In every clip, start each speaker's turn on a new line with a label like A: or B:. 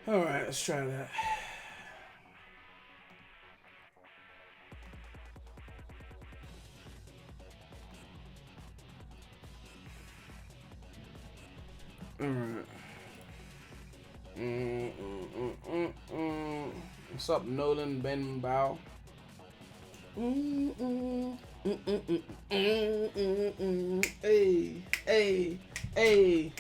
A: Alright, let's try that. Alright. What's up, Nolan Ben Bow? Hey, hey, hey.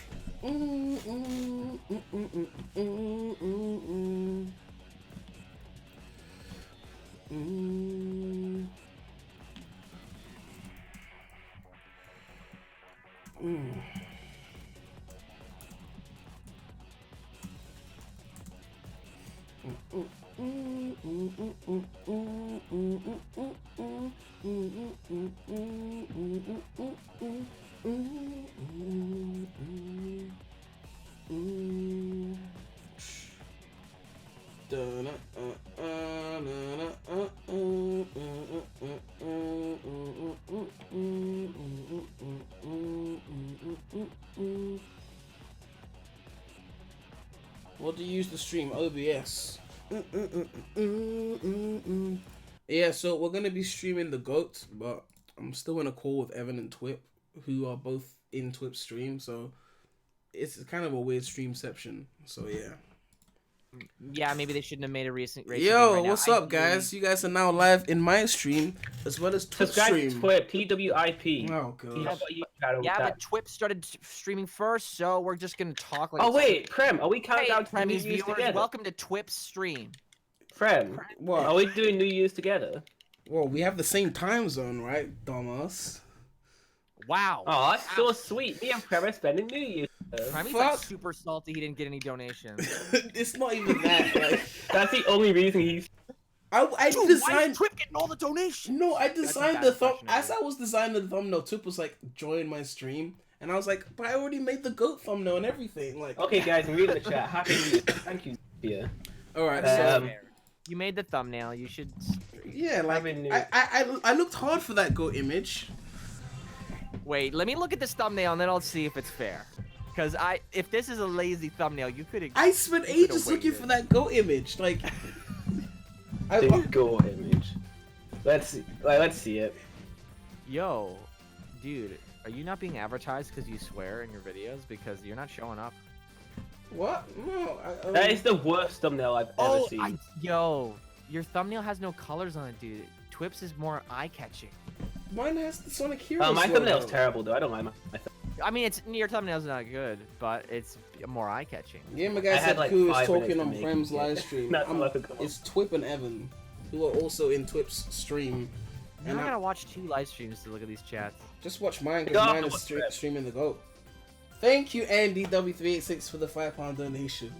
A: What do you use to stream? OBS. Yeah, so we're gonna be streaming the GOAT, but I'm still in a call with Evan and Twip, who are both in Twip's stream, so it's kind of a weird streamception. So yeah.
B: Yeah, maybe they shouldn't have made a recent race.
A: Yo,
B: right
A: what's
B: now.
A: up, guys? You guys are now live in my stream as well as Twip's stream.
C: Subscribe to TWIP.
A: Oh god.
B: Yeah, but Twip started streaming first, so we're just gonna talk like.
C: Oh wait, Prem, are we counting
B: Hey,
C: down to New
B: Premy's
C: Year's
B: viewers,
C: together?
B: welcome to Twip's stream.
C: Prem,
A: What?
C: are we doing New Year's together?
A: Well, we have the same time zone, right, dumbass?
B: Wow.
C: Oh, that's so sweet. Me and Prem are spending New Year's together.
B: Premy's like
A: fuck.
B: super salty he didn't get any donations.
A: It's not even that. Like,
C: That's the only reason he's.
A: I
B: Dude, why is
A: designed.
B: Twip getting all the donations?
A: No, I designed the thumb.
B: impression of
A: As I was designing the thumbnail, Twip was like, "Join my stream," and I was like, "But I already made the GOAT thumbnail and everything." Like,
C: Okay, guys, I'm reading the chat. Happy New Year. Thank you, Sophia.
A: all right, so
C: Um,
B: You made the thumbnail. You should.
A: yeah, like
C: Happy New-
A: I looked hard for that GOAT image.
B: Wait, let me look at this thumbnail and then I'll see if it's fair. Because if this is a lazy thumbnail, you could.
A: I spent
B: You could've
A: ages looking
B: waited.
A: for that GOAT image. Like,
C: The goal image. Let's see it.
B: Yo, dude, are you not being advertised because you swear in your videos? Because you're not showing up.
A: what? No.
C: That is the worst thumbnail I've ever seen.
B: Yo, your thumbnail has no colors on it, dude. Twip's is more eye-catching.
A: Mine has the Sonic Heroes.
C: My
A: logo.
C: thumbnail's terrible though. I don't like my
B: I mean, your thumbnail's not good, but it's more eye-catching.
A: Yeah, my
C: I
A: guy
C: had,
A: said
C: like,
A: who is
C: 5
A: talking
C: minutes
A: on
C: to make
A: Prem's
C: it.
A: live stream.
C: That's all I could go.
A: It's Twip and Evan, who are also in Twip's stream.
B: Now
A: And
B: I
A: I
B: gotta watch 2 live streams to look at these chats.
A: just watch mine
C: No,
A: because mine is
C: what's that?
A: streaming the GOAT. Thank you, Andy W386 for the £5 donation.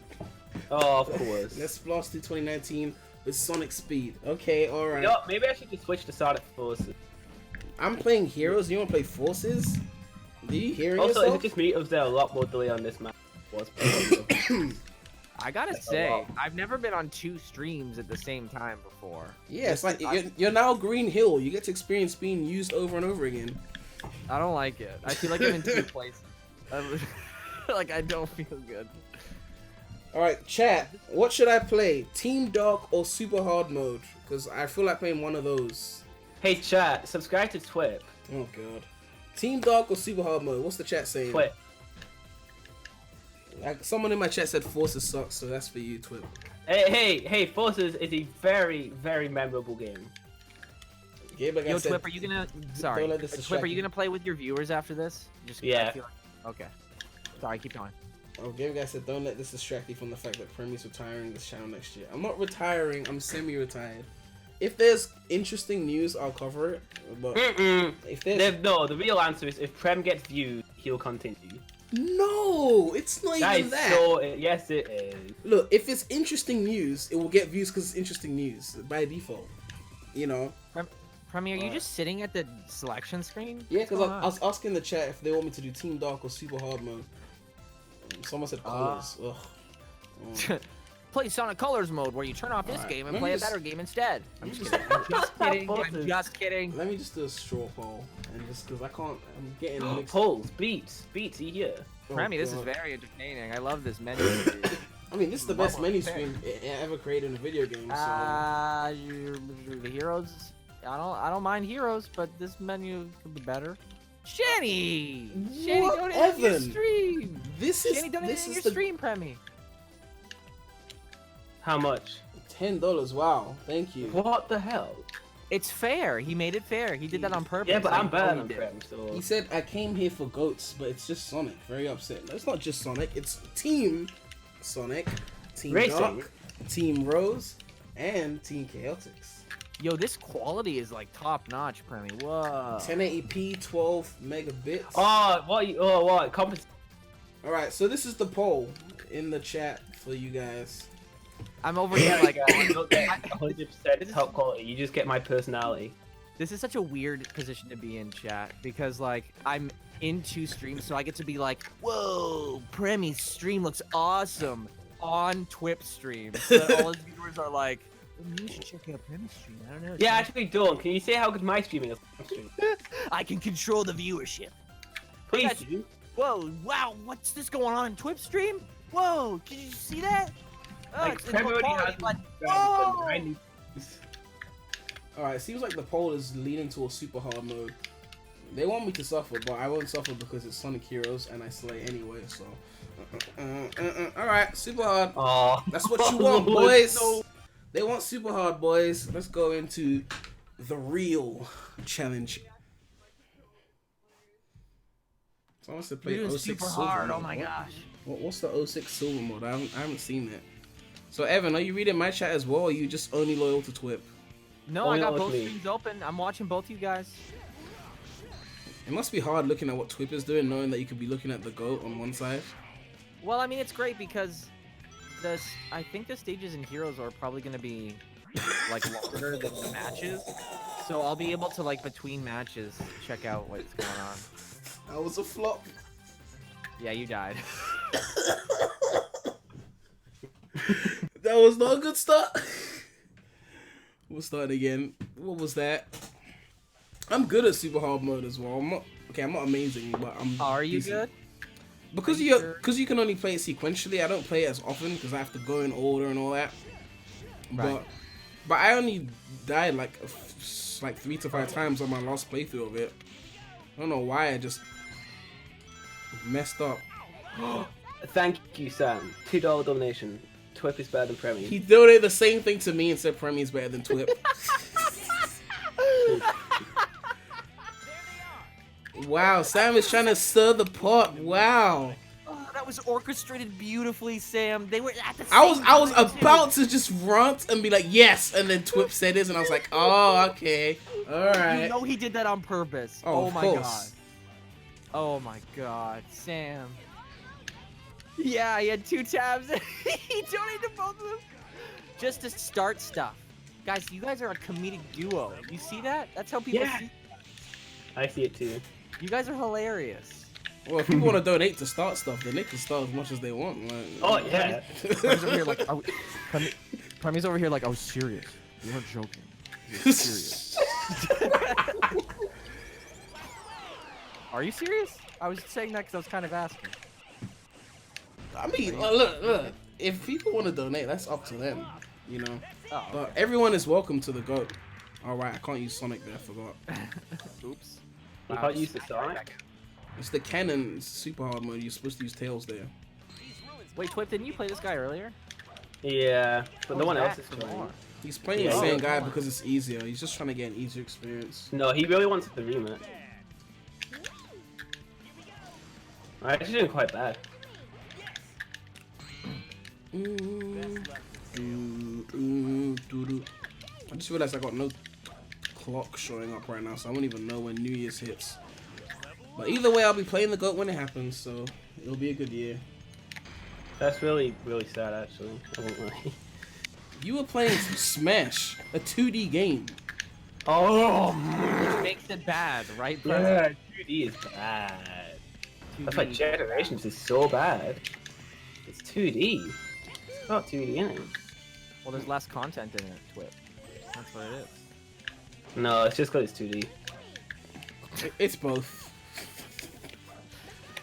C: Oh, of course.
A: Let's blast through 2019 with Sonic Speed. Okay, alright.
C: You know, maybe I should just switch to Sonic Forces.
A: I'm playing Heroes, you wanna play Forces? Do you hear
C: Also, is
A: yourself?
C: it just me or is there a lot more delay on this map?
B: I gotta say, I've never been on 2 streams at the same time before.
A: Yeah, it's like you're now Green Hill. You get to experience being used over and over again.
B: I don't like it. I feel like I'm in 2 places. Like, I don't feel good.
A: Alright, chat. What should I play? Team Dark or Super Hard Mode? Because I feel like playing one of those.
C: Hey chat, subscribe to Twip.
A: Oh god. Team Dark or Super Hard Mode? What's the chat saying?
C: Twip.
A: Like, someone in my chat said Forces sucks, so that's for you, Twip.
C: Hey, Forces is a very, very memorable game.
A: Yeah, but like I
B: Yo,
A: said,
B: Twip, are you gonna? Sorry,
A: don't let this
B: Twip, are
A: distract
B: you
A: you.
B: gonna play with your viewers after this? Just
C: Yeah.
B: I feel like, okay. Sorry, keep going.
A: Oh, Game Guy said, don't let this distract you from the fact that Premier's retiring this channel next year. I'm not retiring, I'm semi-retired. If there's interesting news, I'll cover it. But if there's...
C: No, the real answer is if Prem gets views, he'll continue.
A: No! It's not
C: That
A: even
C: is
A: that!
C: so. Yes, it is.
A: Look, if it's interesting news, it will get views because it's interesting news, by default. You know?
B: Premy, are you just sitting at the selection screen?
A: Yeah,
B: What's
A: because
B: going
A: I was asking the chat if they want me to do Team Dark or Super Hard Mode. Someone said colors. Ugh. Oh.
B: Play Sonic Colors mode where you turn off this
A: Alright,
B: game and
A: let me
B: play
A: just-
B: a better game instead. I'm
A: let me
B: just
A: just-
B: kidding. I'm just kidding. I'm just kidding.
A: Let me just do a straw poll, and just because I can't, I'm getting mixed.
C: Polls, beats, you here?
A: Oh,
B: Premy, this is
A: God.
B: very entertaining. I love this menu.
A: I'm mean, this is the best menu screen ever created in a video game. So.
B: The heroes. I don't mind heroes, but this menu could be better. Shanny! Shanny
A: What,
B: donated in your
A: Evan?
B: stream!
A: This is
B: Shanny donated
A: this
B: in
A: is
B: your
A: the
B: stream, Premy.
C: How much?
A: $10. Wow, thank you.
C: What the hell?
B: It's fair. He made it fair. He did that on purpose.
C: Yeah, but I'm better than
B: did.
C: Prem, so...
A: He said, I came here for goats, but it's just Sonic. Very upset. No, it's not just Sonic. It's Team Sonic, Team
C: Racing.
A: Dark, Team Rose, and Team Chaotix.
B: Yo, this quality is like top notch, Premy. Whoa.
A: 1080p, 12 megabits.
C: Oh, what?
A: All right, so this is the poll in the chat for you guys.
B: I'm over here like
C: I don't get 100% top quality. You just get my personality.
B: this is such a weird position to be in, chat, because like I'm in 2 streams, so I get to be like, whoa, Premy's stream looks awesome on Twip stream. So all his viewers are like, you should check out Premy's stream. I don't know.
C: Yeah, actually, Dawn, can you say how good my streaming is?
B: I can control the viewership.
C: Please
B: Okay.
C: do.
B: Whoa, wow, what's this going on in Twip stream? Whoa, did you see that? Oh,
C: Like,
B: it's
C: Prem already
B: quality,
C: has
B: but
C: whoa!
B: whoa!
A: All right, seems like the poll is leaning towards super hard mode. They want me to suffer, but I won't suffer because it's Sonic Heroes and I slay anyway. So, all right, super hard.
C: Oh,
A: That's what you want, boys.
C: No.
A: They want super hard, boys. Let's go into the real challenge. So I want to play
B: We're doing
A: 06
B: super
A: Silver
B: hard.
A: mode.
B: Oh my gosh.
A: What's the 06 Silver mode? I haven't seen that. So Evan, are you reading my chat as well, or are you just only loyal to Twip?
B: No,
C: Only
B: I got
C: with
B: both
C: me.
B: streams open. I'm watching both you guys.
A: It must be hard looking at what Twip is doing, knowing that you could be looking at the GOAT on one side.
B: Well, I mean, it's great because I think the stages in Heroes are probably going to be like longer than the matches. So I'll be able to like between matches check out what's going on.
A: That was a flop.
B: Yeah, you died.
A: That was not a good start. We'll start again. What was that? I'm good at super hard mode as well. I'm not amazing, but I'm.
B: Are you
A: decent.
B: good?
A: Because
B: Are you
A: you
B: sure?
A: because you can only play it sequentially. I don't play it as often because I have to go in order and all that.
B: Right.
A: But I only died like 3 to 5 times on my last playthrough of it. I don't know why I just messed up.
C: Thank you, Sam. $2 donation. Twip is better than Premy.
A: He donated the same thing to me and said Premy is better than Twip. Wow, Sam is trying to stir the pot. Wow.
B: Oh, that was orchestrated beautifully, Sam. They were at the same
A: I was
B: time, too.
A: about to just rant and be like, yes, and then Twip said this, and I was like, oh, okay. Alright.
B: You know he did that on purpose.
A: Oh,
B: Oh,
A: of
B: my
A: course.
B: god. Oh my god, Sam. Yeah, he had 2 tabs. He donated both of them just to start stuff. Guys, you guys are a comedic duo. You see that? That's how people
C: Yeah.
B: see.
C: I see it too.
B: You guys are hilarious.
A: Well, if people want to donate to start stuff, then they can start as much as they want. Like,
C: Oh, yeah.
B: Premmy's over here like, Premmy's over here like, I was serious. You weren't joking. You were serious. Are you serious? I was saying that because I was kind of asking.
A: I mean, look. If people want to donate, that's up to them, you know.
B: Oh,
A: But
B: okay.
A: everyone is welcome to the GOAT. Alright, I can't use Sonic there, I forgot.
B: Oops.
C: You can't use the Sonic?
A: It's the canon super hard mode, you're supposed to use Tails there.
B: Wait, Twip, didn't you play this guy earlier?
C: Yeah, but no
B: Oh,
C: one else
B: back
C: is
B: for
C: playing.
B: more.
A: He's playing
C: Yeah,
A: the same
C: oh,
A: guy
B: come on.
A: because it's easier. He's just trying to get an easier experience.
C: No, he really wants the remake. I'm actually doing quite bad.
A: I just realized I got no clock showing up right now, so I won't even know when New Year's hits. But either way, I'll be playing the GOAT when it happens, so it'll be a good year.
C: That's really, really sad, actually. I won't lie.
A: You were playing Smash, a 2D game.
C: Oh,
B: Which makes it bad, right?
C: yeah, 2D is bad. That's why Generations is so bad. It's 2D. It's not 2D in it.
B: Well, there's less content in it, Twip. That's what it is.
C: No, it's just because it's 2D.
A: It's both.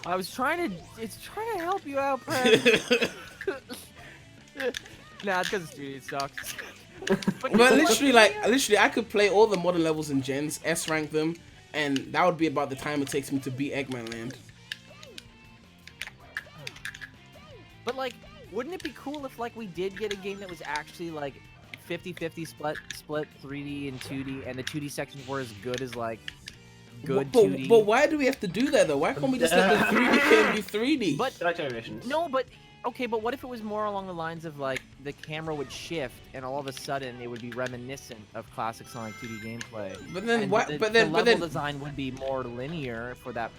B: I was trying to. It's trying to help you out, Prem. Nah, it's because 2D sucks.
A: But literally, I could play all the modern levels in gens, S rank them, and that would be about the time it takes me to beat Eggman Land.
B: But like, wouldn't it be cool if like we did get a game that was actually like 50-50 split 3D and 2D, and the 2D sections were as good as like good 2D?
A: But why do we have to do that though? Why can't we just let the 3D game be 3D?
B: But
C: generations.
B: no, but okay, but what if it was more along the lines of like the camera would shift and all of a sudden it would be reminiscent of classic Sonic 2D gameplay?
A: But then
B: and
A: why?
B: the
A: But then
B: level design would be more linear for that.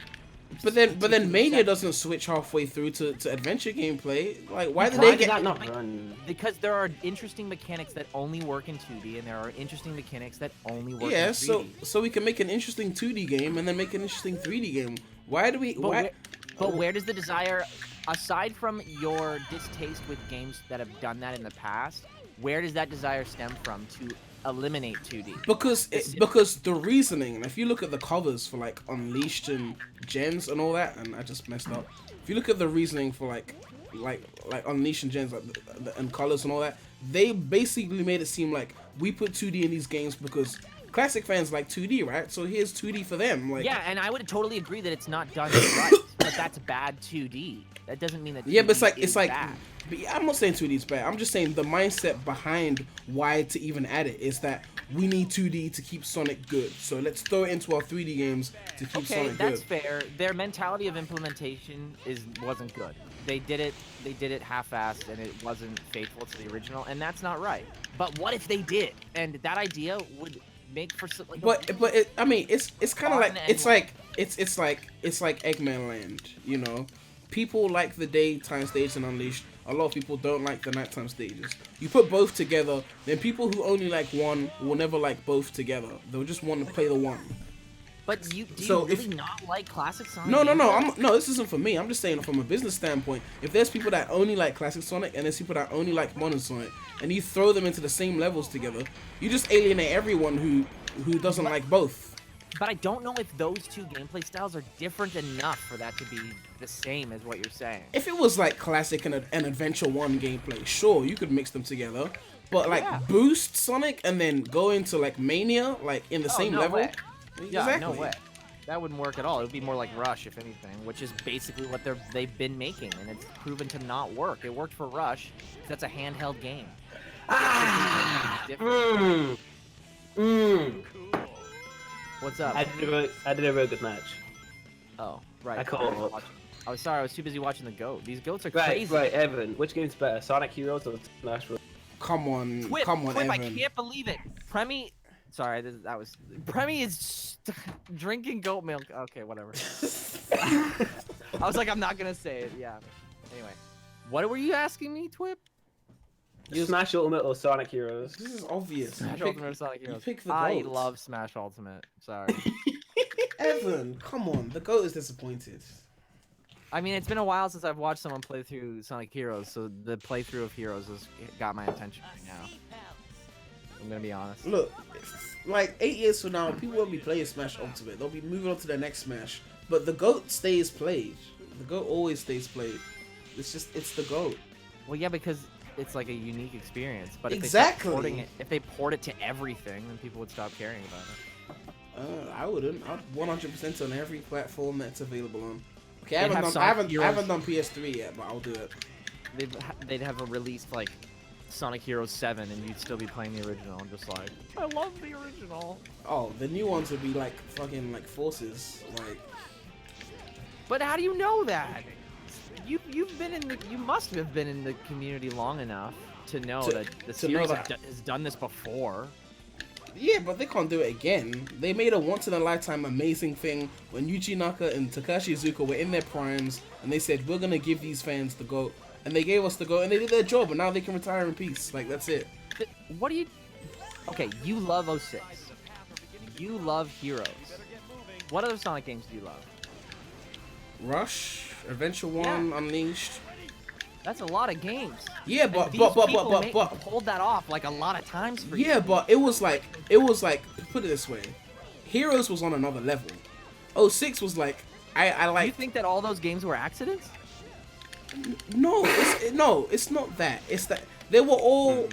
A: But then Mania doesn't switch halfway through to adventure gameplay. Like why did
C: Why
A: they
C: did
A: get?
C: that not run?
B: Because there are interesting mechanics that only work in 2D, and there are interesting mechanics that only work in 3D.
A: Yeah, so we can make an interesting 2D game and then make an interesting 3D game. Why do we? Why?
B: But where does the desire, aside from your distaste with games that have done that in the past, where does that desire stem from to eliminate 2D?
A: Because the reasoning, and if you look at the covers for like Unleashed and Gens and all that, and I just messed up. If you look at the reasoning for like Unleashed and Gens and colors and all that, they basically made it seem like we put 2D in these games because classic fans like 2D, right? So here's 2D for them. Like,
B: yeah, and I would totally agree that it's not done right, but that's bad 2D. That doesn't mean that 2D
A: but it's like
B: bad.
A: But yeah, I'm not saying 2D is bad. I'm just saying the mindset behind why to even add it is that we need 2D to keep Sonic good. So let's throw it into our 3D games to keep Sonic good.
B: Okay, that's fair. Their mentality of implementation wasn't good. They did it half-assed, and it wasn't faithful to the original, and that's not right. But what if they did? And that idea would make for like.
A: I mean, it's kind of like it's like Eggman Land, you know. People like the daytime stage in Unleashed. A lot of people don't like the nighttime stages. You put both together, then people who only like one will never like both together. They'll just want to play the one.
B: But do you really not like classic Sonic?
A: No, this isn't for me. I'm just saying from a business standpoint. If there's people that only like classic Sonic and there's people that only like modern Sonic, and you throw them into the same levels together, you just alienate everyone who doesn't like both.
B: But I don't know if those two gameplay styles are different enough for that to be the same as what you're saying.
A: If it was like classic and Adventure 1 gameplay, sure, you could mix them together. But like boost Sonic and then go into like Mania, like in the same level.
B: Way. Yeah,
A: exactly.
B: No way. That wouldn't work at all. It would be more like Rush, if anything, which is basically what they've been making, and it's proven to not work. It worked for Rush, 'cause that's a handheld game. What's up?
C: I did a real good match.
B: Oh, right.
C: I called up.
B: I was sorry, I was too busy watching the goat. These goats are
C: Right,
B: crazy.
C: right, Evan. Which game's better, Sonic Heroes or Smash Bros?
A: Come on,
B: Twip,
A: Evan.
B: I can't believe it. Premy, sorry, Premy is drinking goat milk. Okay, whatever. I was like, I'm not gonna say it. Yeah. Anyway, what were you asking me, Twip?
C: Smash Ultimate or Sonic Heroes?
A: This is obvious.
B: Smash Ultimate or Sonic Heroes.
A: You pick the
B: I
A: GOAT.
B: love Smash Ultimate. Sorry.
A: Evan, come on. The GOAT is disappointed.
B: I mean, it's been a while since I've watched someone play through Sonic Heroes, so the playthrough of Heroes has got my attention right now. I'm gonna be honest.
A: Look, like 8 years from now, people won't be playing Smash Ultimate. They'll be moving on to the next Smash. But the GOAT stays played. The GOAT always stays played. It's the GOAT.
B: Well, yeah, because it's like a unique experience. But if if they port it to everything, then people would stop caring about it.
A: I wouldn't. I'd 100% on every platform that's available on. Okay, I
B: They'd have
A: haven't done PS3 yet, but I'll do it.
B: They'd have a released like Sonic Heroes 7, and you'd still be playing the original. I'm just like, I love the original.
A: Oh, the new ones would be like fucking like forces, like.
B: But how do you know that? You must have been in the community long enough to know that the series has done this before.
A: Yeah, but they can't do it again. They made a once-in-a-lifetime amazing thing when Yuji Naka and Takashi Iizuka were in their primes, and they said, we're gonna give these fans the GOAT. And they gave us the GOAT, and they did their job, and now they can retire in peace. Like, that's it.
B: What do you... Okay, you love 06. You love Heroes. What other Sonic games do you love?
A: Rush, Adventure 1, Unleashed.
B: That's a lot of games.
A: Yeah, but
B: pulled that off like a lot of times for you.
A: Yeah, but it was like put it this way, Heroes was on another level. 06 was like I like.
B: You think that all those games were accidents?
A: No, it's not that. It's that they were all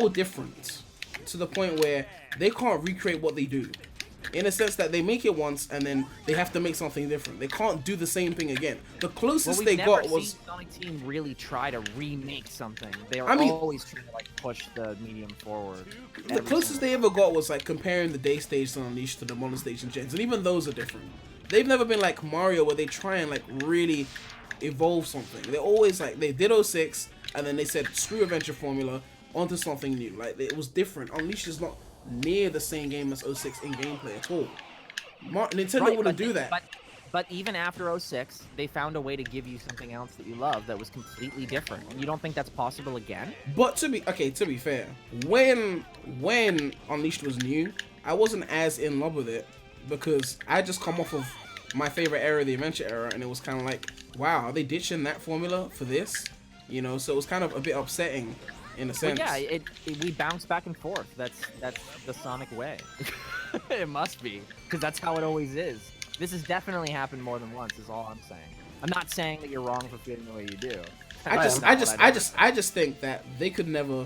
A: different to the point where they can't recreate what they do. In a sense that they make it once and then they have to make something different. They can't do the same thing again. The closest they got was
B: seen Sonic Team really try to remake something. They are always trying to like push the medium forward.
A: The closest they ever got was like comparing the day stage on Unleashed to the Molestation Gens, and even those are different. They've never been like Mario where they try and like really evolve something. They're always like they did 06 and then they said screw Adventure Formula onto something new. Like it was different. Unleashed is not near the same game as 06 in gameplay at all. Nintendo wouldn't do that.
B: But even after 06, they found a way to give you something else that you love that was completely different. You don't think that's possible again?
A: But to be fair, when Unleashed was new, I wasn't as in love with it because I just come off of my favorite era, the Adventure era, and it was kind of like, wow, are they ditching that formula for this? You know, so it was kind of a bit upsetting. In a sense.
B: Well, yeah, we bounce back and forth. That's the Sonic way. It must be, because that's how it always is. This has definitely happened more than once. Is all I'm saying. I'm not saying that you're wrong for feeling the way you do.
A: I just think that they could never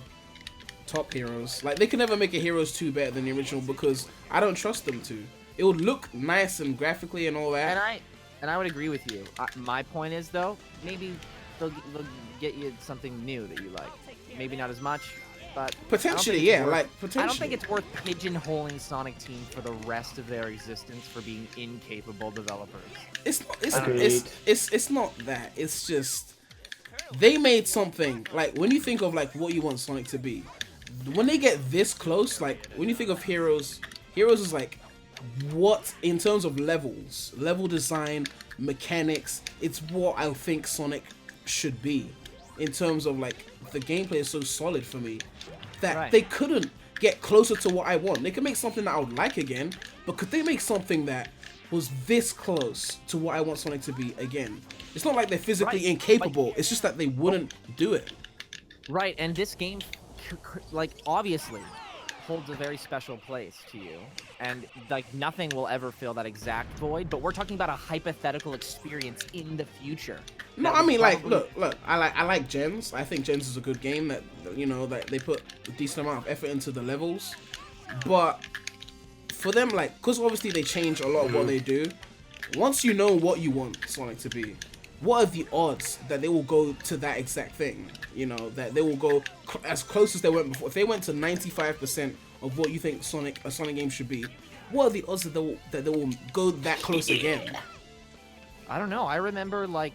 A: top Heroes. Like they could never make a Heroes 2 better than the original because I don't trust them to. It would look nice and graphically and all that.
B: And I would agree with you. My point is though, maybe they'll get you something new that you like. Maybe not as much, but
A: potentially, yeah. Potentially.
B: I don't think it's worth pigeonholing Sonic Team for the rest of their existence for being incapable developers.
A: It's not that. It's just they made something like when you think of like what you want Sonic to be. When they get this close, like when you think of Heroes is like what in terms of levels, level design, mechanics. It's what I think Sonic should be in terms of like. The gameplay is so solid for me that they couldn't get closer to what I want. They could make something that I would like again, but could they make something that was this close to what I want Sonic to be again? It's not like they're physically incapable. It's just that they wouldn't do it.
B: Right, and this game, like, obviously holds a very special place to you, and like nothing will ever fill that exact void, but we're talking about a hypothetical experience in the future.
A: No, I mean, like, look, I like Gens. I think Gens is a good game that, you know, that they put a decent amount of effort into the levels, but for them, like, because obviously they change a lot of what they do, once you know what you want Sonic to be, what are the odds that they will go to that exact thing? You know, that they will go as close as they went before. If they went to 95% of what you think a Sonic game should be, what are the odds that they will go that close again?
B: I don't know. I remember, like,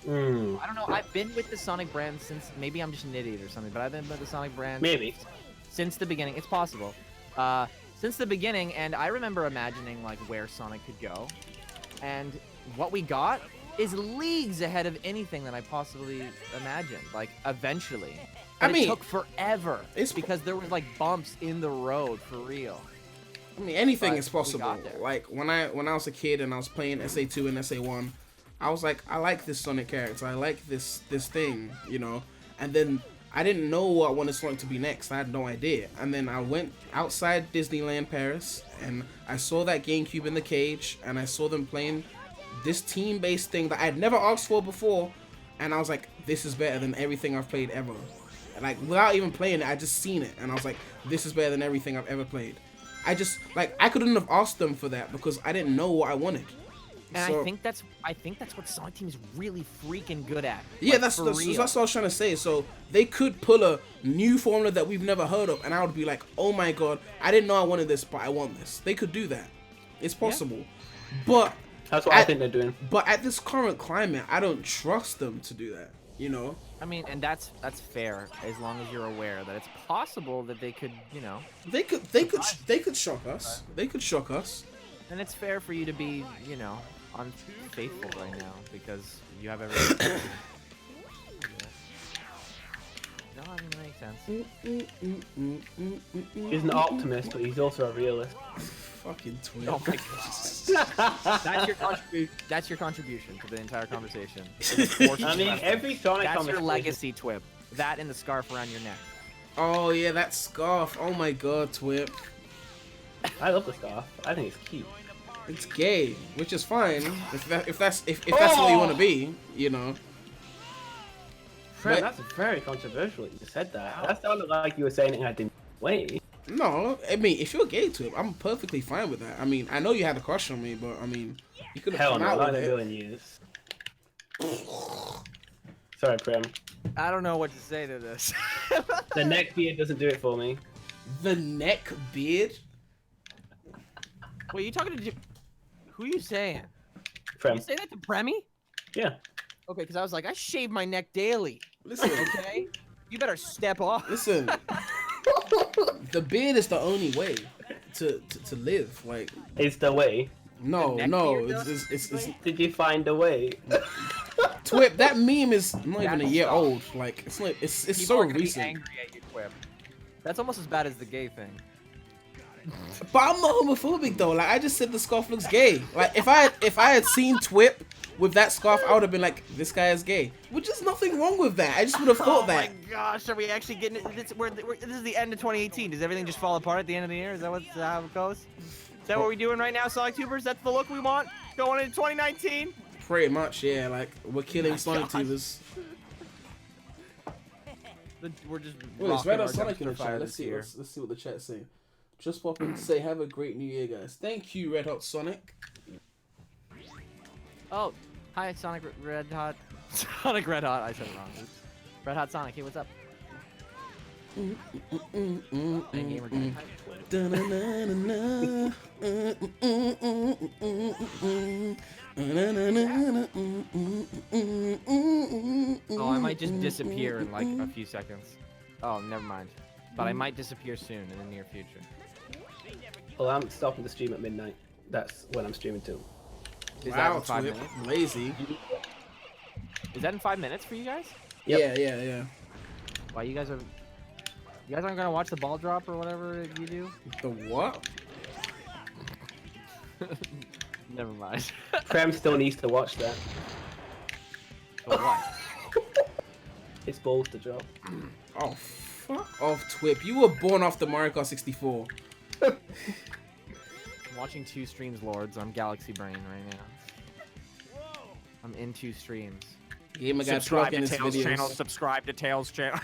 B: I don't know. I've been with the Sonic brand since, maybe I'm just an idiot or something, but I've been with the Sonic brand since the beginning. It's possible. Since the beginning, and I remember imagining, like, where Sonic could go. And what we got is leagues ahead of anything that I possibly imagined. Like, eventually. But it took forever. It's because there was like bumps in the road for real.
A: I mean, anything is possible. Like when I was a kid and I was playing SA2 and SA1, I was like, I like this Sonic character. I like this thing, you know. And then I didn't know what I wanted Sonic to be next. I had no idea. And then I went outside Disneyland Paris and I saw that GameCube in the cage and I saw them playing this team-based thing that I'd never asked for before, and I was like, this is better than everything I've played ever. And like without even playing it, I just seen it and I was like, this is better than everything I've ever played. I just like I couldn't have asked them for that because I didn't know what I wanted.
B: And so, I think that's what Sonic Team is really freaking good at.
A: Yeah,
B: like,
A: that's what I was trying to say. So they could pull a new formula that we've never heard of and I would be like, oh my god, I didn't know I wanted this, but I want this. They could do that. It's possible. Yeah. But
C: that's what I think they're doing.
A: But at this current climate, I don't trust them to do that. You know.
B: I mean, and that's fair as long as you're aware that it's possible that they could, you know.
A: They could shock us. They could shock us.
B: And it's fair for you to be, you know, unfaithful right now because you have everything. No, I mean, that makes sense.
C: He's an optimist, but he's also a realist.
A: Fucking twin.
B: Oh my gosh. That's your contribution to the entire conversation.
C: I mean, every Sonic
B: That's your legacy, Twip. That and the scarf around your neck.
A: Oh yeah, that scarf. Oh my god, Twip.
C: I love the scarf. I think it's cute.
A: It's gay, which is fine if that's what you want to be, you know.
C: Fred, that's very controversial that you said that. That sounded like you were saying it in a different way.
A: No, I mean, if you're gay to it, I'm perfectly fine with that. I mean, I know you had a crush on me, but I mean, you could have
C: Hell
A: come
C: no,
A: out
C: not
A: with
C: in a
A: it.
C: million years. Sorry, Prem.
B: I don't know what to say to this.
C: The neck beard doesn't do it for me.
A: The neck beard?
B: Wait, you talking to who are you saying?
C: Prem.
B: You say that to Premy?
C: Yeah.
B: Okay, because I was like, I shave my neck daily.
A: Listen,
B: Okay, you better step off.
A: listen. The beard is the only way to live. Like,
C: It's the way.
A: no,
B: neck
A: no,
B: beard,
A: it's
C: Did you find a way?
A: Twip. That meme is not even a
B: That's
A: year
B: soft.
A: old. Like, it's like it's
B: People
A: so
B: are gonna be
A: recent.
B: angry at you, Quip. That's almost as bad as the gay thing.
A: But I'm not homophobic though. Like, I just said the scarf looks gay. Like, if I had seen Twip with that scarf, I would have been like, this guy is gay. Which is nothing wrong with that. I just would have thought that.
B: Oh my gosh, are we actually getting it? This is the end of 2018. Does everything just fall apart at the end of the year? Is that how it goes? Is that what we're doing right now, Sonic Tubers? That's the look we want going into 2019?
A: Pretty much, yeah. Like, we're killing Sonic
B: gosh.
A: Tubers.
B: We're just
A: Wait, it's
B: rocking
A: Red
B: our
A: Hot Sonic in the
B: dumpster fire
A: chat. Let's
B: this
A: see.
B: year.
A: Let's see what the chat's saying. Just pop in and say, have a great New Year, guys. Thank you, Red Hot Sonic.
B: Oh, hi, Sonic Red Hot. Sonic Red Hot. I said it wrong. Oops. Red Hot Sonic. Hey, what's up? Hey, gamer guy. Oh, I might just disappear in like a few seconds. Oh, never mind. But I might disappear soon in the near future.
C: Well, I'm stopping the stream at midnight. That's when I'm streaming to.
B: Is that
A: Wow,
B: in 5
A: Twip.
B: minutes?
A: Lazy.
B: Is that in 5 minutes for you guys?
C: Yep.
A: Yeah.
B: Why you guys aren't gonna watch the ball drop or whatever you do?
A: The what?
B: Never mind.
C: Prem still needs to watch that.
B: But what?
C: It's balls to drop.
A: Oh, fuck off, Twip. You were born off the Mario Kart 64.
B: I'm watching 2 streams, Lords. I'm Galaxy Brain right now. I'm in 2 streams.
A: Gamer guy
B: Subscribe
A: in
B: to
A: his
B: Tails
A: videos.
B: channel. Subscribe to Tails channel.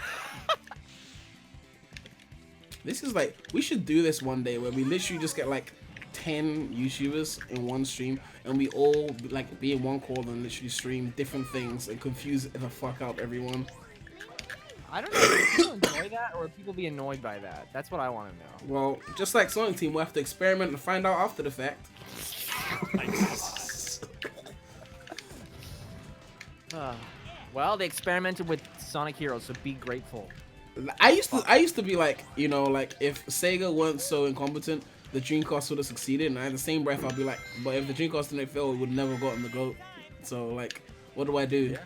A: This is like, we should do this one day where we literally just get like 10 YouTubers in one stream and we all like be in one call and literally stream different things and confuse the fuck out everyone.
B: I don't know if people enjoy that or if people be annoyed by that. That's what I want to know.
A: Well, just like Sonic Team, we'll have to experiment and find out after the fact.
B: Well, they experimented with Sonic Heroes, so be grateful.
A: I used to be like, you know, like if Sega weren't so incompetent, the Dreamcast would have succeeded, and in the same breath I'll be like, but if the Dreamcast didn't fail, it would never gotten the GOAT. So like, what do I do?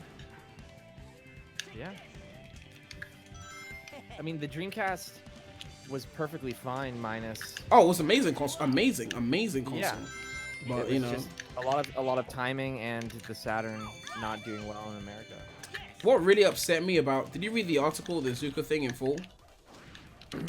B: Yeah. I mean, the Dreamcast was perfectly fine minus.
A: Oh, it was amazing console, amazing console.
B: Yeah.
A: But
B: It
A: you
B: was
A: know,
B: just a lot of timing and the Saturn not doing well in America.
A: what really upset me about? Did you read the article, the Zuka thing in full?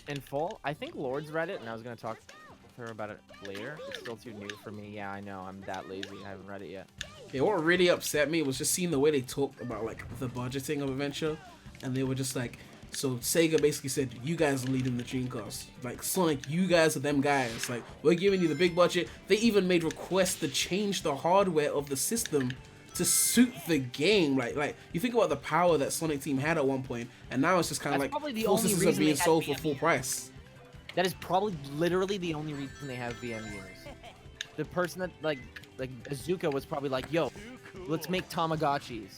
B: In full, I think Lords read it, and I was gonna talk to her about it later. It's still too new for me. Yeah, I know. I'm that lazy. I haven't read it yet.
A: Yeah, what really upset me was just seeing the way they talked about like the budgeting of Adventure, and they were just like, so Sega basically said, you guys are leading the Dreamcast. Like, Sonic, you guys are them guys. Like, we're giving you the big budget. They even made requests to change the hardware of the system to suit the game. Like you think about the power that Sonic Team had at one point, and now it's just kind of
B: That's
A: like
B: probably the
A: full
B: only
A: systems are
B: reason
A: being
B: they had
A: sold for
B: VM
A: full price.
B: That is probably literally the only reason they have VM viewers. The person that like Azuka was probably like, yo, let's make Tamagotchis.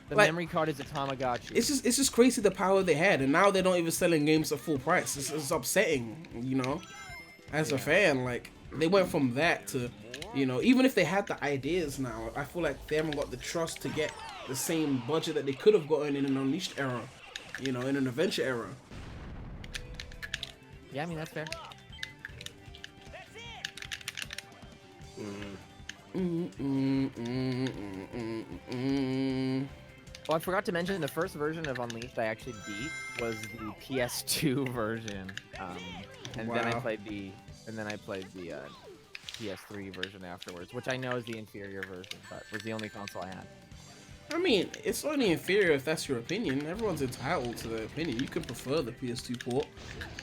B: The
A: Like,
B: memory card is a Tamagotchi.
A: It's just crazy the power they had, and now they're not even selling games at full price. It's upsetting, you know. As a fan, like they went from that to, you know, even if they had the ideas now, I feel like they haven't got the trust to get the same budget that they could have gotten in an Unleashed era, you know, in an Adventure era.
B: Yeah, I mean that's fair. Oh, I forgot to mention the first version of Unleashed I actually beat was the PS2 version, and then I
A: Wow.
B: played the PS3 version afterwards, which I know is the inferior version, but was the only console I had.
A: I mean, it's only inferior if that's your opinion. Everyone's entitled to their opinion. You can prefer the PS2 port.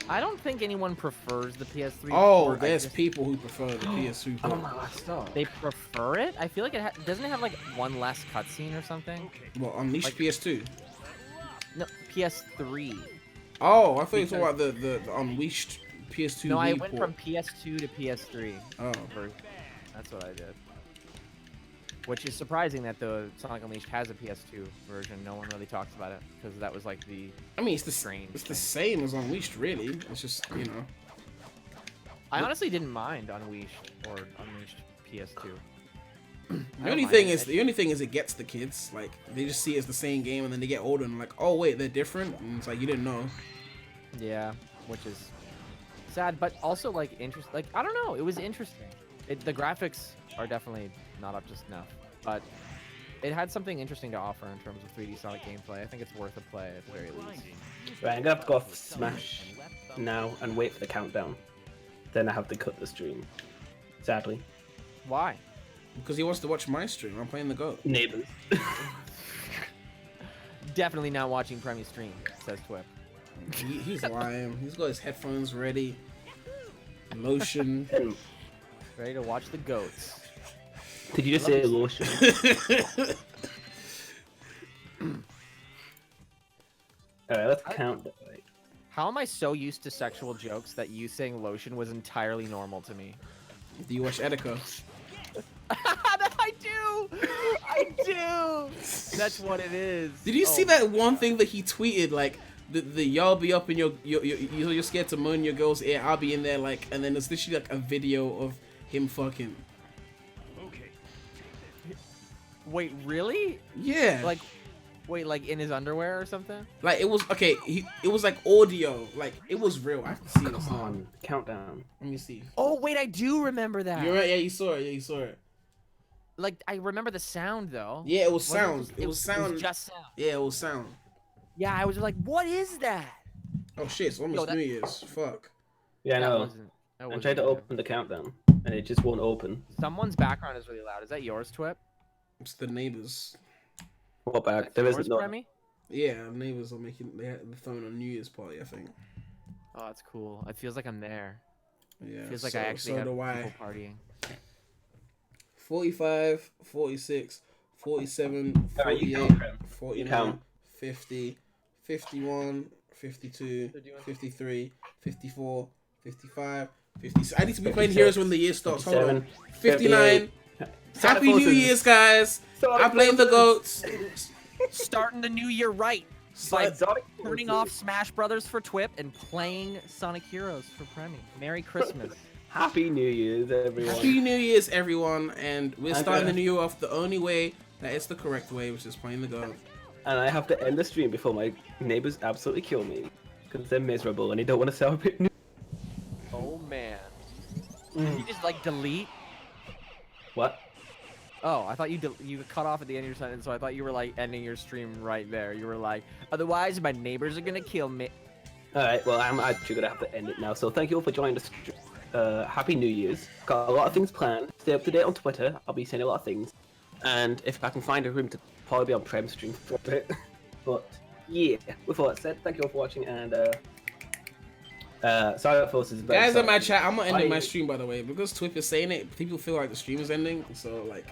B: I don't think anyone prefers the PS3
A: Oh,
B: port.
A: there's people who prefer the PS2
C: Oh
A: port.
C: my god, stop.
B: They prefer it? I feel like doesn't it have like one less cutscene or something?
A: Well, Unleashed
B: Like-
A: PS2.
B: No, PS3.
A: Oh, I thought you were talking about the Unleashed PS2
B: No, I
A: Wii
B: went
A: port.
B: from PS2 to PS3
A: Oh.
B: version. That's what I did. Which is surprising that the Sonic Unleashed has a PS2 version. No one really talks about it because that was like the.
A: I mean, it's the
B: Strange
A: it's the
B: thing.
A: same as Unleashed, really. It's just, you know.
B: I honestly didn't mind Unleashed or Unleashed PS2.
A: The only thing is it gets the kids. Like, they just see it as the same game, and then they get older and like, oh wait, they're different. And it's like, you didn't know.
B: Yeah, which is sad, but also like interesting. Like I don't know, it was interesting. The graphics are definitely not up to snuff, but it had something interesting to offer in terms of 3D Sonic gameplay. I think it's worth a play at the very least.
C: Right, I'm gonna have to go off Smash now and wait for the countdown. Then I have to cut the stream. Sadly.
B: Why?
A: Because he wants to watch my stream. I'm playing the GOAT.
C: Neighbors.
B: Definitely not watching Premy stream, says Twip.
A: He's lying. He's got his headphones ready. Lotion.
C: And
B: Ready to watch the goats.
C: did you just say lotion? Alright, let's count that. Right.
B: How am I so used to sexual jokes that you saying lotion was entirely normal to me?
A: Do you watch Etika?
B: I do! I do! That's what it is.
A: Did you see
B: Oh
A: that
B: my
A: one
B: God.
A: thing that he tweeted? Like, the y'all be up in you're scared to moan your girl's ear. I'll be in there, like, and then it's literally like a video of him fucking.
B: Wait, really?
A: Yeah.
B: Like, wait, like in his underwear or something?
A: Like it was okay. It was like audio. Like it was real. I have to see this.
C: Come on, countdown.
A: Let me see.
B: Oh, wait, I do remember that.
A: You're right. Yeah, you saw it. Yeah, you saw it.
B: Like, I remember the sound, though.
A: Yeah, it was
B: Wasn't
A: sound.
B: just-
A: It was sound.
B: It was just sound.
A: Yeah, it was sound.
B: Yeah, I was like, what is that?
A: Oh shit! It's almost
B: that-
A: New Year's. Fuck.
C: Yeah, I
B: That
C: know.
B: wasn't- that
C: I'm
B: wasn't
C: trying to
B: good.
C: open the countdown, and it just won't open.
B: Someone's background is really loud. Is that yours, Twip?
A: It's the neighbors.
C: What back?
B: Is that
C: There
B: yours,
C: isn't no.
B: Premy?
A: Yeah, neighbors are making. They had the phone on New Year's party. I think.
B: Oh, that's cool. It feels like I'm there.
A: Yeah.
B: It feels like
A: so,
B: I actually
A: so
B: have
A: do
B: people
A: I.
B: partying.
A: 45, 46, 47,
C: Alright, you
A: 48,
C: count, Prem. You
A: 49,
C: count.
A: 50, 51, 52, 53, 54, 55, 56. I need to be playing
C: 56,
A: Heroes when the year starts. Hold on.
C: 57,
A: 59. Happy New Year's, guys. I blame the goats.
B: Starting the new year right by
C: Sonic
B: turning off Smash Brothers for Twip and playing Sonic Heroes for Premy. Merry Christmas.
C: Happy New Year's, everyone.
A: Happy New Year's, everyone. And we're
C: Okay.
A: starting the new year off the only way that is the correct way, which is playing the goat.
C: And I have to end the stream before my neighbors absolutely kill me because they're miserable and they don't want to celebrate.
B: Oh, man. Did you just, like, delete?
C: What?
B: Oh, I thought you cut off at the end of your sentence, so I thought you were, like, ending your stream right there. You were like, otherwise my neighbors are gonna kill me.
C: Alright, well, I'm actually going to have to end it now. So thank you all for joining the stream. Happy New Year's. Got a lot of things planned. Stay up to date on Twitter. I'll be saying a lot of things. And if I can find a room to probably be on Prem stream for a bit. But yeah, with all that said, thank you all for watching and Silent Forces is very
A: Guys in
C: sorry.
A: my chat, I'm not ending my
C: Bye.
A: stream, by the way, because Twip is saying it. People feel like the stream is ending, so like,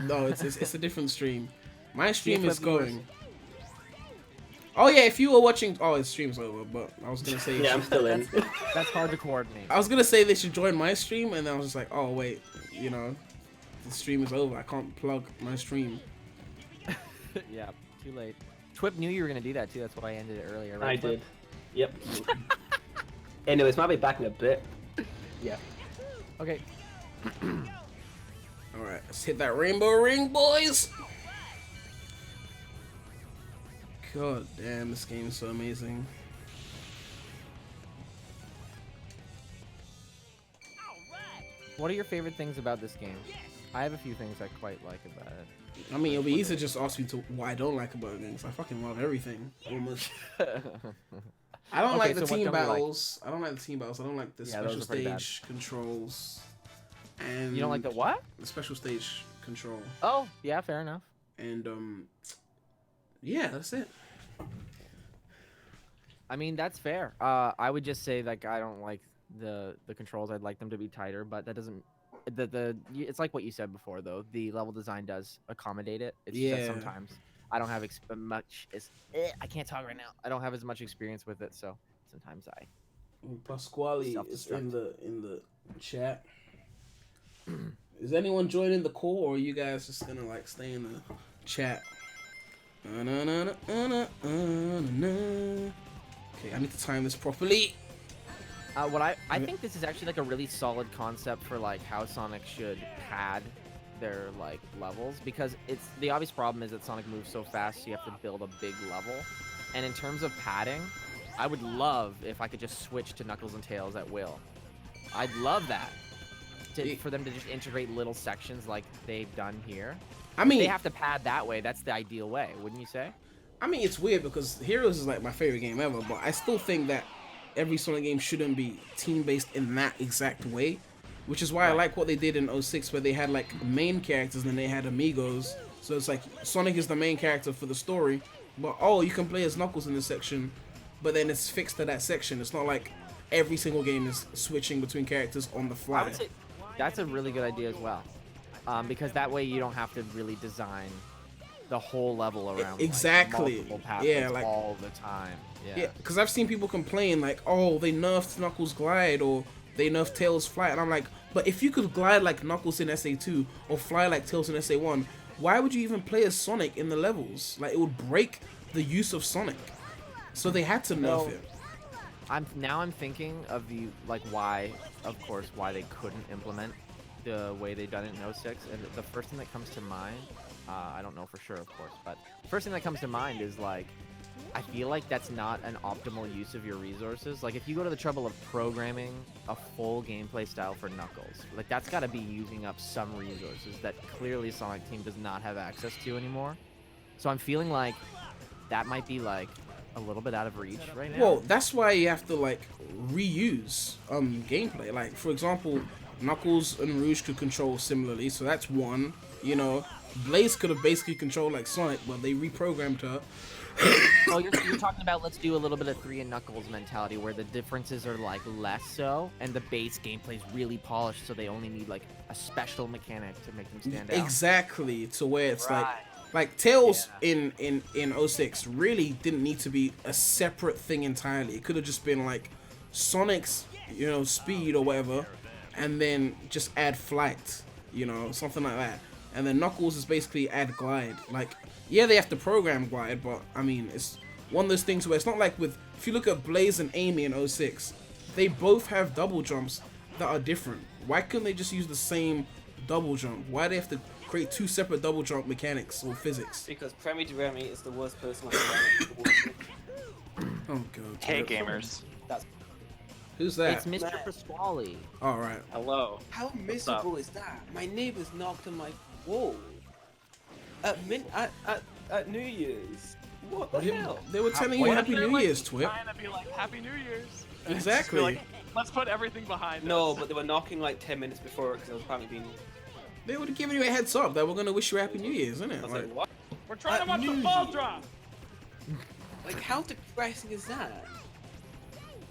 A: no, it's a different stream. My stream is going. Oh yeah, if you were watching, oh, his stream's over. But I was gonna say,
C: Yeah, I'm still in.
B: That's hard to coordinate.
A: I was gonna say they should join my stream, and then I was just like, oh wait, you know, the stream is over. I can't plug my stream.
B: Yeah, too late. Twip knew you were gonna do that too. That's why I ended it earlier.
C: I
B: Right, Twip?
C: did. Yep. Anyways, might be back in a bit. Yeah.
B: Okay.
A: All right, let's hit that rainbow ring, boys. God damn, this game is so amazing.
B: What are your favorite things about this game? I have a few things I quite like about it.
A: I mean, it'll be easy to just ask me to why I don't like about games. I fucking love everything. Almost. I don't
B: Okay,
A: like the
B: so what
A: team
B: don't you like?
A: battles. I don't like the team battles. I don't like the
B: Yeah, those
A: special
B: are pretty bad.
A: stage controls. And
B: You don't like the what?
A: the special stage control.
B: Oh, yeah, fair enough.
A: And yeah, that's it.
B: I mean, that's fair. I would just say like I don't like the controls. I'd like them to be tighter, but that doesn't. It's like what you said before though. The level design does accommodate it. It's just
A: Yeah.
B: sometimes I don't have I can't talk right now. I don't have as much experience with it, so sometimes I.
A: Pasquale is
B: Self-destruct.
A: in the chat. Is anyone joining the call, or are you guys just gonna like stay in the chat? Okay, I need to time this properly.
B: I think this is actually like a really solid concept for like how Sonic should pad their like levels, because it's the obvious problem is that Sonic moves so fast, so you have to build a big level. And in terms of padding, I would love if I could just switch to Knuckles and Tails at will. I'd love that. For them to just integrate little sections like they've done here.
A: I mean,
B: they have to pad that way. That's the ideal way, wouldn't you say?
A: I mean, it's weird because Heroes is like my favorite game ever, but I still think that every Sonic game shouldn't be team-based in that exact way, which is why I like what they did in 06, where they had like main characters and then they had amigos. So it's like Sonic is the main character for the story, but you can play as Knuckles in this section, but then it's fixed to that section. It's not like every single game is switching between characters on the fly.
B: I would say that's a really good idea as well, because that way you don't have to really design the whole level around
A: exactly
B: like, multiple pathways
A: like
B: all the time. Yeah,
A: because I've seen people complain like, oh, they nerfed Knuckles glide or they nerfed Tails fly, and I'm like, but if you could glide like Knuckles in SA2 or fly like Tails in SA1, why would you even play as Sonic in the levels? Like, it would break the use of Sonic. So they had to nerf it.
B: I'm thinking of why they couldn't implement the way they done it in 06, and the first thing that comes to mind, I don't know for sure, of course, but the first thing that comes to mind is like, I feel like that's not an optimal use of your resources. Like, if you go to the trouble of programming a full gameplay style for Knuckles, like that's got to be using up some resources that clearly Sonic Team does not have access to anymore. So I'm feeling like that might be like a little bit out of reach right now.
A: Well, that's why you have to like reuse gameplay. Like, for example, Knuckles and Rouge could control similarly, so that's one. You know, Blaze could have basically controlled like Sonic, but they reprogrammed her.
B: Oh, you're talking about let's do a little bit of 3 and Knuckles mentality, where the differences are like less so, and the base gameplay is really polished, so they only need like a special mechanic to make them stand out.
A: Exactly, to where it's like Tails in 06 really didn't need to be a separate thing entirely. It could have just been like Sonic's, you know, speed or whatever, and then just add flight, you know, something like that. And then Knuckles is basically add glide. Like, yeah, they have to program glide, but I mean, it's one of those things where it's not like with, if you look at Blaze and Amy in 06, they both have double jumps that are different. Why couldn't they just use the same double jump? Why do they have to create 2 separate double jump mechanics or physics?
C: Because Premydaremy is the worst person on the planet.
A: Oh god.
D: Hey gamers.
A: Who's that?
B: It's Mr. Pasquale.
A: Alright.
D: Hello.
C: How miserable is that? My neighbors knocked on my wall at New Year's. What the hell?
A: They were telling you Happy New Year's, Twip.
D: Trying to be like Happy New Year's.
A: Exactly.
D: Like, let's put everything behind
C: No,
D: us.
C: but they were knocking like 10 minutes before because I was apparently being.
A: They would have given you a heads up that we're gonna wish you a Happy New Year's, isn't it?
C: I was like, what?
D: We're trying to watch
C: New
D: the ball
C: Year's.
D: drop.
C: Like, how depressing is that?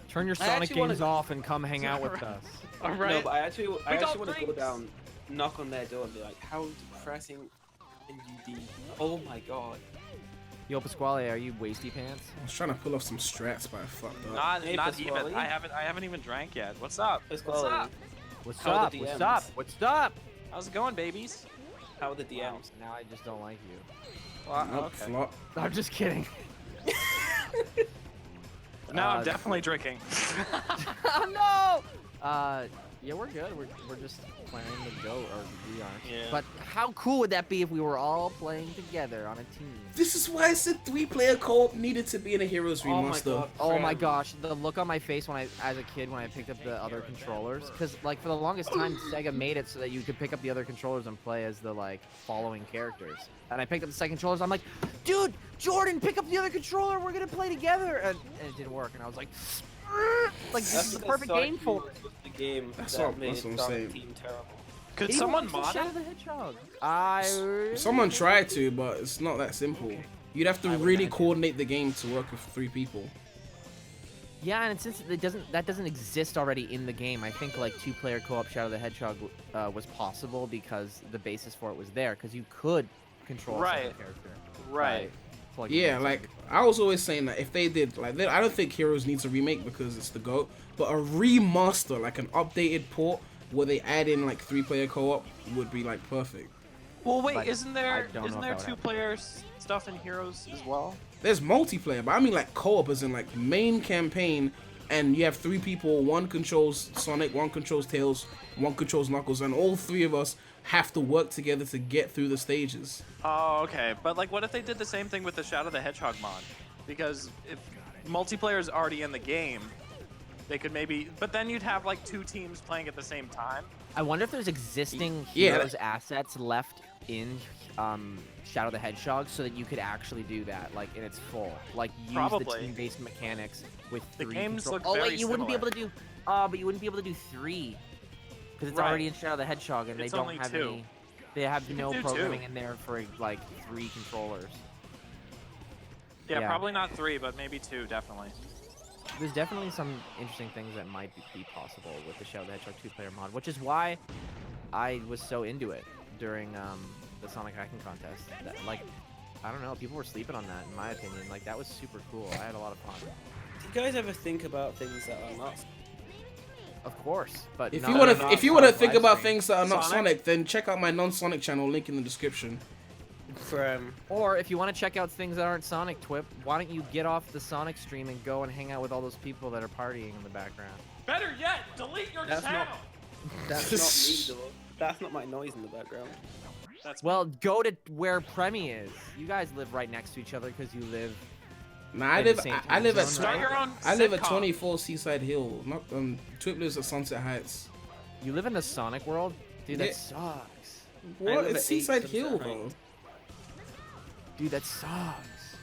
B: Turn your
C: I
B: Sonic
C: actually wanna-
B: games off and come hang out with us.
D: All right.
C: No, but I actually want to go
D: drinks.
C: down, knock on their door and be like, how depressing can you be? Oh my god.
B: Yo, Pasquale, are you wasty pants?
A: I was trying to pull off some strats, but I fucked up.
D: Not
C: Hey,
D: not
C: Pasquale.
D: even. I haven't even drank yet. What's up?
C: What's
D: What's up?
B: What's
C: How are
B: up?
C: the
B: What's
C: DMs?
B: up? What's up?
D: How's it going, babies?
C: How are the DMs?
B: Now I just don't like you.
D: Well,
A: Nope,
D: okay.
A: flop.
B: I'm just kidding.
D: Now I'm definitely drinking.
B: Oh no! Yeah, we're good. We're just planning to go, or we aren't.
D: Yeah.
B: But how cool would that be if we were all playing together on a team?
A: This is why I said 3-player co-op needed to be in a Heroes
C: Oh my
A: remaster.
C: god.
B: Oh my
C: Prem.
B: gosh, the look on my face as a kid when I picked up the other controllers, because like for the longest time Sega made it so that you could pick up the other controllers and play as the like following characters. And I picked up the second controllers. I'm like, dude, Jordan, pick up the other controller. We're gonna play together. And it didn't work. And I was like, this is the perfect game for it.
C: The game
A: That's
C: that
A: what-
C: made
A: that's what I'm
C: Sonic
A: saying.
C: Team terrible.
D: Could
B: It
D: someone
B: even works in
D: mod
B: Shadow
D: it?
B: the Hedgehog. I
A: Someone tried to, but it's not that simple. You'd have to
B: I would
A: really
B: imagine.
A: coordinate the game to work with 3 people.
B: Yeah, and since that doesn't exist already in the game, I think like 2-player co-op Shadow the Hedgehog was possible because the basis for it was there. Because you could control a
D: Right.
B: second character.
D: Right.
B: by plugging in
A: Yeah,
B: something.
A: like I was always saying that if they did, like, I don't think Heroes needs a remake because it's the GOAT, but a remaster, like an updated port where they add in like 3-player co-op would be like perfect.
D: Well, wait,
B: But
D: isn't
B: I
D: there
B: don't know if that would happen.
D: 2-player stuff in Heroes as well?
A: There's multiplayer, but I mean like co-op as in like main campaign, and you have 3 people, one controls Sonic, one controls Tails, one controls Knuckles, and all 3 of us have to work together to get through the stages.
D: Oh, okay. But like, what if they did the same thing with the Shadow the Hedgehog mod? Because if multiplayer is already in the game, they could maybe. But then you'd have like 2 teams playing at the same time.
B: I wonder if there's existing
A: Yeah.
B: Heroes assets left in Shadow the Hedgehog so that you could actually do that, like in its full, like use
D: Probably.
B: the team-based mechanics with
D: The
B: 3
D: games
B: control-
D: look
B: Oh
D: very
B: wait, you wouldn't be able
D: similar.
B: to do. But you wouldn't be able to do 3 because it's
D: Right.
B: already in Shadow the Hedgehog, and
D: It's
B: they don't
D: only
B: have
D: 2.
B: any. They have
D: You
B: no
D: can do
B: programming
D: 2.
B: in there for like 3 controllers.
D: Yeah,
B: Yeah.
D: probably not 3, but maybe 2, definitely.
B: There's definitely some interesting things that might be possible with the Shadow the Hedgehog 2-player mod, which is why I was so into it during the Sonic hacking contest. That, like, I don't know, people were sleeping on that, in my opinion. Like, that was super cool. I had a lot of fun.
E: Do you guys ever think about things that are not?
B: Of course, but
A: If
B: not-
A: you want
B: not
A: to, if you
B: on
A: want to
B: live
A: think about
B: stream.
A: things that are not
D: Sonic?
A: Sonic, then check out my non-Sonic channel. Link in the description.
E: For
B: Or if you want to check out things that aren't Sonic, Twip, why don't you get off the Sonic stream and go and hang out with all those people that are partying in the background?
D: Better yet, delete your
E: That's
D: channel.
E: that's not me though. That's not my noise in the background.
D: That's
B: Well, go to where Premy is. You guys live right next to each other because you live.
A: Nah, I
B: In the
A: live,
B: same
A: I live
B: time
A: at,
B: zone,
D: Start your own
A: I live at
D: sitcom.
A: 24 Seaside Hill. Not Twip lives at Sunset Heights.
B: You live in the Sonic world, dude. That
A: Yeah.
B: sucks.
A: What?
E: live
A: It's
E: at 8
A: Seaside
E: Sunset
A: Hill
E: Heights.
A: though.
B: Dude, that sucks.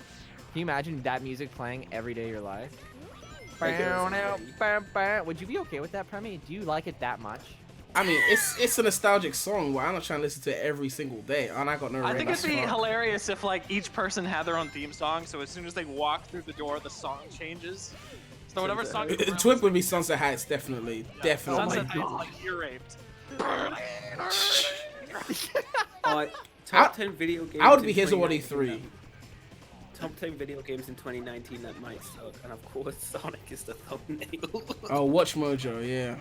B: Can you imagine that music playing every day of your life?
E: Like,
B: Would you be okay with that, Premy? Do you like it that much?
A: I mean, it's a nostalgic song, but I'm not trying to listen to it every single day, and I got no.
D: I think
A: that's
D: it'd be
A: fuck.
D: hilarious if like each person had their own theme song, so as soon as they walk through the door, the song changes. So whatever song. you're
A: Twip would be Sunset Heights, definitely, definitely.
D: Sunset Heights, like ear raped.
E: Alright, top 10 video games.
A: I would
E: in
A: be his already
E: 2019
A: 3.
E: Top 10 video games in 2019 that might suck, and of course Sonic is the thumbnail.
A: Oh, Watch Mojo, yeah.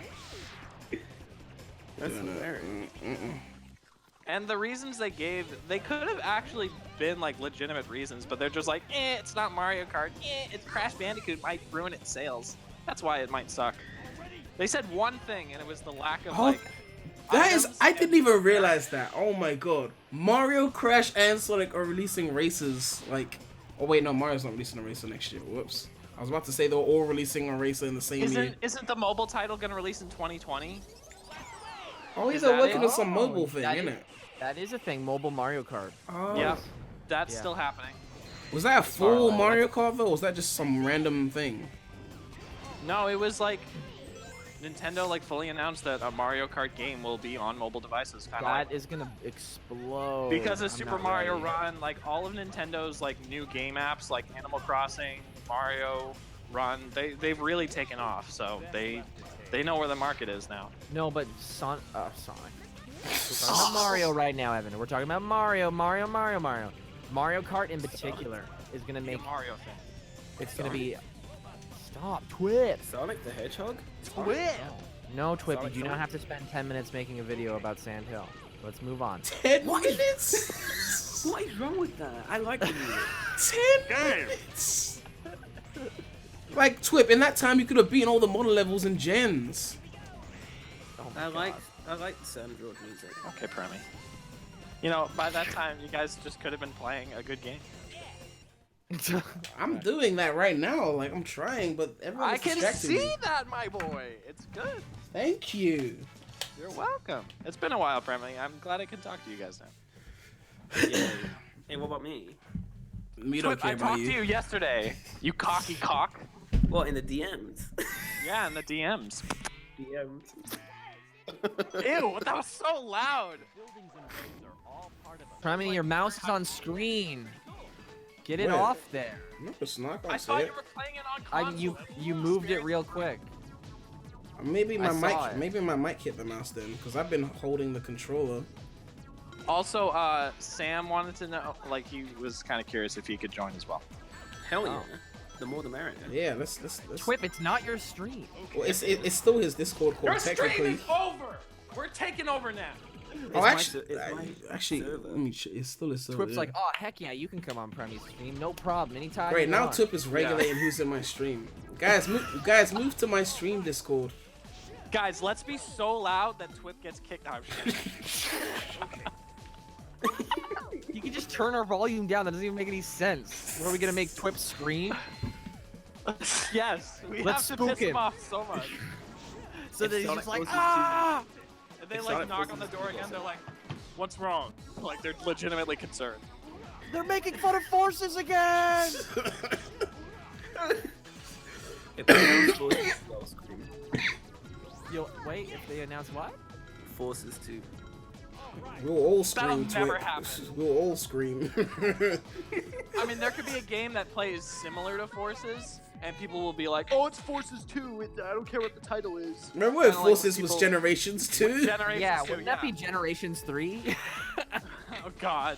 E: That's
A: Yeah, no,
E: hilarious.
D: And the reasons they gave, they could have actually been like legitimate reasons, but they're just like, it's not Mario Kart, it's Crash Bandicoot, might ruin its sales. That's why it might suck. They said one thing, and it was the lack of
A: Oh,
D: like.
A: That is,
D: items
A: I
D: and-
A: didn't even realize that. Oh my god, Mario, Crash, and Sonic are releasing races. Like, oh wait, no, Mario's not releasing a racer next year. Whoops. I was about to say they were all releasing a racer in the same year.
D: Isn't the mobile title gonna release in 2020?
A: Oh, he's
D: is that
A: working
D: it?
A: on some mobile
B: Oh,
A: thing,
B: that
A: isn't
B: is-
A: it?
B: That is a thing, mobile Mario Kart.
A: Oh.
D: Yeah, that's
B: Yeah.
D: still happening.
A: Was that a full
B: Oh,
A: Mario Kart though, or was that just some random thing?
D: No, it was like Nintendo like fully announced that a Mario Kart game will be on mobile devices. Kind of
B: That is gonna explode.
D: because of
B: I'm
D: Super
B: not
D: Mario
B: ready.
D: Run, like all of Nintendo's like new game apps, like Animal Crossing, Mario Run, they've really taken off. So they know where the market is now.
B: No, but Sonic. We're talking about Mario right now, Evan. We're talking about Mario. Mario Kart in particular is gonna
D: Make
B: make.
D: a Mario thing.
B: It's gonna be. Stop, Twip.
E: Sonic the Hedgehog?
B: Twip. No, Twip.
E: Sonic
B: You do not
E: Sonic.
B: have to spend 10 minutes making a video about Sand Hill. Let's move on.
A: 10 minutes?
E: What is wrong with that? I like the music.
A: 10 minutes? Like, Twip, in that time you could have beaten all the model levels and gens.
B: Oh my
E: I like
B: God.
E: the Sand Road music.
D: Okay, Premy. You know, by that time, you guys just could have been playing a good game.
A: I'm doing that right now. Like, I'm trying, but everyone's
D: I can
A: distracting
D: see
A: me.
D: that, my boy. It's good.
A: Thank you.
D: You're welcome. It's been a while, Premy. I'm glad I can talk to you guys now.
E: Yeah. Hey, what about me?
A: Me don't care
D: I
A: about
D: talked
A: you.
D: to you yesterday. You cocky cock.
E: Well, in the DMs.
D: Yeah, in the DMs.
E: DMs.
D: Ew, that was so loud.
B: Premy, your mouse is on screen. Get it
A: Where?
B: off there.
A: No, it's not. I
D: I
A: can't see
D: thought
A: it.
D: you were playing it on console.
B: You moved it real quick.
A: Maybe my
B: I saw it.
A: maybe my mic hit the mouse then, because I've been holding the controller.
D: Also, Sam wanted to know, like, he was kind of curious if he could join as well.
E: Hell yeah.
B: Oh.
E: The more the merrier.
A: Yeah, let's.
B: Twip, it's not your stream.
A: Well, it's still his Discord call
D: Your stream
A: technically.
D: is over. We're taking over now.
A: Oh,
E: my
A: actually,
E: ser- it's my
A: actually,
E: server.
A: let me. It's still his server.
B: Twip's
A: yeah.
B: like, oh heck yeah, you can come on Premy's stream, no problem, anytime.
A: Great,
B: you
A: now
B: want."
A: Twip is regulating who's in my stream. Guys, move to my stream Discord.
D: Guys, let's be so loud that Twip gets kicked out.
B: You can just turn our volume down. That doesn't even make any sense. What are we gonna make Twip scream?
D: Yes, we
B: Let's
D: have to
B: spook
D: piss him
B: him.
D: off so much.
B: So that he's
E: Sonic
B: just like,
E: Forces
B: ah!
D: And they
E: If
D: like
E: Sonic
D: knock on the
E: Forces
D: door
E: is
D: again. They're like, "What's wrong?" Like they're legitimately concerned.
B: They're making fun of forces again.
E: If they announce Forces, I'll scream.
B: Yo, wait, if they announce what?
E: Forces 2.
A: We'll all scream.
D: That'll never
A: Twip.
D: happen.
A: We'll all scream.
D: I mean, there could be a game that plays similar to Forces, and people will be like, "Oh, it's Forces 2. I don't care what the title is."
A: Remember when
D: Kinda like
A: Forces
D: when
A: was
D: people-
A: Generations 2?
D: Generations
B: Yeah,
D: 2,
B: wouldn't that be Generations 3?
D: Oh God.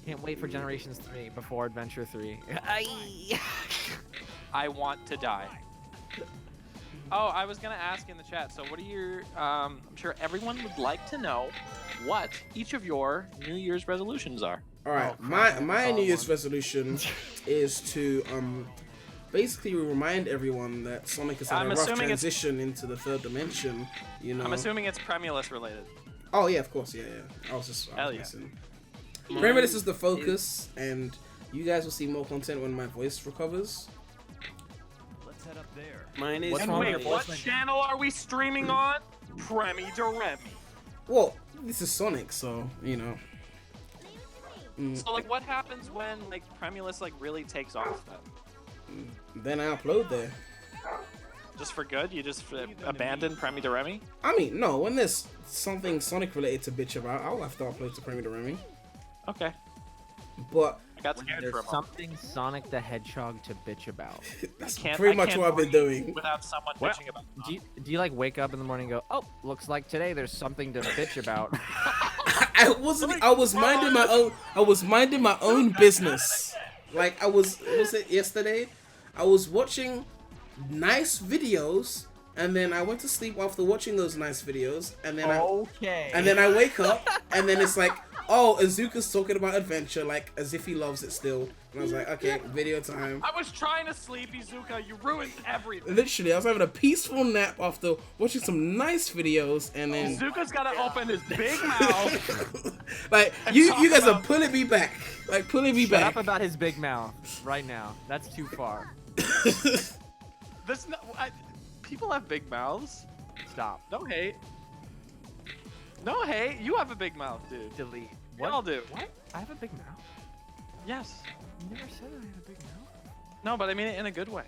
B: Can't wait for Generations 3 before Adventure 3.
D: I want to die. Oh, I was gonna ask in the chat. So, what are your? I'm sure everyone would like to know what each of your New Year's resolutions are.
A: All right,
B: Oh, crap,
A: my
B: that's all
A: New Year's
B: one.
A: resolution is to basically remind everyone that Sonic has had
D: I'm
A: a rough
D: assuming it's-
A: transition into the third dimension. You know.
D: I'm assuming it's Premulous related.
A: Oh yeah, of course, yeah. I was
D: Hell yeah.
A: messing. Remember, this is the focus, and you guys will see more content when my voice recovers.
E: Mine is
B: What's
D: And
B: wrong with
D: wait,
B: your
D: what
B: voice?
D: channel are we streaming on? Premydaremy.
A: Well, this is Sonic, so you know.
D: So, like, what happens when like Premulous like really takes off? Then,
A: Then I upload there.
D: just for good, you just abandon Premydaremy?
A: I mean, no, when there's something Sonic related to bitch about, I'll have to upload to premydaremy.
D: Okay,
A: But
D: I got scared for a
B: There's
D: moment.
B: something Sonic the Hedgehog to bitch about.
A: that's
D: Can't-
A: pretty
D: I
A: much
D: can't
A: what I've been
D: breathe
A: doing.
D: without someone
B: What?
D: bitching about.
B: Do you like wake up in the morning and go, oh, looks like today there's something to bitch about?
A: I was minding my own. I was minding my own business. Like was it yesterday? I was watching nice videos, and then I went to sleep after watching those nice videos, and then
B: Okay.
A: I wake up, and then it's like, oh, Azuka's talking about adventure, like as if he loves it still. And I was like, okay, video time.
D: I was trying to sleep, Izuka. You ruined everything.
A: Literally, I was having a peaceful nap after watching some nice videos, and then
D: Izuka's gotta open his big mouth.
A: like you guys are pulling me back, like pulling me
B: Shut up
A: back.
B: about his big mouth right now. That's too far.
D: This people have big mouths.
B: Stop.
D: No hate. No hate. You have a big mouth, dude.
B: Delete.
D: We all do.
B: What? I have a big mouth?
D: Yes.
B: You never said I had a big mouth.
D: No, but I mean it in a good way.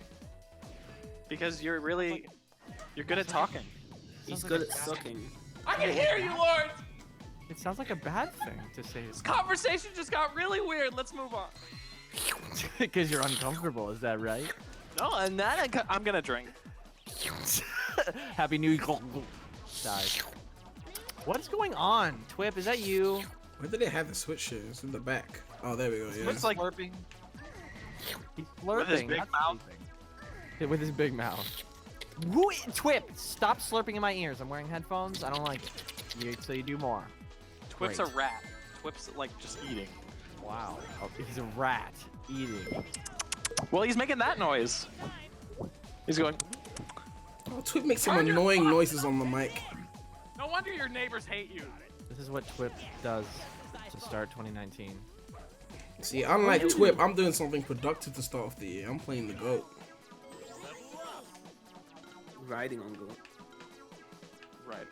D: Because you're good at talking.
E: He's
B: Sounds
E: good
B: like
E: at
B: a bad-
E: sucking.
D: I can hear you, Lord.
B: It sounds like a bad thing to say.
D: This conversation just got really weird. Let's move on.
B: Because you're uncomfortable, is that right?
D: No, and then I'm gonna drink.
B: Happy New Year. Die. What's going on? Twip, is that you?
A: Where did they have the switch here? It's in the back. Oh, there we go. Yeah.
D: Looks like
B: Slurping. He's
D: With his
B: slurping.
D: big
B: that's
D: mouth?
B: sleeping. Yeah, with his big mouth. Woo, Twip, stop slurping in my ears. I'm wearing headphones. I don't like it. So you do more.
D: Twip's
B: Great.
D: a rat. Twip's like just eating.
B: Wow. Oh, he's a rat eating.
D: Well, he's making that noise. He's going.
A: Oh, Twip makes some
D: Turn your
A: annoying
D: fucking
A: noises on the mic.
D: No wonder your neighbors hate you.
B: This is what Twip does to start 2019.
A: See, unlike Twip, I'm doing something productive to start off the year. I'm playing the GOAT.
E: Riding on gold.
D: Right.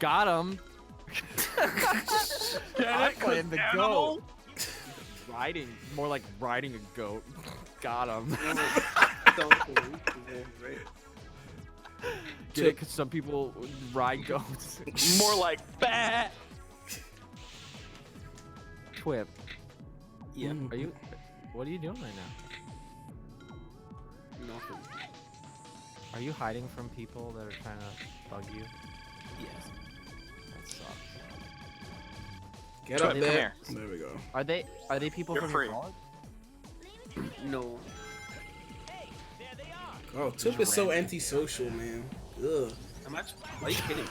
B: Got him. I'm playing the goat. Riding, more like riding a goat. Got him. Get it? 'Cause some people ride goats.
D: More like bat.
B: Twip,
E: Yeah.
B: are you? What are you doing right now?
E: Nothing.
B: Are you hiding from people that are trying to bug you?
E: Yes.
B: That sucks.
A: Get
D: Twip,
A: up
D: come
A: there.
D: here.
A: There we go.
B: Are they people
D: You're
B: from
D: free.
B: your college?
E: No.
A: Oh, Twip is so antisocial, man. Ugh.
E: I'm actually. Are you kidding?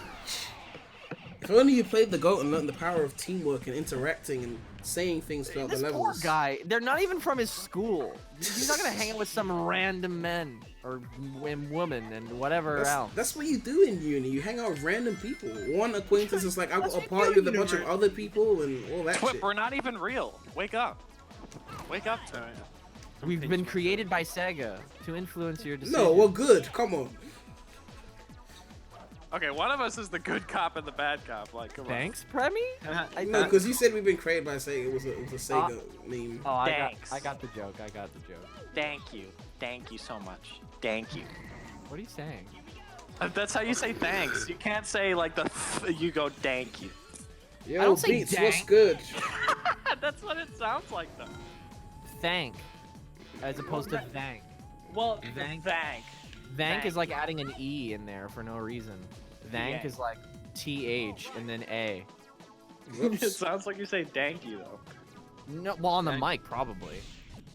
A: If only you played the GOAT and learned the power of teamwork and interacting and saying things throughout
B: This
A: the
B: poor
A: levels.
B: guy. They're not even from his school. He's not gonna hang out with some random men or women and whatever else.
A: That's what you do in uni. You hang out with random people. One acquaintance is like, I got
D: That's
A: a
D: what
A: party
D: you
A: with a
D: do,
A: bunch of
D: man.
A: other people and all that
D: Twip,
A: shit.
D: we're not even real. Wake up. Wake up to it.
B: We've been created by Sega to influence your decisions.
A: No, we're good. Come on.
D: Okay, one of us is the good cop and the bad cop. Like, come
B: Thanks, Premy?
A: No, because you said we've been created by Sega. It was a Sega meme.
B: Oh,
D: Thanks.
B: I got the joke. I got the joke.
D: Thank you. Thank you so much. Thank you.
B: What are you saying?
D: That's how you say thanks. You can't say like you go thank you.
A: Yo,
B: I don't say
A: Beats, what's
B: dang.
A: good?
D: That's what it sounds like though.
B: Thank, as opposed to thank.
D: Well,
B: Thank.
D: thank.
B: Thank is
D: Thank.
B: like adding an E in there for no reason. Thank
D: Yeah.
B: is like TH and then A.
D: It
A: Whoops.
D: sounds like you say thank you though.
B: No, well, on the mic probably.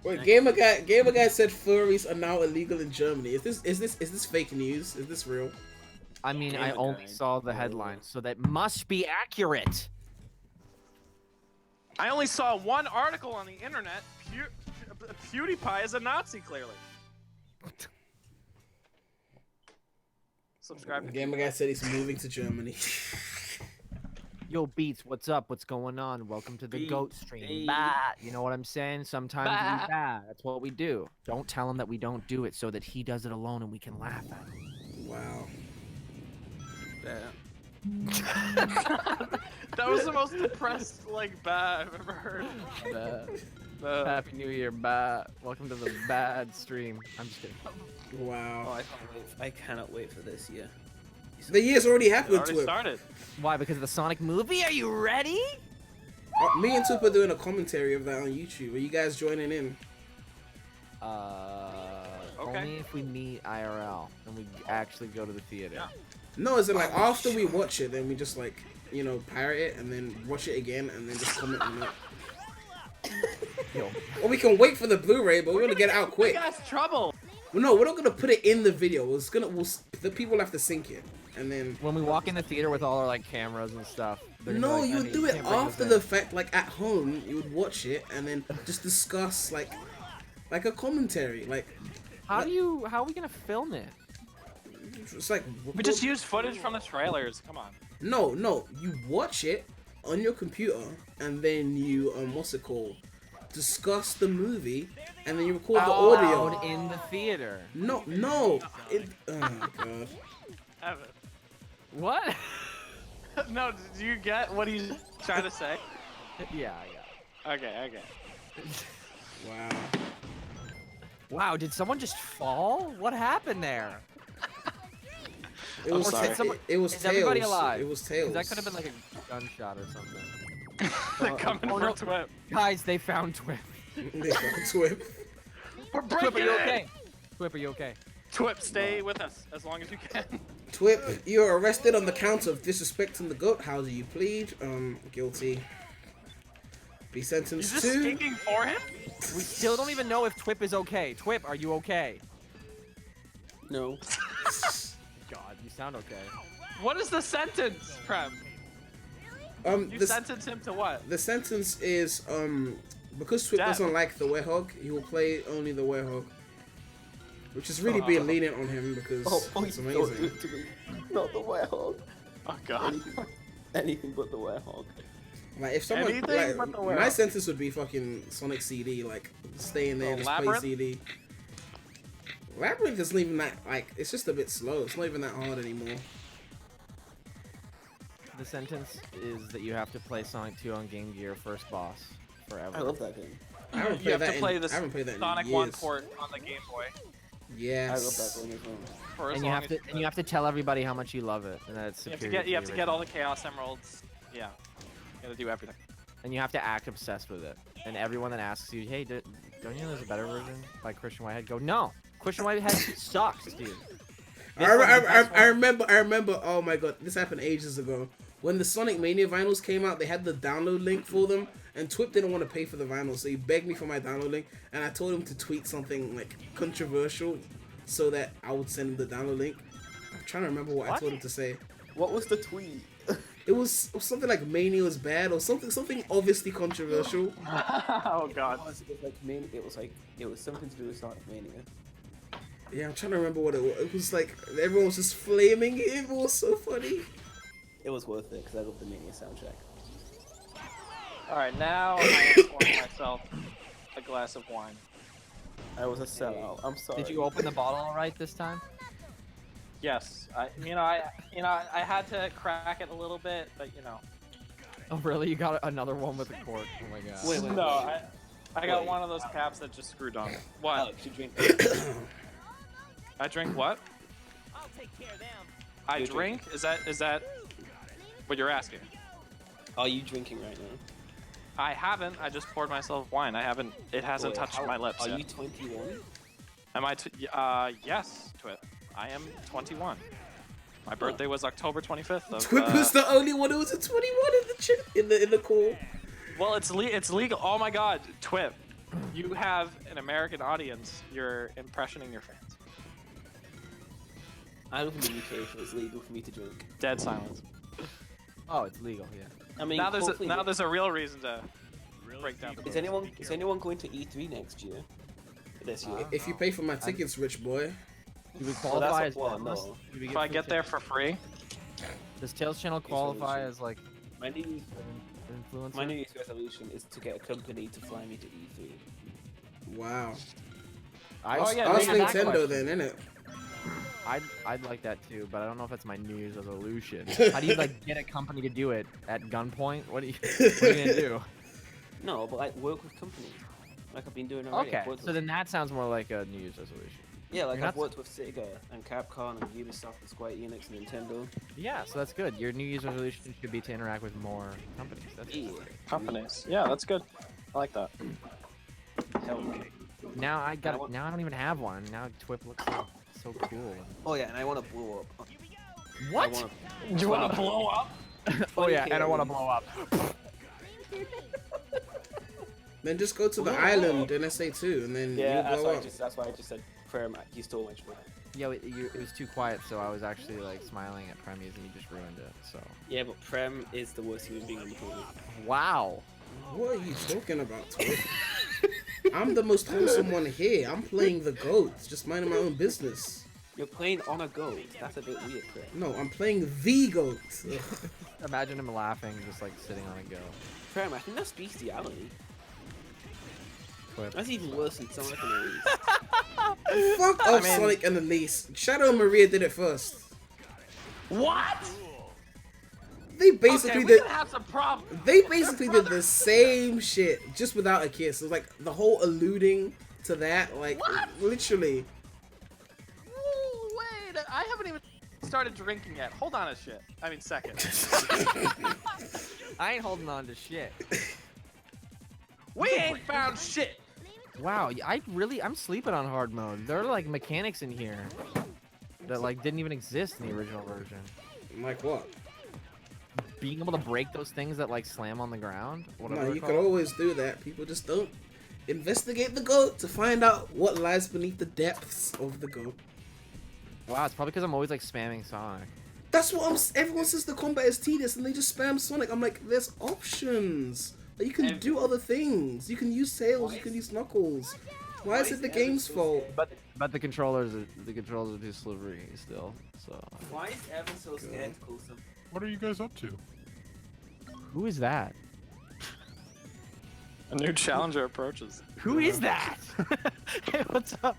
A: Wait, Gamer Guy said furries are now illegal in Germany. Is this fake news? Is this real?
B: I mean, I
E: Gamer
B: only
E: Guide.
B: saw the headline, so that must be accurate.
D: I only saw one article on the internet. PewDiePie is a Nazi, clearly. Subscribe to
A: Gamer Guy said he's moving to Germany.
B: Yo, Beats, what's up? What's going on? Welcome to the
E: Beats,
B: goat stream.
E: hey.
B: Bah. You know what I'm saying? Sometimes
D: Bah.
B: we bah. That's what we do. Don't tell him that we don't do it so that he does it alone and we can laugh at him.
A: Wow.
D: That was the most depressed, like, bad I've ever heard.
B: Happy New Year, bah. Welcome to the bad stream. I'm just kidding.
E: Oh,
A: Wow.
E: I cannot wait for this year.
A: The year's already
D: It
A: happened
D: already
A: to him.
D: started.
B: Why? Because of the Sonic movie? Are you ready?
A: Me and Tup are doing a commentary of that on YouTube. Are you guys joining in?
D: Okay.
B: Only if we meet IRL and we actually go to the theater.
D: Yeah.
A: No, as in like after we watch it, then we just like, you know, pirate it and then watch it again and then just comment on it.
B: Yo,
A: Or we can wait for the Blu-ray, but we're gonna get it out quick.
D: Big ass trouble.
A: Well, no, we're not gonna put it in the video. The people have to sync it, and then.
B: when we walk in the theater with all our like cameras and stuff. they're gonna be
A: No,
B: like,
A: you would
B: "Honey,
A: do it
B: can't bring this
A: after
B: in."
A: the fact, like at home. You would watch it and then just discuss like a commentary. Like
B: How are we gonna film it?
A: it's like
D: We just use footage from the trailers. Come on.
A: No, you watch it on your computer and then you what's it called? Discuss the movie and then you record the audio.
B: Out in the theater.
A: No. It, oh god.
D: Evan.
B: What?
D: No, do you get what he's trying to say?
B: Yeah.
D: Okay.
A: Wow.
B: Wow, did someone just fall? What happened there?
A: It was
D: sorry.
A: it was
B: Is
A: Tails.
B: everybody alive?
A: It was
B: 'Cause
A: Tails.
B: that could have been like a gunshot or something.
D: They're coming
B: oh,
D: for
B: no.
D: Twip.
B: Guys, they found Twip.
A: They fucking Twip.
D: We're
B: Twip,
D: breaking
B: are you
D: it.
B: okay? Twip, are you okay?
D: Twip, stay with us as long as you can.
A: Twip, you're arrested on the count of disrespecting the goat. How do you plead? Guilty. Be
D: You
A: sentenced
D: just
A: to.
D: speaking for him?
B: We still don't even know if Twip is okay. Twip, are you okay?
E: No.
B: God, you sound okay.
D: What is the sentence, Prem? You
A: The,
D: sentence him to what?
A: the sentence is because Twip
D: Death.
A: doesn't like the werehog, he will play only the werehog, which is really being lenient on him because it's amazing.
E: to me. Not the werehog.
D: Oh god.
E: Anything but the werehog.
A: Like if someone,
D: Anything
A: like,
D: but the
A: my
D: werehog.
A: sentence would be fucking Sonic CD, like stay in there,
D: Oh,
A: just
D: Labyrinth?
A: play CD. Labyrinth isn't even that it's just a bit slow. It's not even that hard anymore.
B: The sentence is that you have to play Sonic 2 on Game Gear first boss forever.
E: I love that game.
A: I haven't
D: You
A: played
D: have
A: that
D: to play
A: in,
D: this
A: I haven't played that
D: Sonic
A: in
D: 1
A: years.
D: port on the Game Boy.
A: Yes.
E: I love that game as well.
D: For as
B: And you
D: long
B: have to
D: as
B: and you have to tell everybody how much you love it, and that it's
D: you have to
B: superior.
D: get you have
B: the
D: to get all the
B: original.
D: Chaos Emeralds. Yeah, you gotta do everything.
B: And you have to act obsessed with it. And everyone that asks you, hey, don't you know there's a better version by Christian Whitehead? Go, no, Christian Whitehead sucks, dude. This one's the best
A: I
B: one.
A: remember. Oh my god, this happened ages ago. When the Sonic Mania vinyls came out, they had the download link for them, and Twip didn't want to pay for the vinyls, so he begged me for my download link, and I told him to tweet something like controversial, so that I would send him the download link. I'm trying to remember what I told him to say.
E: What was the tweet?
A: It was something like Mania was bad, or something obviously controversial.
D: Oh god.
E: It was something to do with Sonic Mania.
A: Yeah, I'm trying to remember what it was. It was like everyone was just flaming him. It was so funny.
E: It was worth it because I love the Mania soundtrack.
D: All right, now I am pouring myself a glass of wine.
E: I was a sellout. I'm sorry.
B: Did you open the bottle all right this time?
D: Yes, I had to crack it a little bit, but
B: Oh, really? You got another one with a cork? Oh my god.
E: Wait,
D: no, I got
E: Wait.
D: one of those caps that just screwed on. What?
E: Alex, you drink.
D: I drink what?
F: I'll take care of them.
D: I
E: You're
D: drink? Is that what you're asking?
E: Are you drinking right now?
D: I haven't. I just poured myself wine. I haven't. It hasn't
E: Wait,
D: touched my lips
E: Are
D: yet.
E: you 21?
D: Am I? Yes, Twit. I am 21. My birthday was October 25th. Of,
A: Twip was the only one who was a 21 in the chat, in the call.
D: well, it's legal. Oh my God, Twit, you have an American audience. You're impressioning your fans.
E: I live in the UK, so it's legal for me to drink.
D: Dead silence.
B: Oh, it's legal, yeah.
E: I mean,
D: Now
E: hopefully-
D: there's a real reason to break down.
E: Is anyone going to E3 next year? This year?
A: If you pay for my tickets, rich boy.
B: You would
E: Well,
B: qualify
E: that's
B: as
E: well,
B: panelist?
E: no.
B: You would
D: If I
B: free
D: get there
B: tickets?
D: for free,
B: Does Tails Channel qualify as like
E: My New Year's,
B: influencer?
E: my New Year's resolution is to get a company to fly me to E3.
A: Wow.
D: Oh, yeah,
A: Ask
D: maybe that
A: Nintendo then, innit?
B: I'd like that too, but I don't know if that's my New Year's resolution. How do you like get a company to do it at gunpoint? What are you gonna do?
E: No, but like work with companies, like I've been doing already.
B: Okay,
E: I've worked
B: so
E: with-
B: then that sounds more like a New Year's resolution.
E: yeah, like
B: you're
E: I've
B: not-
E: worked with Sega and Capcom and Ubisoft and Square Enix and Nintendo.
B: Yeah, so that's good. Your New Year's resolution should be to interact with more companies. That's
E: Yeah.
D: companies. Yeah, that's good. I like that.
E: Hell no.
B: Now I got.
E: want-
B: Now I don't even have one. Now Twip looks so cool.
E: Oh yeah, and I want to blow up.
B: What?
E: I wanna,
D: You want to blow up?
B: Oh yeah,
E: 20K
B: and I want to
E: at
B: blow up.
A: Then just go to the island in SA2 and then
E: yeah,
A: you'll blow up.
E: that's why I just said Prem. You stole my joke.
B: Yo, it was too quiet, so I was actually like smiling at Premi's, and you just ruined it. So.
E: Yeah, but Prem is the worst human being on the planet.
B: Wow.
A: What are you talking about, Twip? I'm the most wholesome one here. I'm playing the goat, just minding my own business.
E: You're playing on a goat. That's a bit weird, Prem.
A: No, I'm playing the goat. Ugh.
B: Imagine him laughing, just like sitting on a go.
E: Prem, I think that's bestiality.
B: Twip.
E: That's even worse than Sonic and Elise.
A: Fuck off, Sonic and Elise. Shadow and Maria did it first.
D: What?
A: They basically
D: Okay, we
A: did.
D: gonna have some problems.
A: They basically did the same shit, just without a kiss. It was like the whole alluding to that, like literally.
D: Ooh, wait, I haven't even started drinking yet. Hold on a second.
B: I ain't holding on to shit.
D: We ain't found shit.
B: Wow, I'm sleeping on hard mode. There are like mechanics in here that like didn't even exist in the original version.
A: Like what?
B: Being able to break those things that like slam on the ground. Whatever
A: No,
B: they're
A: you could
B: called.
A: always do that. People just don't investigate the goat to find out what lies beneath the depths of the goat.
B: Wow, it's probably because I'm always like spamming Sonic.
A: That's what everyone says the combat is tedious and they just spam Sonic. I'm like, there's options. Like, you can do other things. You can use Tails, you can use Knuckles. Why is it the game's fault?
B: But the controllers are too slippery still. So
E: Why is Evan so scared to call some?
G: What are you guys up to?
B: who is that?
D: A new challenger approaches.
B: Who is that? Hey, what's up?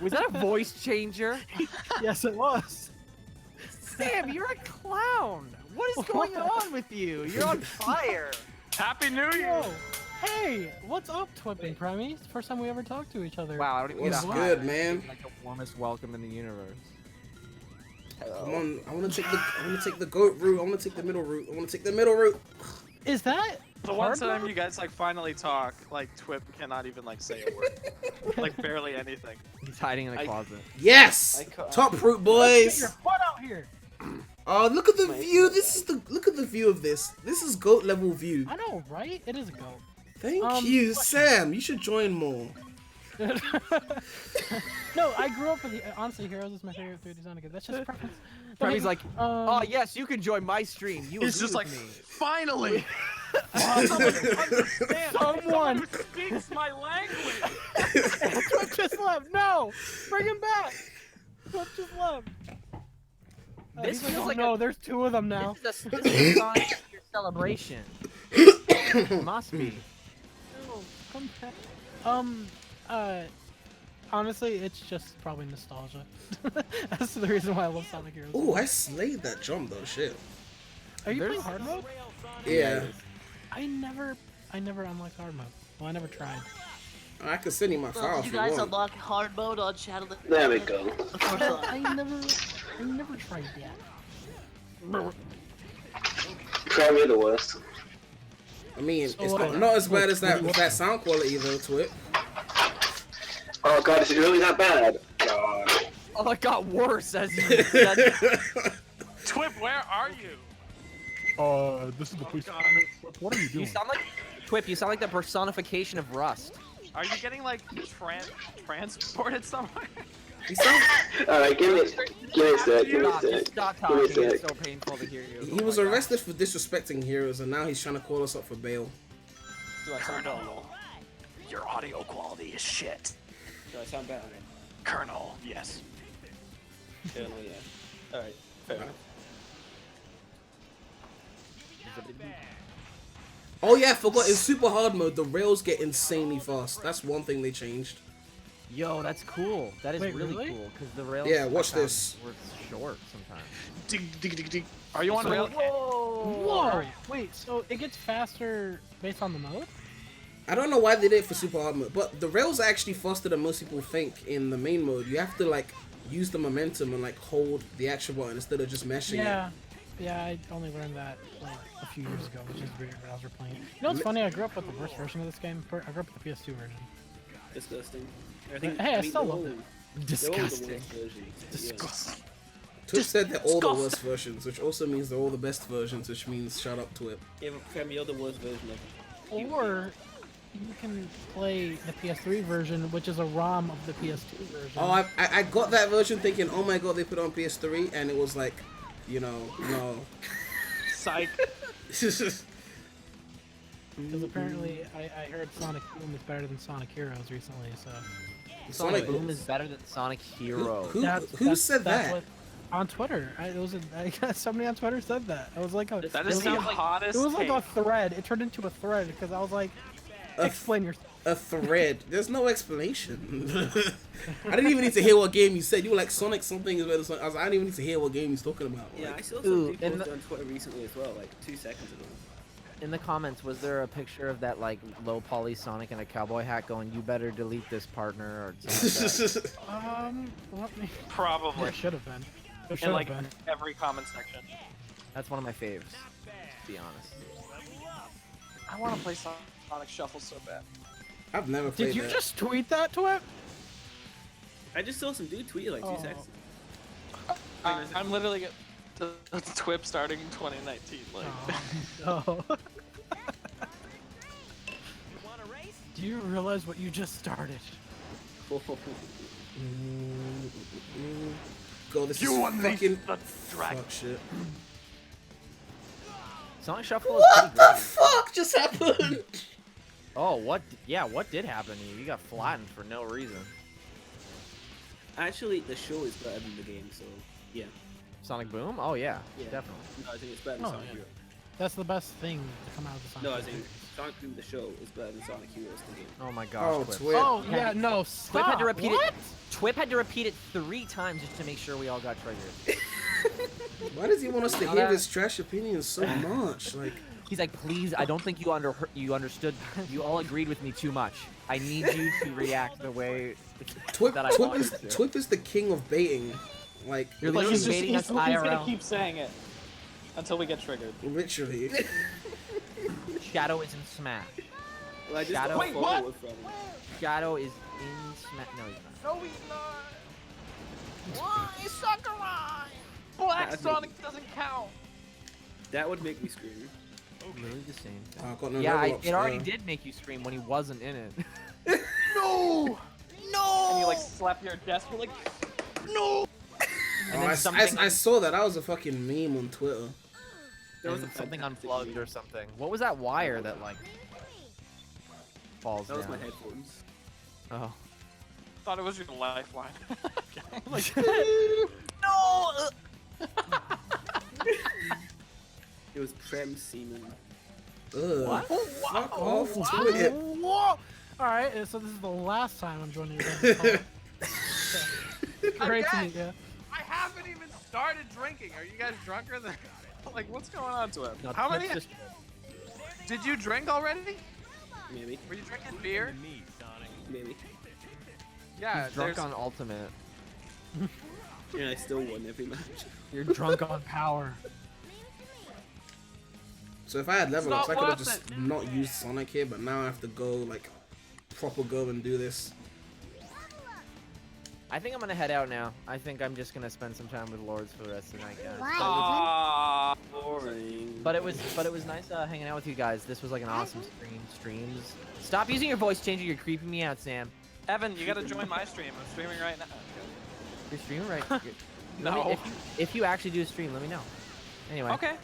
B: Was that a voice changer? Yes, it was. Sam, you're a clown. What is going on with you? You're on fire.
D: Happy New Year!
B: Yo,
G: Hey, what's up, Twip and Premy? It's the first time we ever talked to each other.
B: Wow, I don't even
A: What's
B: get a
A: good,
B: hi.
A: man?
B: Like the warmest welcome in the universe.
A: Come on, I wanna take the goat route. I wanna take the middle route. I wanna take the middle route.
G: Is that
D: The one
G: hard
D: time
G: mode?
D: you guys like finally talk, like Twip cannot even like say a word, like barely anything.
B: He's hiding in a closet.
A: Yes! Top route,
G: Get
A: boys!
G: your foot out here.
A: Oh, look at the view. Look at the view of this. This is goat level view.
G: I know, right? It is a goat.
A: Thank
G: Um,
A: you,
G: what-
A: Sam. You should join more.
G: No, I grew up with honestly, Heroes is my favorite 3D Sonic game. That's just preference. But
B: Premy's like, oh
G: um,
B: yes, you can join my stream. You
D: He's
B: agree
D: just like,
B: with me.
D: finally, someone understands.
G: Someone.
D: Someone speaks my language.
G: Twip just left. No, bring him back. Twip just left.
B: This
G: He's like,
B: feels
G: oh,
B: like
G: no, there's two of them now.
B: This is a Sonic Year celebration. Must be.
G: No, come back. Honestly, it's just probably nostalgia. That's the reason why I love Sonic Heroes.
A: Oh, I slayed that jump though. Shit.
G: Are you
B: there's-
G: playing hard mode?
A: Yeah.
G: I never unlocked hard mode. Well, I never tried.
A: I can send you my
H: Well,
A: file
H: did
A: if
H: you
A: you
H: guys
A: want.
H: unlock hard mode on Shadow?
C: There we go.
G: I never tried that.
C: Premy are the worst.
A: I mean,
G: So,
A: it's not as bad as that sound quality though, Twip.
C: Oh god, is it really that bad? God.
B: Oh, it got worse as you said that.
D: Twip, where are you?
I: This is the police.
D: God.
I: What are you
B: You
I: doing?
B: sound like Twip. You sound like the personification of Rust.
D: Are you getting like transported somewhere?
A: He sounds.
C: Alright, give me a sec, give me a
B: Stop,
C: sec.
B: just stop
C: Give me a
B: talking. It's
C: sec.
B: so painful to hear you.
A: He was arrested for disrespecting heroes, and now he's trying to call us up for bail.
E: Do I sound better now?
D: Your audio quality is shit.
E: Do I sound better now?
D: Colonel, yes.
E: Colonel, yeah. Alright, fair enough.
A: Oh yeah, I forgot. In super hard mode, the rails get insanely fast. That's one thing they changed.
B: Yo, that's cool. That is
G: Wait,
B: really
G: really?
B: cool because the rails.
A: Yeah, watch
B: sometimes
A: this.
B: Were short sometimes.
D: Dig, dig, dig, dig. Are you on rail?
G: Whoa! Wait, so it gets faster based on the mode?
A: I don't know why they did it for super hard mode, but the rails are actually faster than most people think in the main mode. You have to like use the momentum and like hold the action button instead of just mashing
G: Yeah. Yeah, I only learned that like a few years ago, which is weird when I was replaying it. You know what's funny? I grew up with the worst version of this game. I grew up with the PS2 version.
E: Disgusting.
G: Hey, I still love
E: they're
G: it.
E: all the
B: Disgusting.
E: worst versions.
D: Disgusting.
A: Twip said they're all the worst versions, which also means they're all the best versions, which means shut up, Twip.
E: Yeah, but Prem, you're the worst version of it.
G: Or you can play the PS3 version, which is a ROM of the PS2 version.
A: Oh, I got that version thinking, oh my god, they put it on PS3, and it was like, you know, no.
D: Psych.
G: Because apparently I heard Sonic Boom is better than Sonic Heroes recently, so...
B: Sonic Boom is better than Sonic Hero.
A: Who said that?
G: What, on Twitter. Somebody on Twitter said that. I was like,
D: That
G: it
D: just
G: was
D: sounds
G: like,
D: hottest
G: it was like a
D: take.
G: thread. It turned into a thread because I was like, explain yourself.
A: A thread. There's no explanation. I didn't even need to hear what game you said. You were like Sonic something is better than Sonic. I was like, I didn't even need to hear what game he's talking about.
E: Yeah,
A: Like,
E: I saw
B: Ooh,
E: some people
B: and
E: on Twitter recently as well, like 2 seconds ago.
B: In the comments, was there a picture of that like low poly Sonic in a cowboy hat going, "You better delete this, partner," or something like that?
G: Let me...
D: Probably.
G: There should have been. There
D: In
G: should have
D: like
G: been.
D: every comment section.
B: That's one of my faves, to be honest.
D: I want to play Sonic Shuffle so bad.
A: I've never played
G: Did you
A: that.
G: just tweet that to it?
E: I just saw some dude tweet it like 2
G: Oh.
E: seconds.
D: I'm literally get the Twip starting in 2019. Like,
G: Oh. No. Do you realize what you just started?
A: Go, this
D: You
A: is
D: won
A: fucking...
D: the dragon.
A: Fuck shit.
B: Sonic Shuffle is
A: What
B: pretty
A: the
B: great.
A: fuck just happened?
B: Oh, what? Yeah, what did happen to you? You got flattened for no reason.
E: Actually, the show is better than the game, so yeah.
B: Sonic Boom? Oh yeah,
E: Yeah.
B: definitely.
E: No, I think it's better than
G: Oh,
E: Sonic
G: yeah.
E: Heroes.
G: That's the best thing to come out of the Sonic.
E: No, I
G: series.
E: think Sonic Boom the show is better than Sonic Heroes the game.
B: Oh my gosh.
A: Oh,
B: Twip.
A: Twip.
G: Oh yeah, no, stop.
B: Twip had to repeat
G: what?
B: it. Twip had to repeat it 3 times just to make sure we all got triggered.
A: Why does he want us to
B: Now
A: hear
B: that-
A: his trash opinions so much? Like,
B: He's like, please, I don't think you understood. You all agreed with me too much. I need you to react the way that I want you to.
A: Twip is the king of baiting. Like,
B: You're
D: Like,
B: literally
D: he's
B: baiting us
D: he's gonna
B: IRL.
D: keep saying it until we get triggered.
A: literally.
B: Shadow is in Smash.
E: Well, I just
B: Shadow-
E: got a
D: Wait,
E: photo
D: what?
E: with Premy.
B: Shadow is in Smash. No, he's not.
D: No, he's not. Why, Sakurai? Black
E: That's
D: Sonic doesn't count.
E: That would make me scream.
B: Literally the same thing.
A: I got no
B: Yeah,
A: level ups,
B: it already did make you scream when he wasn't in it.
D: No! No! And you like slap your desk. You're like, no!
B: And
A: Oh,
B: then
A: I
B: something,
A: saw that. That was a fucking meme on Twitter.
E: That was
B: and
E: a
B: something
E: fantastic
B: unplugged
E: meme.
B: or something. What was that wire that like falls
E: That was
B: down?
E: my headphones.
B: Oh.
D: Thought it was your lifeline.
B: Like,
D: No!
E: It was Prem semen.
A: Ugh.
B: What?
A: Fuck off, Twitter.
G: Whoa! Alright, so this is the last time I'm joining you guys. Great to meet you.
D: I haven't even started drinking. Are you guys drunker than? Like, what's going on to him?
B: no,
D: How many?
B: Just,
D: Did you drink already?
E: Maybe.
D: Were you drinking beer?
E: Maybe.
D: Yeah,
B: he's drunk
D: there's.
B: on ultimate.
E: And I still won every match.
G: You're drunk on power.
A: So if I had level
D: It's
A: ups, I
D: not
A: could have
D: worth
A: just not used Sonic here, but now I have to go like proper go and do this.
B: I think I'm gonna head out now. I think I'm just gonna spend some time with Lords for the rest of the night, guys.
D: Aww.
E: Boring.
B: But it was nice hanging out with you guys. This was like an awesome streams. Stop using your voice changer. You're creeping me out, Sam.
D: Evan, you gotta join my stream. I'm streaming right now.
B: You're streaming right.
D: No.
B: If you actually do a stream, let me know. Anyway.
D: Okay.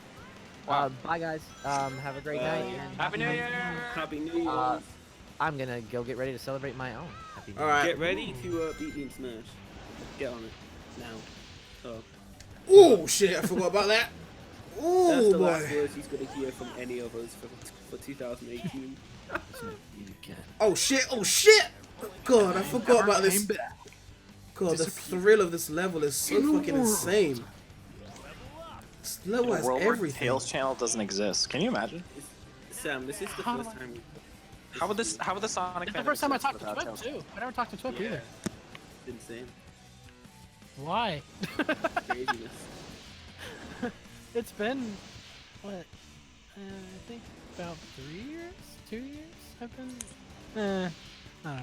B: Bye guys. Have a great night. And
D: Happy New Year.
E: Happy New Year.
B: I'm gonna go get ready to celebrate my own. Happy New Year.
A: Alright.
E: Get ready to beat me in Smash. Get on it. Now. Oh.
A: Oh shit! I forgot about that.
E: That's
A: Oh
E: the last
A: boy.
E: words he's gonna hear from any of us for 2018.
A: Oh shit! Oh shit! God, I forgot about this. God, the thrill of this level is so fucking insane. This level has everything.
D: Tails channel doesn't exist. Can you imagine?
E: Sam, this is the
G: How
E: first
G: do I-
E: time.
D: How would the Sonic?
G: It's the
D: fan
G: first time I
D: exist
G: talked to
D: without
G: Twip
D: Tails?
G: too. I never talked to Twip either.
E: Insane.
G: Why?
E: Craziness.
G: It's been what? I think about 3 years, 2 years. I've been. I don't know.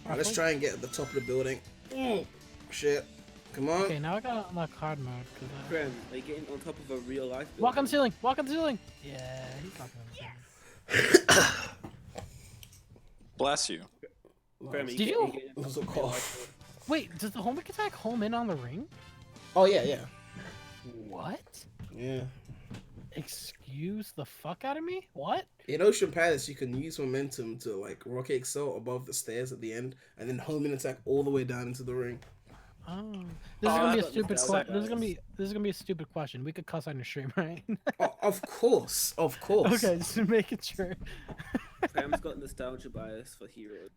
A: Alright, let's try and get at the top of the building. Oh shit! Come on.
G: Okay, now I gotta unlock hard mode. Cause
E: Prem, are you getting on top of a real life building?
G: walk on the ceiling. Walk on the ceiling. Yeah, he's walking on the ceiling.
D: Bless you.
E: Prem,
G: Did you-
E: getting on
A: It was
E: top
A: a
E: of a real
A: cough.
E: life
G: Wait, does the home attack home in on the ring?
A: Oh yeah, yeah,
G: What?
A: yeah.
G: Excuse the fuck out of me? What?
A: In Ocean Palace, you can use momentum to like rocket excel above the stairs at the end, and then home in attack all the way down into the ring.
G: Oh, this is
D: Oh,
G: gonna be a
E: that's
G: stupid
E: nostalgia,
G: question. This is gonna
E: guys.
G: be a stupid question. We could cuss on your stream, right?
A: Oh, of course, of course.
G: Okay, just making sure.
E: Prem's got nostalgia bias for Hero.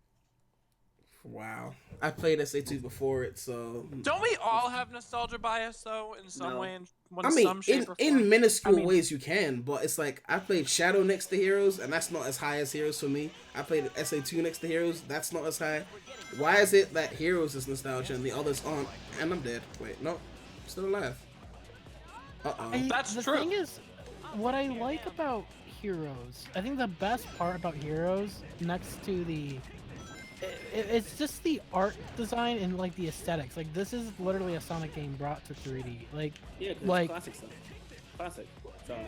A: Wow. I played SA2 before it, so
D: Don't we all have nostalgia bias though, in some
E: No.
D: way, in
A: I mean,
D: some shape or
A: in
D: form?
A: minuscule
G: I mean-
A: ways you can, but it's like I played Shadow next to Heroes, and that's not as high as Heroes for me. I played SA2 next to Heroes, that's not as high. Why is it that Heroes is nostalgia and the others aren't? And I'm dead. Wait, no, I'm still alive. Uh-oh.
D: That's
G: the
D: true.
G: thing is, what I like about Heroes, I think the best part about Heroes, next to the, it's just the art design and like the aesthetics. Like this is literally a Sonic game brought to 3D. Like
E: Yeah, 'cause
G: Like-
E: it's classic stuff. Classic. Sonic.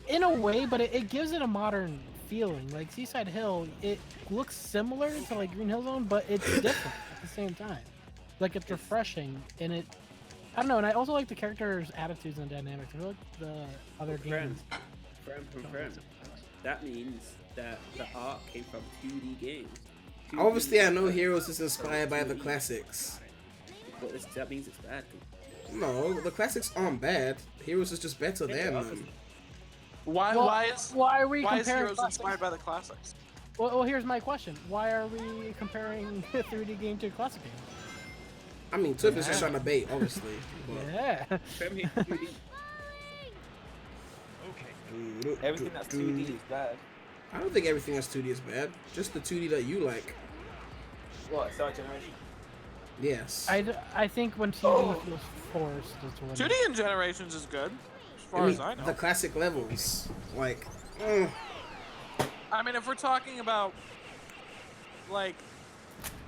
G: in a way, but it gives it a modern feeling. Like Seaside Hill, it looks similar to like Green Hill Zone, but it's different at the same time. Like it's refreshing and it. I don't know, and I also like the characters' attitudes and dynamics. I feel like the other games.
E: Prem. That means that the art came from 2D games. 2D
A: Obviously, I know
E: games
A: Heroes is
E: from
A: inspired by the
E: 2D.
A: classics.
E: But that means it's bad.
A: No, the classics aren't bad. Heroes is just better than them.
D: Why?
G: Well,
D: why is
G: Why are we
D: why is
G: comparing?
D: Heroes
G: classics?
D: inspired by the classics?
G: Well, here's my question: why are we comparing a 3D game to a classic game?
A: I mean, Twiff is just trying to bait, obviously. But
G: Yeah.
E: Prem hates 2D. Everything that's 2D is bad.
A: I don't think everything that's 2D is bad. Just the 2D that you like.
E: What? Star Generation?
A: Yes.
G: I think when 2D feels forced is when
D: 2D in Generations is good, as far as I know.
A: The classic levels, like.
D: I mean, if we're talking about, like,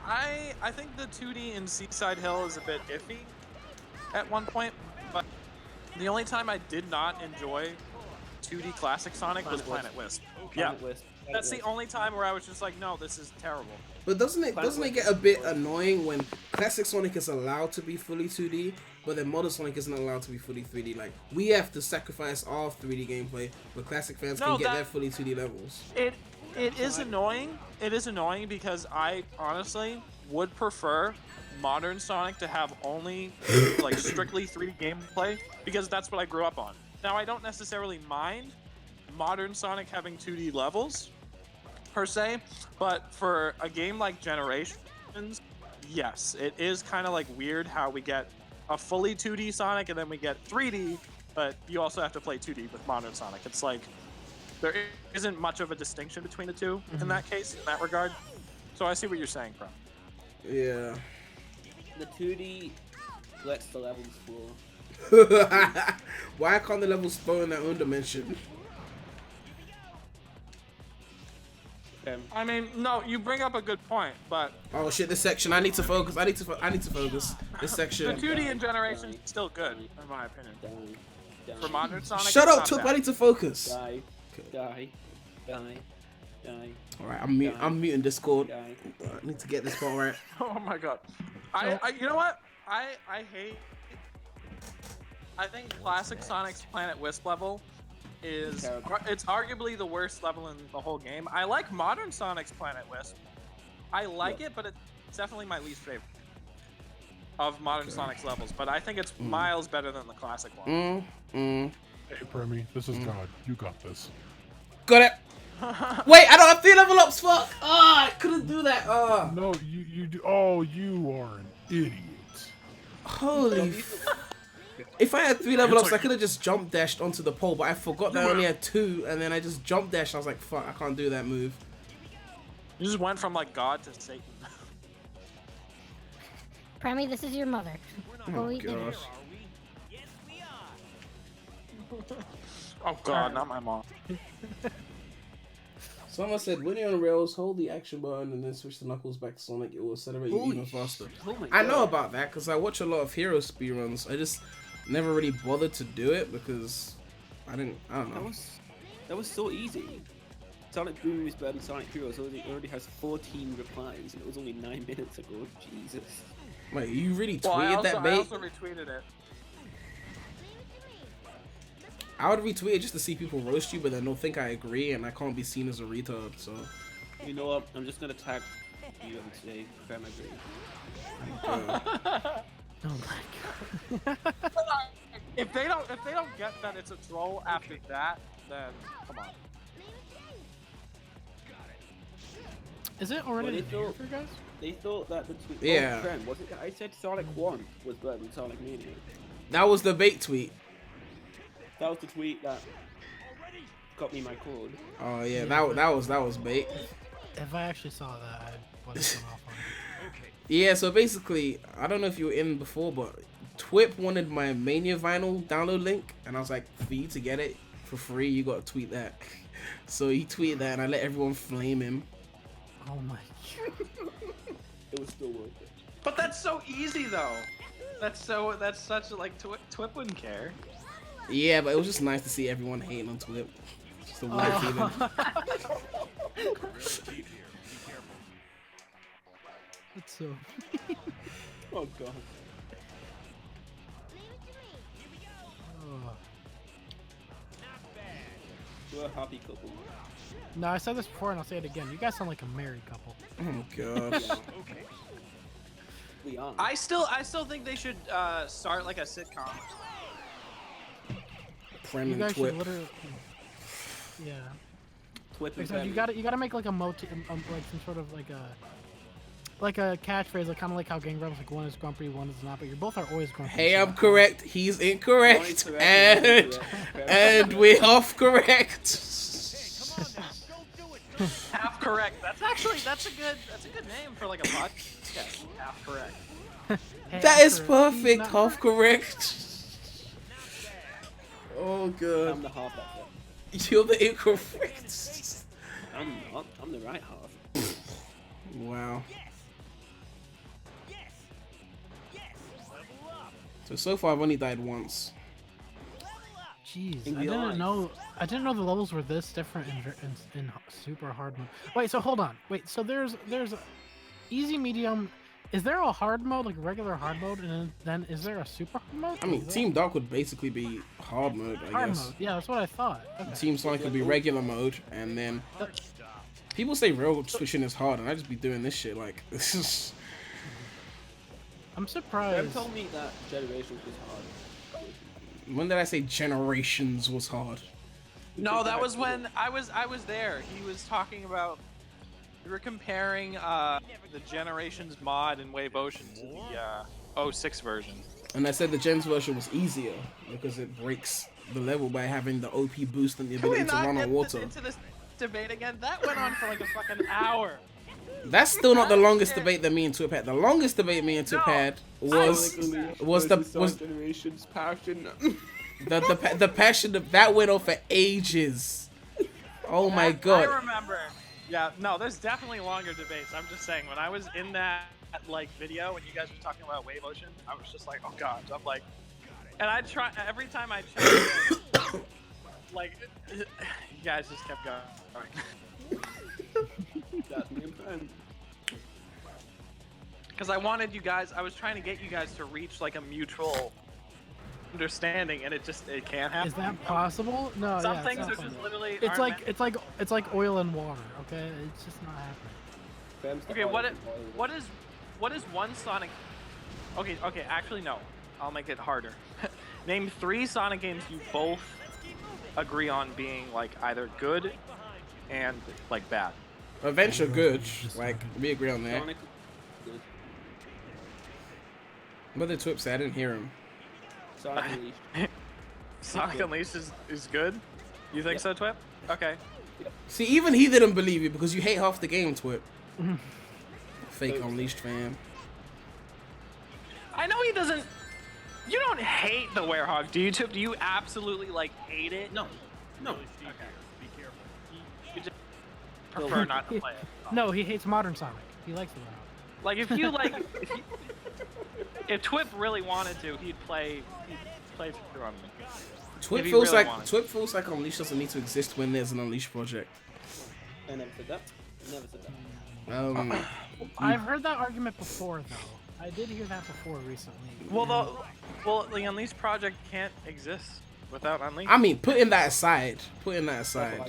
D: I think the 2D in Seaside Hill is a bit iffy at one point, but the only time I did not enjoy 2D classic Sonic was Planet Wisp. Yeah, that's the only time where I was just like, no, this is terrible.
A: But doesn't it get a bit annoying when classic Sonic is allowed to be fully 2D, but then modern Sonic isn't allowed to be fully 3D? Like, we have to sacrifice our 3D gameplay, but classic fans can get their fully 2D levels.
D: It is annoying. It is annoying because I honestly would prefer modern Sonic to have only like strictly 3D gameplay, because that's what I grew up on. Now, I don't necessarily mind modern Sonic having 2D levels per se, but for a game like Generations, yes, it is kind of like weird how we get a fully 2D Sonic and then we get 3D, but you also have to play 2D with modern Sonic. It's like there isn't much of a distinction between the two in that case, in that regard. So I see what you're saying, Prem.
A: Yeah.
E: The 2D lets the levels flow.
A: Why can't the levels flow in their own dimension?
D: I mean, no, you bring up a good point, but
A: Oh shit! This section, I need to focus. I need to focus. This
D: the
A: section.
D: 2D in Generations is still good, in my opinion. For modern Sonic,
A: Shut
D: it's
A: up,
D: not
A: Took.
D: bad.
A: I need to focus.
E: Die.
A: All right, I'm muting Discord.
E: Die.
A: I need to get this part right.
D: Oh my god. I you know what? I hate. I think classic Sonic's Planet Wisp level is it's arguably the worst level in the whole game. I like modern Sonic's Planet Wisp. I like it, but it's definitely my least favorite of modern Sonic's levels. But I think it's miles better than the classic one.
I: Hey, Premy, this is God. You got this.
A: Got it. Wait, I don't have 3 level ups. Fuck. I couldn't do that.
I: No, you do. Oh, you are an idiot.
A: Holy. If I had 3 level ups, I could have just jump dashed onto the pole, but I forgot that I only had 2, and then I just jump dashed. I was like, fuck, I can't do that move.
D: You just went from like God to Satan.
J: Premy, this is your mother. Go eat dinner.
A: Gosh.
D: Oh god, not my mom.
A: Someone said, when you're on rails, hold the action button and then switch the knuckles back to Sonic. It will accelerate you even faster.
E: Oh my
A: I know
E: God.
A: about that because I watch a lot of hero speedruns. I just never really bothered to do it because I don't know.
E: That was so easy. Sonic Boom is better than Sonic Heroes. It already has 14 replies, and it was only 9 minutes ago. Jesus.
A: Wait, you really tweeted
D: Well,
A: that
D: I
A: bait?
D: also retweeted it.
A: I would retweet it just to see people roast you, but then they'll think I agree and I can't be seen as a retard, so.
E: You know what? I'm just gonna tag you and say, Prem agree.
G: Oh my god.
D: If they don't get that it's a troll after that, then come on.
G: Is it already
E: Well,
G: the
E: they thought-
G: for guys?
E: They thought that the tweet.
A: Yeah.
E: Oh, Prem, was it that I said Sonic 1 was better than Sonic Mania?
A: That was the bait tweet.
E: That was the tweet that got me my code.
A: Oh yeah, that was bait.
G: If I actually saw that, I would have gone off on it.
A: Yeah, so basically, I don't know if you were in before, but Twip wanted my Mania vinyl download link, and I was like, for you to get it for free, you gotta tweet that. So he tweeted that, and I let everyone flame him.
G: Oh my god.
E: It was still worth it.
D: But that's so easy though. That's such like Twip wouldn't care.
A: Yeah, but it was just nice to see everyone hating on Twip. Just a weird feeling.
G: That's so.
E: Oh god.
G: Oh.
E: We're a happy couple.
G: No, I said this before and I'll say it again. You guys sound like a married couple.
A: Oh gosh.
E: We are.
D: I still think they should start like a sitcom.
A: Prem
G: You
A: and
G: guys should
A: Twip.
G: literally. Yeah.
E: Twip and
G: Except you
E: Prem.
G: gotta make like a like some sort of like like a catchphrase, like kind of like how Gang Rebels, like one is grumpy, one is not, but you both are always grumpy.
A: Hey,
G: so-
A: I'm correct. He's incorrect,
E: One is
A: and
E: correct,
A: and we're off correct.
D: Half correct. That's a good name for like a podcast. Half correct.
G: Hey,
A: That
G: I'm
A: is
G: correct. He's
A: perfect.
G: not
A: Half correct. Oh
E: I'm
A: god,
E: the half that
A: you're the incorrect.
E: I'm not. I'm the right half.
A: Wow. So far I've only died once.
G: Jeez,
E: In
G: I
E: real
G: didn't
E: life.
G: know. I didn't know the levels were this different in super hard mode. Wait, so hold on. Wait, so there's easy, medium. Is there a hard mode, like regular hard mode, and then is there a super hard mode?
A: I mean,
G: Is that-
A: Team Dark would basically be hard mode, I
G: hard
A: guess.
G: mode. Yeah, that's what I thought. Okay.
A: Team Sonic would be regular mode, and then people say railroad switching is hard, and I just be doing this shit like this is.
G: I'm
E: Them
G: surprised.
E: told me that Generations was hard.
A: When did I say Generations was hard?
D: No, that was when I was there. He was talking about we were comparing the Generations mod in Wave Ocean to the 06 version.
A: And I said the Gens version was easier because it breaks the level by having the OP boost and the
D: Can we
A: ability to
D: not
A: run
D: get
A: on water.
D: into this debate again? That went on for like a fucking hour.
A: That's still not the longest debate that me and Twip had. The longest debate me and Twip had was
E: Generations passion.
A: the passion of that went on for ages. Oh my
D: I
A: god.
D: remember. Yeah, no, there's definitely longer debates. I'm just saying, when I was in that like video when you guys were talking about Wave Ocean, I was just like, oh god. I'm like, and I try every time I check, like, you guys just kept going.
E: That's me and friend.
D: Because I wanted you guys, I was trying to get you guys to reach like a mutual understanding, and it can't happen.
G: Is that possible? No.
D: Some
G: yeah, it's
D: things
G: not
D: are just
G: possible.
D: literally.
G: It's
D: aren't
G: like
D: meant-
G: it's like oil and water. Okay, it's just not happening.
E: Fem's the
D: Okay,
E: hardest
D: what is one Sonic? Okay, actually no. I'll make it harder. Name 3 Sonic games you both agree on being like either good and like bad.
A: Adventure good. Like we agree on that.
E: Sonic. Good.
A: What did Twip say? I didn't hear him.
E: Sonic Unleashed.
D: Sonic
E: good.
D: Unleashed is good. You think so, Twip? Okay.
A: See, even he didn't believe you because you hate half the game, Twip. Fake Unleashed fan.
D: I know he doesn't. You don't hate the Werehog, do you, Twip? Do you absolutely like hate it?
E: No. No.
D: Okay. You just prefer not to play it.
G: No, he hates modern Sonic. He likes the round.
D: Like if you like, if Twip really wanted to, he'd play through on me.
A: Twip
D: If he
A: feels
D: really
A: like
D: wanted.
A: Twip feels like Unleashed doesn't need to exist when there's an Unleashed project.
E: I never said that. Never said that.
G: I've heard that argument before, though. I did hear that before recently.
D: Well, the Unleashed project can't exist without Unleashed.
A: I mean, putting that aside.
E: That's what I said.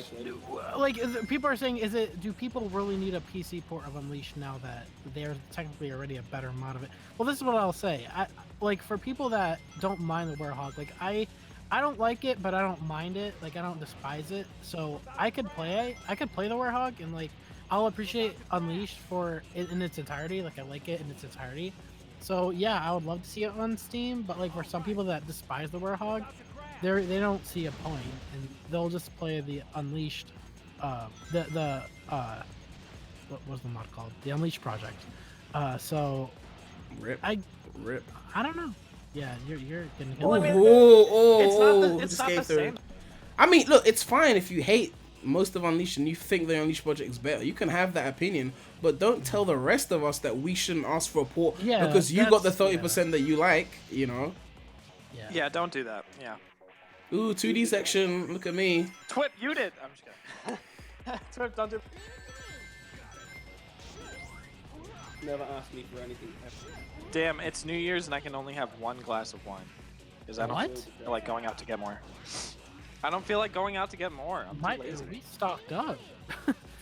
G: Like, people are saying, do people really need a PC port of Unleashed now that they're technically already a better mod of it? Well, this is what I'll say. Like, for people that don't mind the Werehog, like, I don't like it, but I don't mind it. Like, I don't despise it. So I could play the Werehog, and like, I'll appreciate Unleashed in its entirety. Like, I like it in its entirety. So yeah, I would love to see it on Steam. But like, for some people that despise the Werehog, they don't see a point, and they'll just play the Unleashed, what was the mod called? The Unleashed project. So
A: Rip. Rip.
G: I don't know. Yeah, you're gonna.
D: Well, I mean, it's not the same.
A: I mean, look, it's fine if you hate most of Unleashed and you think the Unleashed project is better. You can have that opinion, but don't tell the rest of us that we shouldn't ask for a port because you got the 30% that you like, you know?
D: Yeah, don't do that. Yeah.
A: Ooh, 2D section. Look at me.
D: Twip, you did. I'm just kidding. Twip, don't do.
E: Never asked me for anything ever.
D: Damn, it's New Year's and I can only have 1 glass of wine. Because I don't feel like going out to get more. I don't feel like going out to get more. I'm too lazy.
G: We stocked up.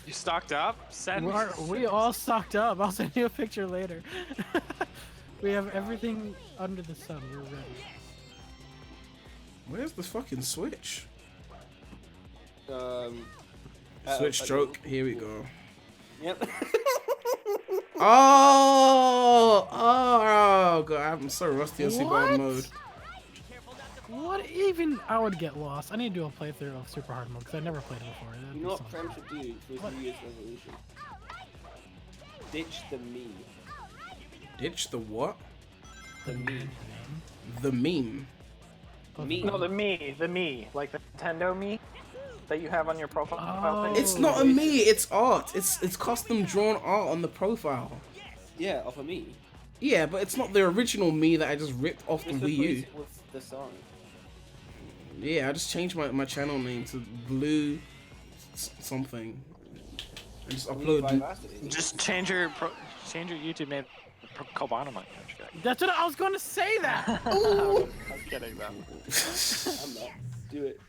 D: You stocked up? Send me.
G: We all stocked up. I'll send you a picture later. We have everything under the sun. We're ready.
A: Where's the fucking Switch?
E: Um,
A: Switch stroke. Here we go.
E: Yep.
A: Oh, God, I'm so rusty on Super Hard mode.
G: What even? I would get lost. I need to do a playthrough of Super Hard mode because I never played it before. That'd
E: You
G: be
E: know
G: so
E: what Prem should do for his New Year's resolution? Ditch the me.
A: Ditch the what?
E: The me.
A: The meme.
E: Me.
K: No, the me, like the Nintendo me that you have on your profile.
G: Oh.
K: Thing.
A: It's not a me, it's art. It's custom drawn art on the profile.
E: Yeah, off of me.
A: Yeah, but it's not the original me that I just ripped off the
E: Just
A: Wii
E: replace
A: U.
E: it with the song.
A: Yeah, I just changed my channel name to Blue something. I just upload.
D: Just change your YouTube name to Kobanamite.
G: That's what I was going to say. That.
K: I'm kidding though.
E: I'm not. Do it.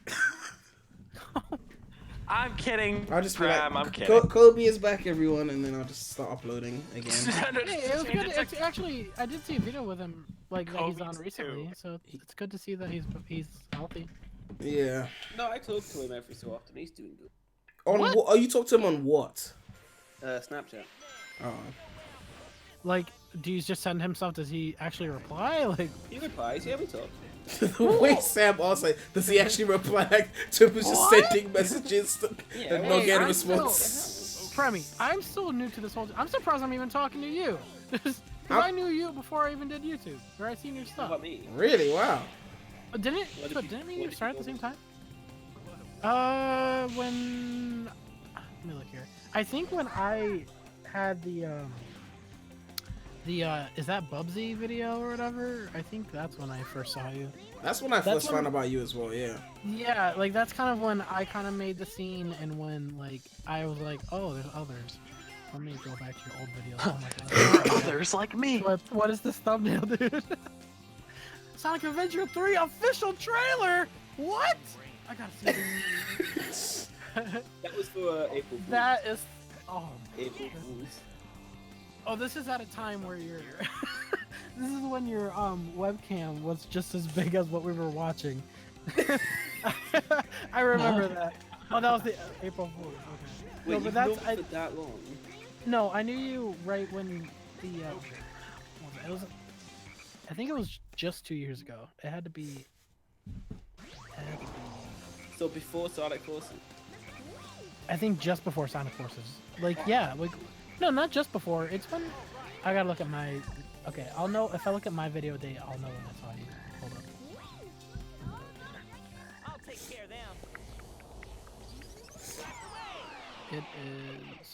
D: I'm kidding.
A: I'll just be like,
D: I'm kidding.
A: Kobe is back, everyone, and then I'll just start uploading again.
G: Hey, it was good. It's actually, I did see a video with him, like that he's on recently, so it's good to see that he's healthy.
A: Yeah.
E: No, I talk to him every so often. He's doing good.
A: On what? Oh, you talk to him on what?
E: Snapchat.
A: Oh.
G: Like, do you just send him stuff? Does he actually reply? Like,
E: He replies. Yeah, we talk.
A: The way Sam also does he actually reply to just sending messages and not get a response?
G: Premy, I'm still new to this whole. I'm surprised I'm even talking to you. Because I knew you before I even did YouTube, or I seen your stuff.
E: What about me?
A: Really? Wow.
G: Didn't me and you start at the same time? When let me look here. I think when I had the is that Bubsy video or whatever? I think that's when I first saw you.
A: That's when I first found about you as well, yeah.
G: Yeah, like that's kind of when I kind of made the scene, and when like I was like, oh, there's others. Let me go back to your old videos. Oh my god.
D: Others like me.
G: What is this thumbnail, dude? Sonic Adventure 3 official trailer. What? I gotta see this.
E: That was for April Fool's.
G: That is. Oh.
E: April Fool's.
G: Oh, this is at a time where you're. This is when your webcam was just as big as what we were watching. I remember that. Oh, that was the April Fool's. Okay.
E: Wait,
G: No, but
E: you've
G: that's
E: known me for that long?
G: No, I knew you right when the. It was. I think it was just 2 years ago. It had to be.
E: So before Sonic Forces?
G: I think just before Sonic Forces. Like, yeah, like. No, not just before. It's when. I gotta look at my. Okay, I'll know if I look at my video date. I'll know when I saw you. Hold on.
F: I'll take care of them.
G: It is.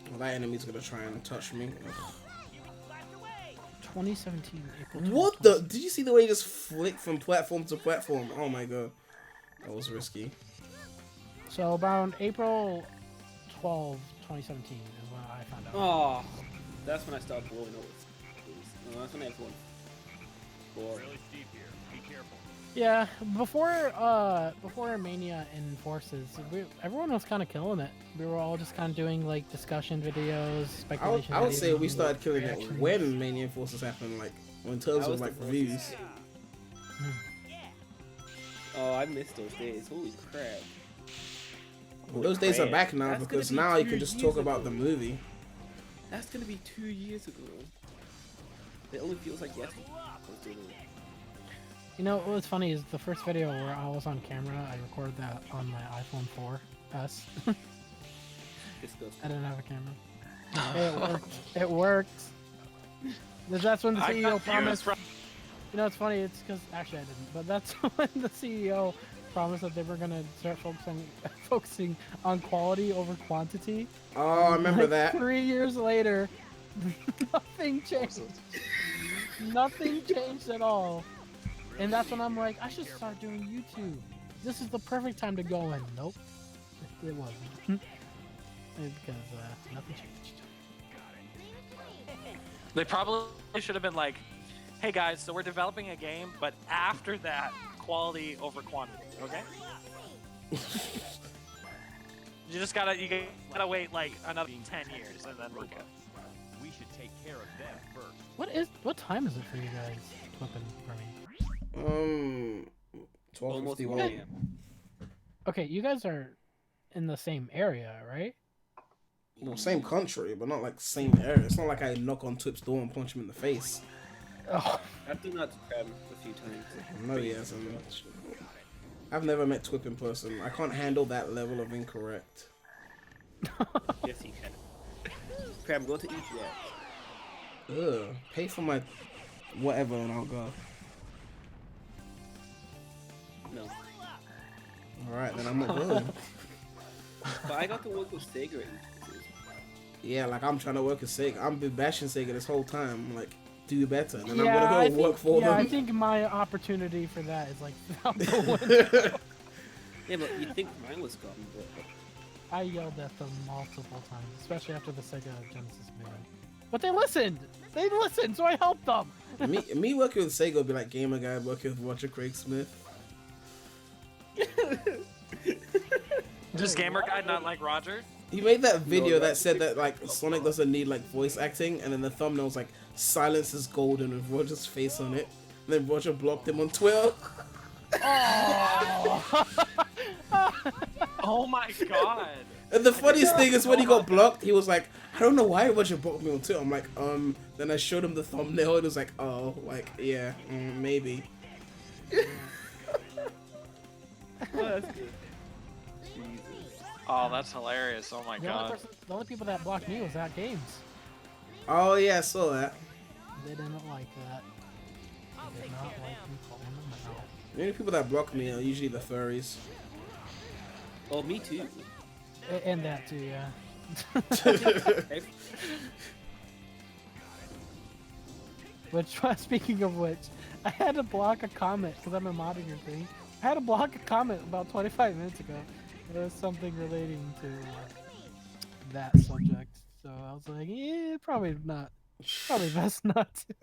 A: Well, that enemy's gonna try and touch me. Ugh.
G: 2017 April.
A: What the? Did you see the way he just flicked from platform to platform? Oh my god. That was risky.
G: So around April 12, 2017 is when I found out.
E: Oh, that's when I started blowing up. No, that's when everyone. Really steep here. Be careful.
G: Yeah, before Mania and Forces, everyone was kind of killing it. We were all just kind of doing like discussion videos, speculation.
A: I would say we
G: videos,
A: started killing it
G: reactions.
A: when Mania Forces happened, like in terms of like reviews.
E: Oh, I missed those days. Holy crap.
A: Well, those days are back now
E: That's
A: because
E: gonna be
A: now you
E: 2
A: can just
E: years
A: talk about
E: ago.
A: the movie.
E: That's gonna be 2 years ago. It only feels like yesterday.
G: You know what's funny is the first video where I was on camera, I recorded that on my iPhone 4S. I didn't have a camera. It worked. It worked. That's when the CEO promised. You know, it's funny. It's because actually I didn't, but that's when the CEO promised that they were gonna start focusing on quality over quantity.
A: Oh, I remember that.
G: 3 years later, nothing changed. Nothing changed at all. And that's when I'm like, I should start doing YouTube. This is the perfect time to go in. Nope, it wasn't. Because nothing changed.
D: They probably should have been like, hey guys, so we're developing a game, but after that, quality over quantity, okay? you gotta wait like another 10 years and then we're good.
F: We should take care of them first.
G: What time is it for you guys? Flipping for me.
A: 12:51.
G: Okay, you guys are in the same area, right?
A: Well, same country, but not like same area. It's not like I knock on Twip's door and punch him in the face.
G: Oh.
E: I've done that to Prem a few times.
A: No, he hasn't. I've never met Twip in person. I can't handle that level of incorrect.
E: Yes, you can. Prem, go to EGX.
A: Ugh. Pay for my whatever and I'll go.
E: No.
A: Alright, then I'm not going.
E: But I got to work with Sega at EGX.
A: Yeah, like I'm trying to work with Sega. I've been bashing Sega this whole time. I'm like, do better. And then
G: Yeah,
A: I'm gonna go work for them.
G: I think my opportunity for that is like out the window.
E: Yeah, but you'd think mine was gone, but...
G: I yelled at them multiple times, especially after the Sega Genesis video. But they listened! They listened, so I helped them!
A: me working with Sega would be like Gamer Guy working with Roger Craig Smith.
D: Does Gamer Guy not like Roger?
A: He made that video that said that like Sonic doesn't need like voice acting, and then the thumbnail's like silence is golden with Roger's face on it. And then Roger blocked him on Twitter.
G: Oh,
D: Oh my god.
A: And the funniest thing is when he got blocked, he was like, I don't know why Roger blocked me on Twitter. I'm like, then I showed him the thumbnail and it was like, oh, like, yeah, maybe.
E: Oh, that's good.
D: Oh, that's hilarious. Oh my god.
G: the only people that blocked me was at games.
A: Oh yeah, I saw that.
G: They didn't like that. They did not like me calling them out.
A: The only people that block me are usually the furries.
E: Oh, me too.
G: And that too, yeah. Which, speaking of which, I had to block a comment because I'm a moderator thing. I had to block a comment about 25 minutes ago. There was something relating to that subject, so I was like, yeah, probably not. Probably best not to.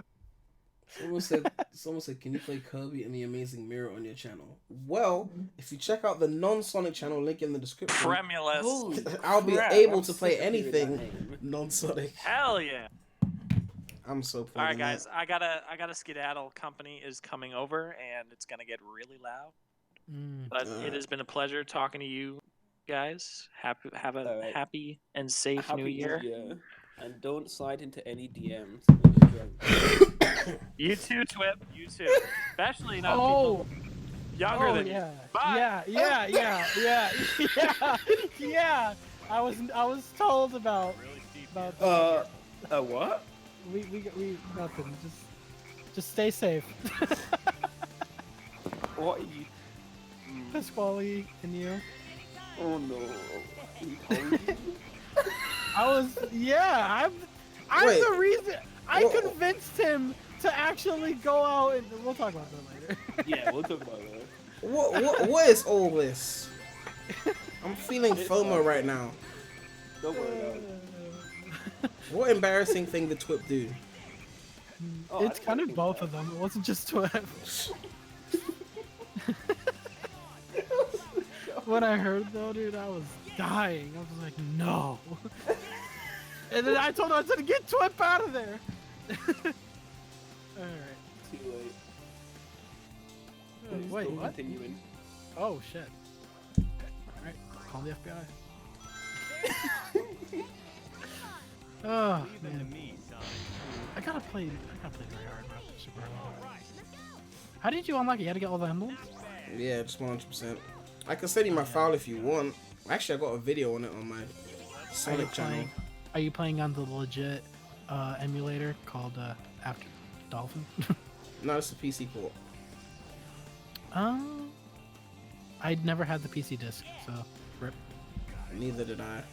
A: Someone said, can you play Kirby and the Amazing Mirror on your channel? Well, if you check out the non-Sonic channel link in the description,
D: Premulous.
A: I'll be able to play anything non-Sonic.
D: Hell yeah.
A: I'm so proud.
D: All right, guys, I gotta skedaddle. Company is coming over, and it's gonna get really loud. But it has been a pleasure talking to you guys. Have a happy and safe New Year.
E: And don't slide into any DMs.
D: You too, Twip. You too. Especially not people younger than you. Bye.
G: Yeah. I was told about
E: what?
G: We nothing. Just stay safe.
E: What are you?
G: Pasquale and you.
E: Oh no.
G: I'm the reason. I convinced him to actually go out and we'll talk about that later.
E: Yeah, we'll talk about that.
A: What is all this? I'm feeling FOMO right now.
E: Don't worry about it.
A: What embarrassing thing did Twip do?
G: It's kind of both of them. It wasn't just Twip. When I heard though, dude, I was dying. I was like, no. And then I told him, I said, get Twip out of there. Alright.
E: Too late.
G: Wait, what?
E: Continuing.
G: Oh, shit. Alright, call the FBI. Oh, man. I gotta play very hard, bro. Super hard. How did you unlock it? You had to get all the emblems?
A: Yeah, just 100%. I can send you my file if you want. Actually, I got a video on it on my Sonic channel.
G: Are you playing on the legit emulator called After Dolphin?
A: No, it's a PC port.
G: I'd never had the PC disc, so rip.
A: Neither did I.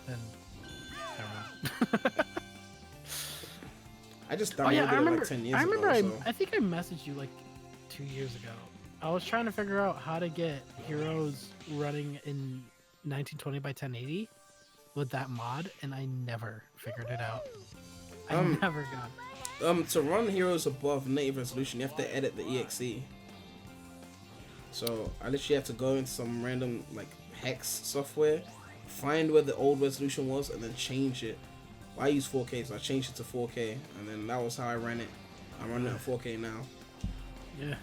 G: Then, never mind.
A: I just downloaded it like 10 years ago.
G: I think I messaged you like 2 years ago. I was trying to figure out how to get Heroes running in 1920 by 1080 with that mod, and I never figured it out. I never got it.
A: To run Heroes above native resolution, you have to edit the EXE. So I literally have to go into some random like hex software, find where the old resolution was, and then change it. Well, I use 4K, so I changed it to 4K, and then that was how I ran it. I'm running it at 4K now.
G: Yeah.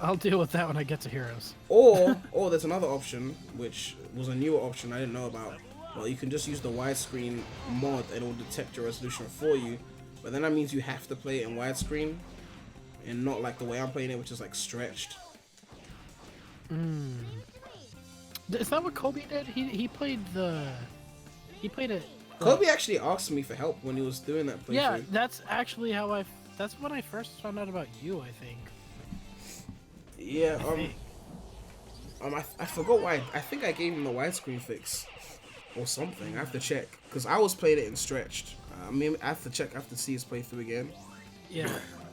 G: I'll deal with that when I get to Heroes.
A: Or there's another option, which was a newer option I didn't know about. Well, you can just use the widescreen mod and it will detect your resolution for you. But then that means you have to play it in widescreen and not like the way I'm playing it, which is like stretched.
G: Is that what Kobe did? He played it.
A: Kobe actually asked me for help when he was doing that playthrough.
G: Yeah, that's actually how that's when I first found out about you, I think.
A: Yeah, I forgot why. I think I gave him the widescreen fix or something. I have to check because I was playing it in stretched. I mean, I have to check. I have to see his playthrough again.
G: Yeah,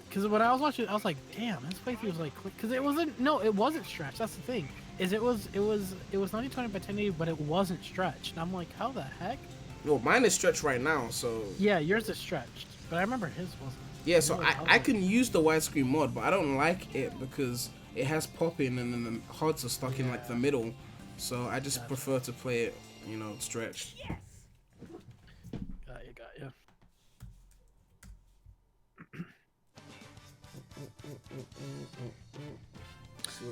G: because when I was watching, I was like, "Damn, his playthrough was like quick." Because it wasn't. No, it wasn't stretched. That's the thing. It was 1920 by 1080, but it wasn't stretched. And I'm like, how the heck?
A: Well, mine is stretched right now, so.
G: Yeah, yours is stretched, but I remember his wasn't.
A: Yeah, so I can use the widescreen mod, but I don't like it because it has pop-in and then the HUDs are stuck in like the middle. So I just prefer to play it, you know, stretched.
G: Got you.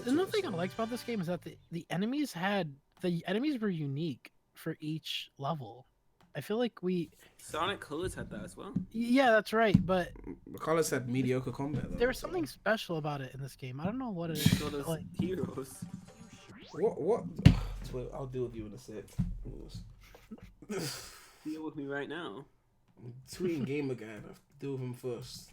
G: Another thing I liked about this game is that the enemies were unique for each level. I feel like
E: Sonic Colors had that as well.
G: Yeah, that's right, but
A: The colors had mediocre combat though.
G: there was something special about it in this game. I don't know what it is.
E: So does
G: Like,
E: Heroes.
A: What? I'll deal with you in a sec.
E: Deal with me right now.
A: Tweeting Gamer Guy. I have to deal with him first.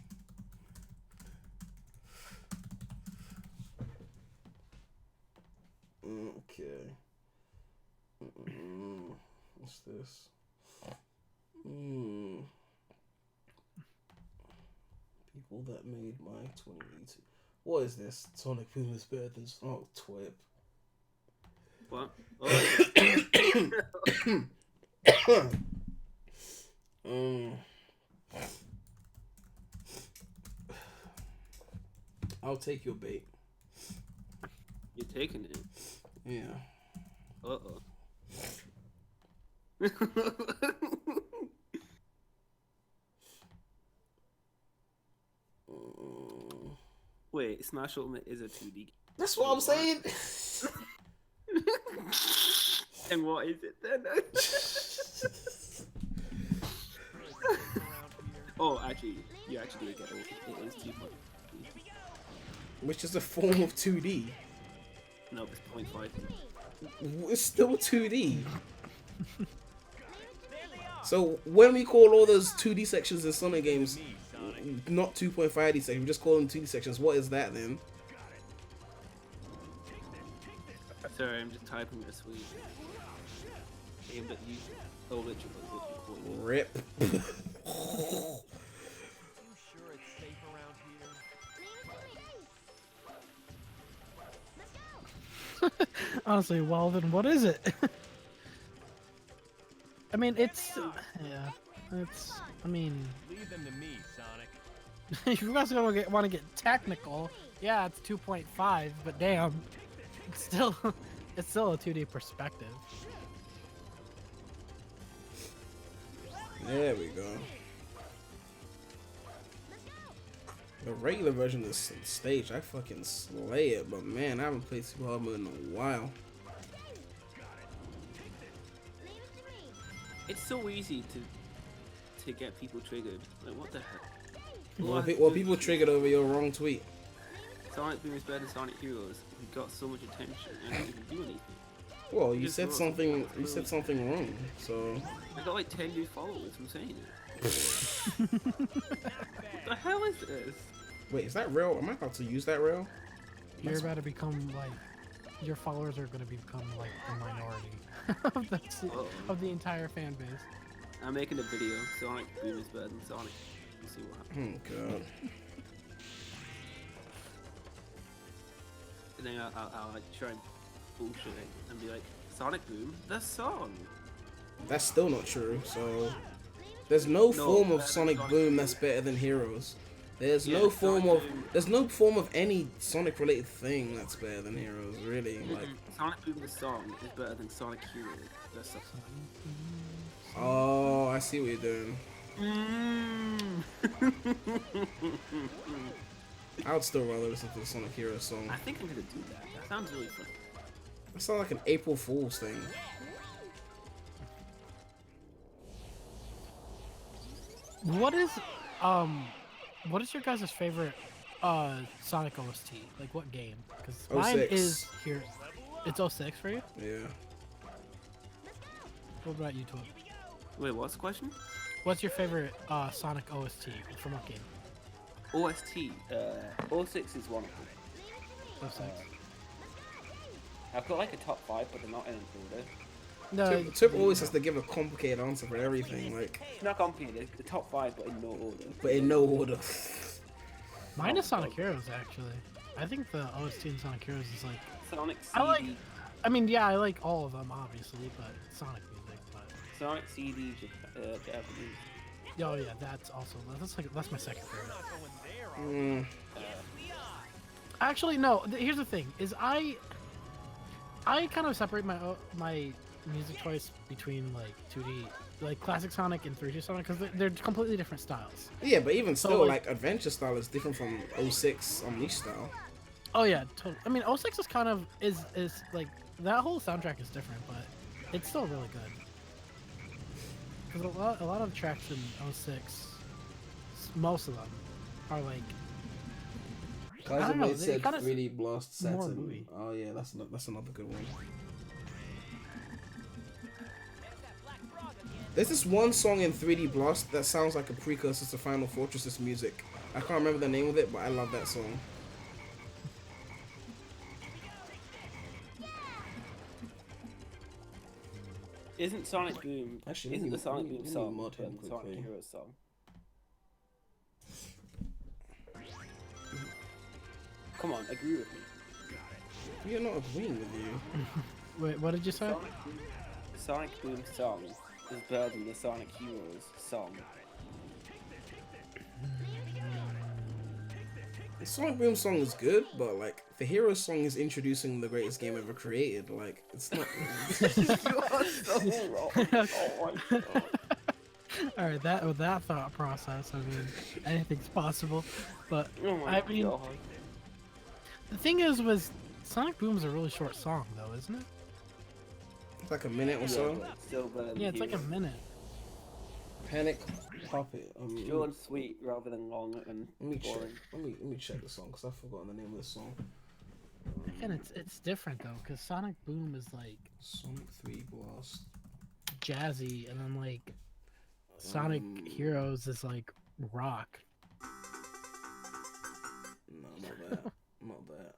A: Okay. What's this? People that made my 2018. What is this? Sonic Boom is better than Twip.
E: What?
A: I'll take your bait.
E: You're taking it.
A: Yeah.
E: Uh-oh. Wait, Smash Ultimate is a 2D.
A: That's what I'm saying.
E: And what is it then? Oh, actually, you actually did get it. It is 2D.
A: Which is a form of 2D.
E: No, it's 0.5.
A: It's still 2D. So when we call all those 2D sections in Sonic games not 2.5D sections, we just call them 2D sections, what is that then?
E: Sorry, I'm just typing this week. Yeah, but you... Oh, literally.
A: Rip.
G: honestly, well then, what is it? I mean, it's I mean,
F: Leave them to me, Sonic.
G: if you guys want to get technical, yeah, it's 2.5, but damn, it's still a 2D perspective.
A: There we go. The regular version of this stage, I fucking slay it, but man, I haven't played Super Hard Mode in a while.
E: It's so easy to get people triggered. Like, what the heck?
A: Well, people triggered over your wrong tweet.
E: Sonic Boom is better than Sonic Heroes. We got so much attention and didn't even do anything.
A: Well, you said something. You said something wrong. So.
E: I got like 10 new followers from saying it. What the hell is this?
A: Wait, is that real? Am I about to use that real?
G: You're about to become like, your followers are going to become like the minority of the entire fan base.
E: I'm making a video. Sonic Boom is better than Sonic. We'll see what happens.
A: Oh god.
E: And then I'll like try and bullshit it and be like, Sonic Boom, the song.
A: That's still not true. So there's no form of Sonic Boom that's better than Heroes. There's no form of any Sonic related thing that's better than Heroes, really. Like
E: Sonic Boom the song is better than Sonic Heroes. That's the
A: oh, I see what you're doing. I would still rather listen to the Sonic Heroes song.
E: I think I'm gonna do that. That sounds really fun.
A: That sounds like an April Fool's thing.
G: What is your guys' favorite Sonic OST? Like what game? Because mine
A: 06.
G: is here. It's 06 for you?
A: Yeah.
G: What about you, Twin?
E: Wait, what's the question?
G: What's your favorite Sonic OST from what game?
E: OST. 06 is one of them.
G: 06.
E: I've got like a top 5, but they're not in order.
G: No,
A: Tip always has to give a complicated answer for everything, like.
E: It's not complicated. The top 5, but in no order.
A: But in no order.
G: Mine is Sonic Heroes actually. I think the OST in Sonic Heroes is like.
E: Sonic CD.
G: I mean, yeah, I like all of them obviously, but Sonic music. But
E: Sonic CD Japanese.
G: oh yeah, that's also that's my second favorite.
A: Mm.
G: Actually, no. Here's the thing: is I kind of separate my music choice between like 2D, like classic Sonic and 3D Sonic, because they're completely different styles.
A: Yeah, but even still,
G: So,
A: like adventure style is different from 06 Unleashed style.
G: Oh yeah, totally. I mean, 06 is kind of is like that whole soundtrack is different, but it's still really good. Because a lot of tracks in 06, most of them are like. I don't know, they
A: said
G: kinda
A: 3D Blast
G: more
A: Saturn.
G: movie.
A: Oh yeah, that's another good one. There's this one song in 3D Blast that sounds like a precursor to Final Fortress's music. I can't remember the name of it, but I love that song.
E: Isn't Sonic Boom?
A: Actually,
E: isn't the Sonic Boom
A: let me
E: song
A: mod him
E: the Sonic
A: quickly.
E: Heroes song? Come on, agree with me.
A: You're not agreeing with you.
G: Wait, what did you say?
E: Sonic Boom song is better than the Sonic Heroes song.
A: The Sonic Boom song is good, but like the Hero song is introducing the greatest game ever created. Like it's not.
G: All right, with that thought process, I mean, anything's possible. But
E: Oh my
G: I mean,
E: God.
G: the thing is, Sonic Boom is a really short song, though, isn't it?
A: It's like a minute or
E: Yeah,
A: so.
E: but it's still better than
G: Yeah, it's like a
E: Heroes.
G: minute.
A: Panic Puppet.
E: Short and sweet rather than long and
A: Let me check.
E: boring.
A: Let me check the song because I've forgotten the name of the song.
G: Again, it's different though, because Sonic Boom is like
A: Sonic 3 Blast.
G: jazzy, and then like Sonic Heroes is like rock.
A: No, not that. Not that.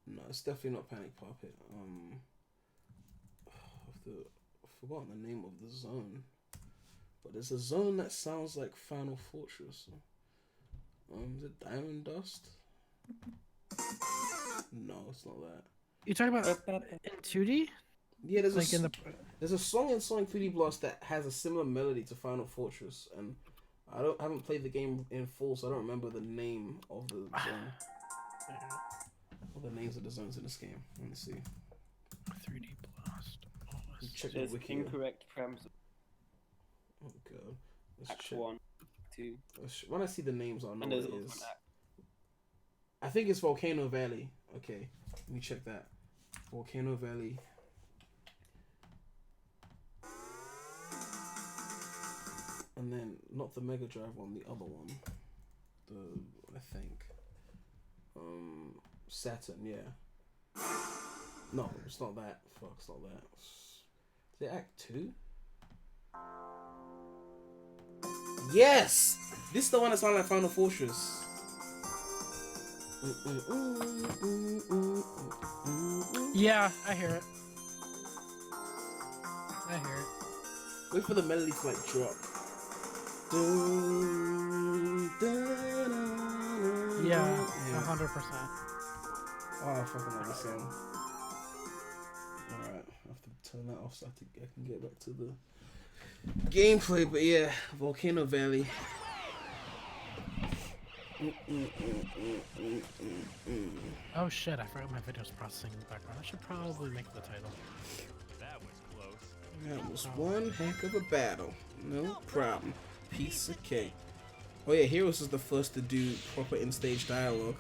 A: No, it's definitely not Panic Puppet. I've forgotten the name of the zone. But there's a zone that sounds like Final Fortress. Is it Diamond Dust? No, it's not that.
G: You talking about in 2D?
A: Yeah,
G: Like in the
A: there's a song in Sonic 3D Blast that has a similar melody to Final Fortress, and I haven't played the game in full, so I don't remember the name of the zone. Or the names of the zones in this game. Let me see.
G: 3D Blast.
A: Check the
E: There's
A: wiki.
E: incorrect premise.
A: Oh god. Let's
E: Act
A: check.
E: 1, 2,
A: When I see the names, I'll know
E: and
A: what
E: there's
A: it
E: also
A: is.
E: an act.
A: I think it's Volcano Valley. Okay, let me check that. Volcano Valley. And then not the Mega Drive one, the other one. I think. Saturn, yeah. No, it's not that. Fuck, it's not that. Is it Act 2? Yes! This is the one that sounds like Final Fortress.
G: Yeah, I hear it. I hear it.
A: Wait for the melody to like drop.
G: Yeah, 100%.
A: Oh, I fucking love this song. Alright, I have to turn that off so I can get back to the gameplay, but yeah, Volcano Valley.
G: Oh shit, I forgot my video's processing in the background. I should probably make the title.
F: That was close.
A: That was one heck of a battle. No problem. Piece of cake. Oh yeah, Heroes is the first to do proper in-stage dialogue.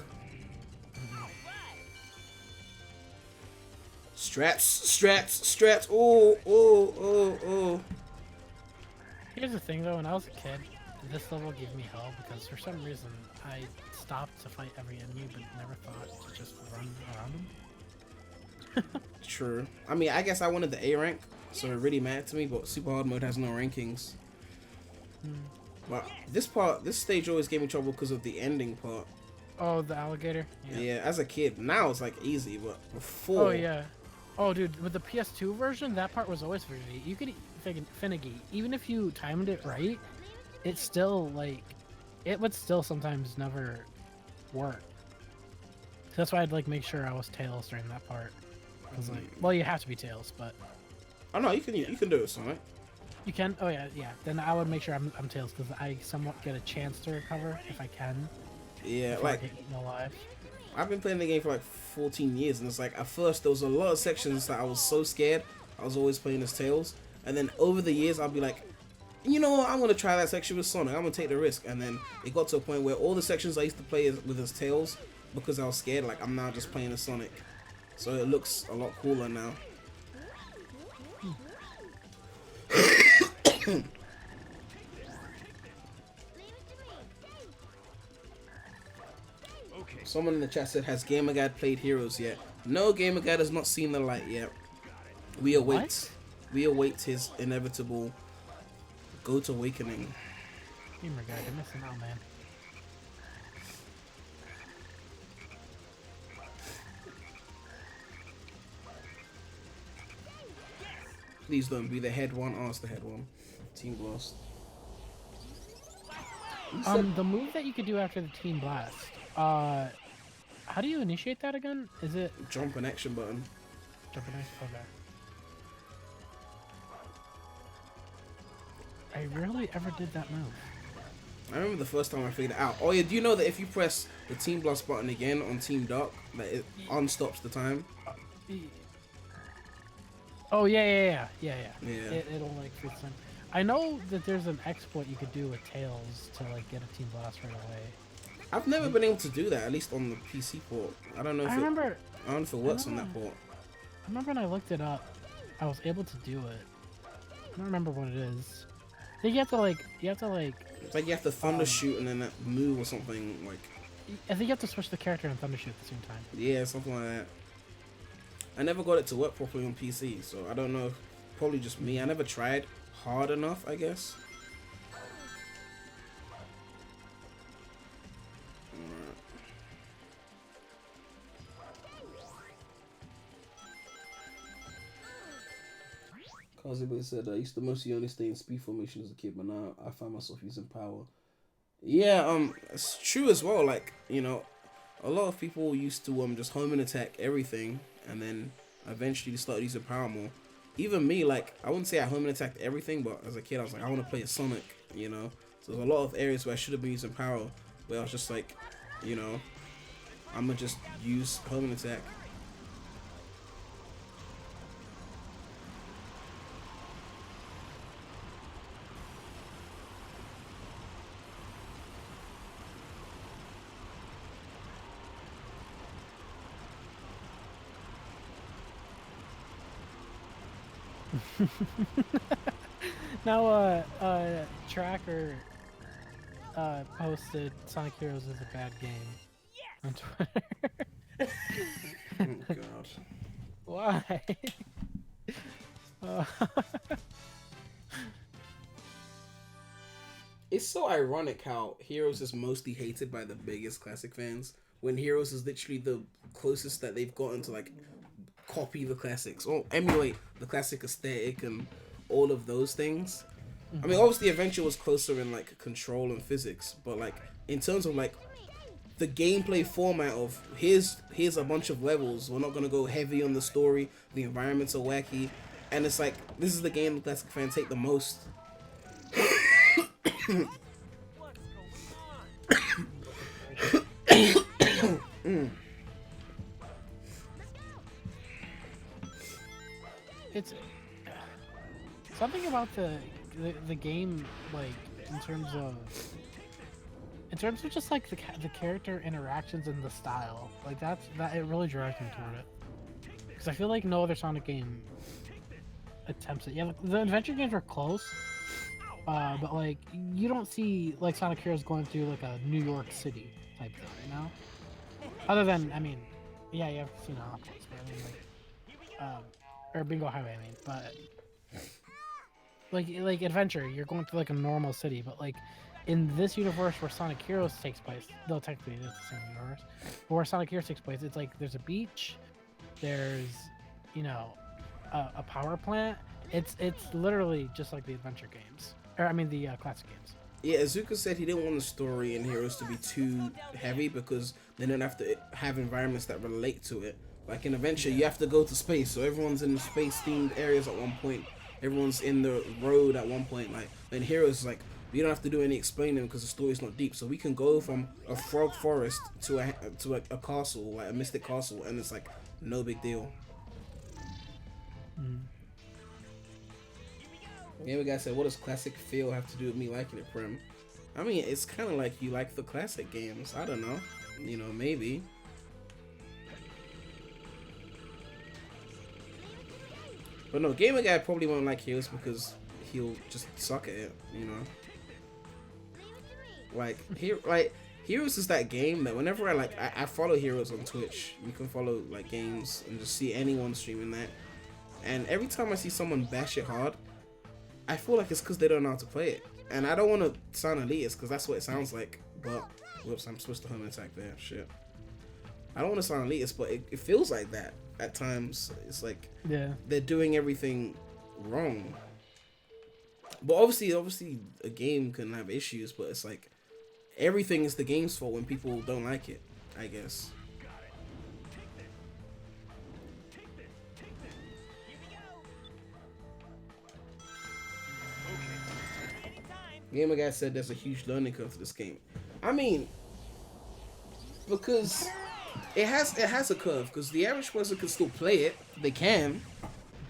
A: Strats. Oh.
G: Here's the thing though, when I was a kid, this level gave me hell because for some reason I stopped to fight every enemy but never thought to just run around them.
A: True. I mean, I guess I wanted the A rank, so it really mattered to me, but Super Hard Mode has no rankings. But this stage always gave me trouble because of the ending part.
G: Oh, the alligator?
A: Yeah, as a kid. Now it's like easy, but before...
G: Oh, yeah. Oh, dude, with the PS2 version, that part was always finicky. You could finicky. Even if you timed it right, it still, like... It would still sometimes never work. So that's why I'd, like, make sure I was Tails during that part. Cause, like, well, you have to be Tails, but...
A: Oh, no, you can do it, Sonic.
G: You can? Oh, yeah. Then I would make sure I'm Tails, because I somewhat get a chance to recover, if I can.
A: Yeah, like...
G: I get eaten alive.
A: I've been playing the game for like 14 years, and it's like, at first, there was a lot of sections that I was so scared, I was always playing as Tails, and then over the years, I'll be like, you know what, I'm gonna try that section with Sonic, I'm gonna take the risk, and then it got to a point where all the sections I used to play with as Tails, because I was scared, like, I'm now just playing as Sonic. So it looks a lot cooler now. Someone in the chat said, has GamerGuide played Heroes yet? No, GamerGuide has not seen the light yet. We await his inevitable Goat Awakening.
G: GamerGuide, you're missing out, man.
A: Please don't be the head one. Ask the head one. Team Blast.
G: The move that you could do after the Team Blast. How do you initiate that again? Is it
A: jump and action button?
G: Jump and action. Okay. I rarely ever did that move.
A: I remember the first time I figured it out. Oh yeah, do you know that if you press the Team Blast button again on Team Dark, that it unstops the time?
G: Oh yeah. It'll like freeze time. I know that there's an exploit you could do with Tails to like get a Team Blast right away.
A: I've never been able to do that, at least on the PC port. I don't know if I don't know if it works on that port.
G: I remember when I looked it up, I was able to do it. I don't remember what it is. I think you have to like
A: it's like you have to thunder shoot and then that move or something like.
G: I think you have to switch the character and thunder shoot at the same time.
A: Yeah, something like that. I never got it to work properly on PC, so I don't know. Probably just me. I never tried hard enough, I guess. Kazuba said, I used to mostly only stay in speed formation as a kid, but now I find myself using power. Yeah, it's true as well. Like, you know, a lot of people used to just home and attack everything, and then eventually start using power more. Even me, like, I wouldn't say I home and attacked everything, but as a kid, I was like, I want to play a Sonic, you know? So there's a lot of areas where I should have been using power, where I was just like, you know, I'm gonna just use home and attack.
G: Now, Tracker posted Sonic Heroes is a bad game on Twitter.
A: Oh god.
G: Why?
A: It's so ironic how Heroes is mostly hated by the biggest classic fans, when Heroes is literally the closest that they've gotten to like copy the classics or emulate the classic aesthetic and all of those things. I mean, obviously Adventure was closer in like control and physics, but like in terms of like the gameplay format of here's a bunch of levels, we're not gonna go heavy on the story, the environments are wacky, and it's like this is the game the classic fans hate the most.
G: It's something about the game, like in terms of in terms of just like the character interactions and the style, like that it really drives me toward it. Because I feel like no other Sonic game attempts it. Yeah, the adventure games are close, but like you don't see like Sonic Heroes going through like a New York City type thing, you know? Other than, I mean, yeah, you have Casinopolis, but I mean like, or Bingo Highway, I mean, but like adventure, you're going to like a normal city, but like in this universe where Sonic Heroes takes place, though technically it is the same universe, but where Sonic Heroes takes place, it's like there's a beach, there's a power plant. It's literally just like the adventure games, or I mean the classic games.
A: Yeah, Azuka said he didn't want the story in Heroes to be too heavy because they don't have to have environments that relate to it. Like in Adventure, you have to go to space, so everyone's in space-themed areas at one point. Everyone's in the road at one point. Like in Heroes, like we don't have to do any explaining because the story's not deep. So we can go from a frog forest to a castle, like a mystic castle, and it's like no big deal. Gamer guy said, "What does classic feel have to do with me liking it, Prem?" I mean, it's kind of like you like the classic games. I don't know, you know, maybe. But no, gamer guy probably won't like Heroes because he'll just suck at it, you know. Like Heroes is that game that whenever I follow Heroes on Twitch. You can follow like games and just see anyone streaming that. And every time I see someone bash it hard, I feel like it's because they don't know how to play it. And I don't want to sound elitist because that's what it sounds like. But whoops, I'm supposed to home attack there. Shit. I don't want to sound elitist, but it feels like that at times. It's like they're doing everything wrong. But obviously a game can have issues, but it's like everything is the game's fault when people don't like it, I guess. Gamer guy said there's a huge learning curve to this game. I mean, because it has a curve, because the average person can still play it, they can,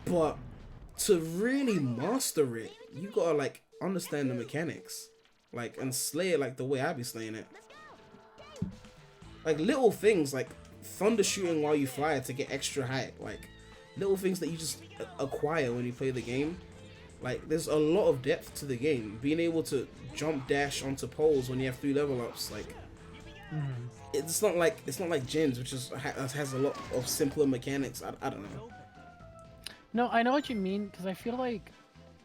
A: but to really master it, you gotta like understand the mechanics, like, and slay it like the way I be slaying it. Like little things like thunder shooting while you fly to get extra height, like little things that you just acquire when you play the game. Like there's a lot of depth to the game. Being able to jump dash onto poles when you have 3 level ups, like it's not like Gens, which has a lot of simpler mechanics. I don't know.
G: No, I know what you mean, because I feel like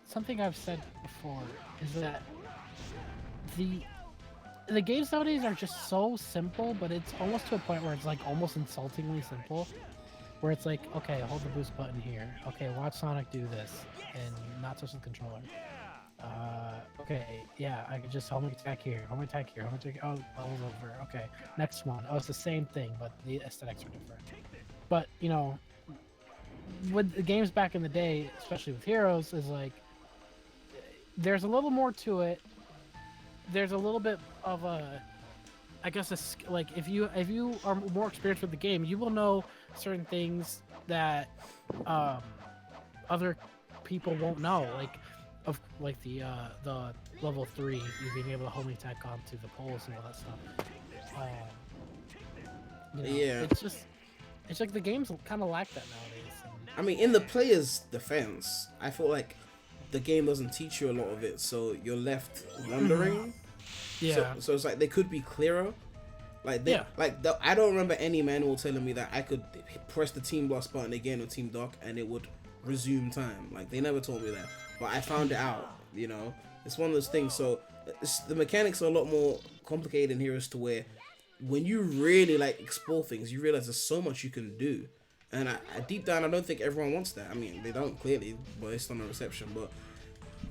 G: something I've said before is that the games nowadays are just so simple, but it's almost to a point where it's like almost insultingly simple. Where it's like, okay, hold the boost button here. Okay, watch Sonic do this, and not touch the controller. Okay, yeah, I can just home attack here, home attack here, home attack. Oh, level's over. Okay, next one. Oh, it's the same thing, but the aesthetics are different. But you know, with the games back in the day, especially with Heroes, is like there's a little more to it. There's a little bit of a, I guess, like if you are more experienced with the game, you will know certain things that other people won't know, like the level 3, you being able to home attack onto the poles and all that stuff. You know,
A: Yeah,
G: it's like the games kind of lack that nowadays.
A: I mean, in the player's defense, I feel like the game doesn't teach you a lot of it, so you're left wondering.
G: Yeah.
A: So it's like they could be clearer. Like I don't remember any manual telling me that I could press the Team Blast button again or Team Dock and it would resume time. Like they never told me that, but I found it out. You know, it's one of those things. So the mechanics are a lot more complicated in Heroes, to where when you really like explore things, you realize there's so much you can do. And I deep down, I don't think everyone wants that. I mean, they don't clearly, based on the reception. But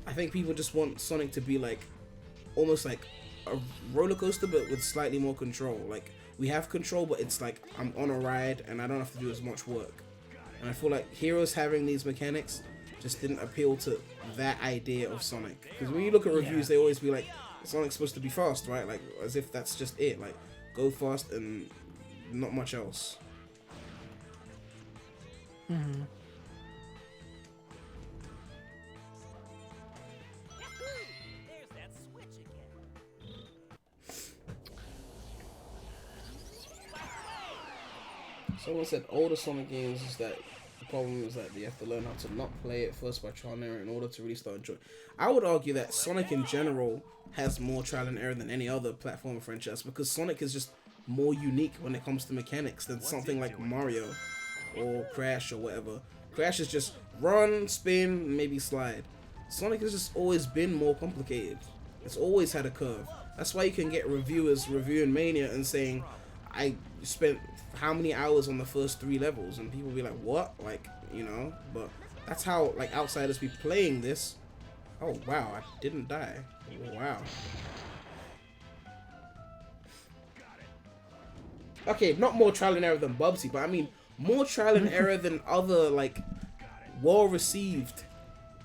A: I think people just want Sonic to be like almost like a roller coaster, but with slightly more control. Like we have control, but it's like I'm on a ride and I don't have to do as much work. And I feel like Heroes having these mechanics just didn't appeal to that idea of Sonic. Because when you look at reviews, they always be like, Sonic's supposed to be fast, right? Like as if that's just it. Like go fast and not much else.
G: Mm-hmm.
A: Someone said older Sonic games is that the problem is that you have to learn how to not play it first by trial and error in order to really start enjoying. I would argue that Sonic in general has more trial and error than any other platformer franchise because Sonic is just more unique when it comes to mechanics than something like Mario or Crash or whatever. Crash is just run, spin, maybe slide. Sonic has just always been more complicated. It's always had a curve. That's why you can get reviewers reviewing Mania and saying, I spent how many hours on the first 3 levels, and people be like, what? Like, you know, but that's how like outsiders be playing this. Oh wow, I didn't die. Wow. Okay, not more trial and error than Bubsy, but I mean more trial and error than other like well-received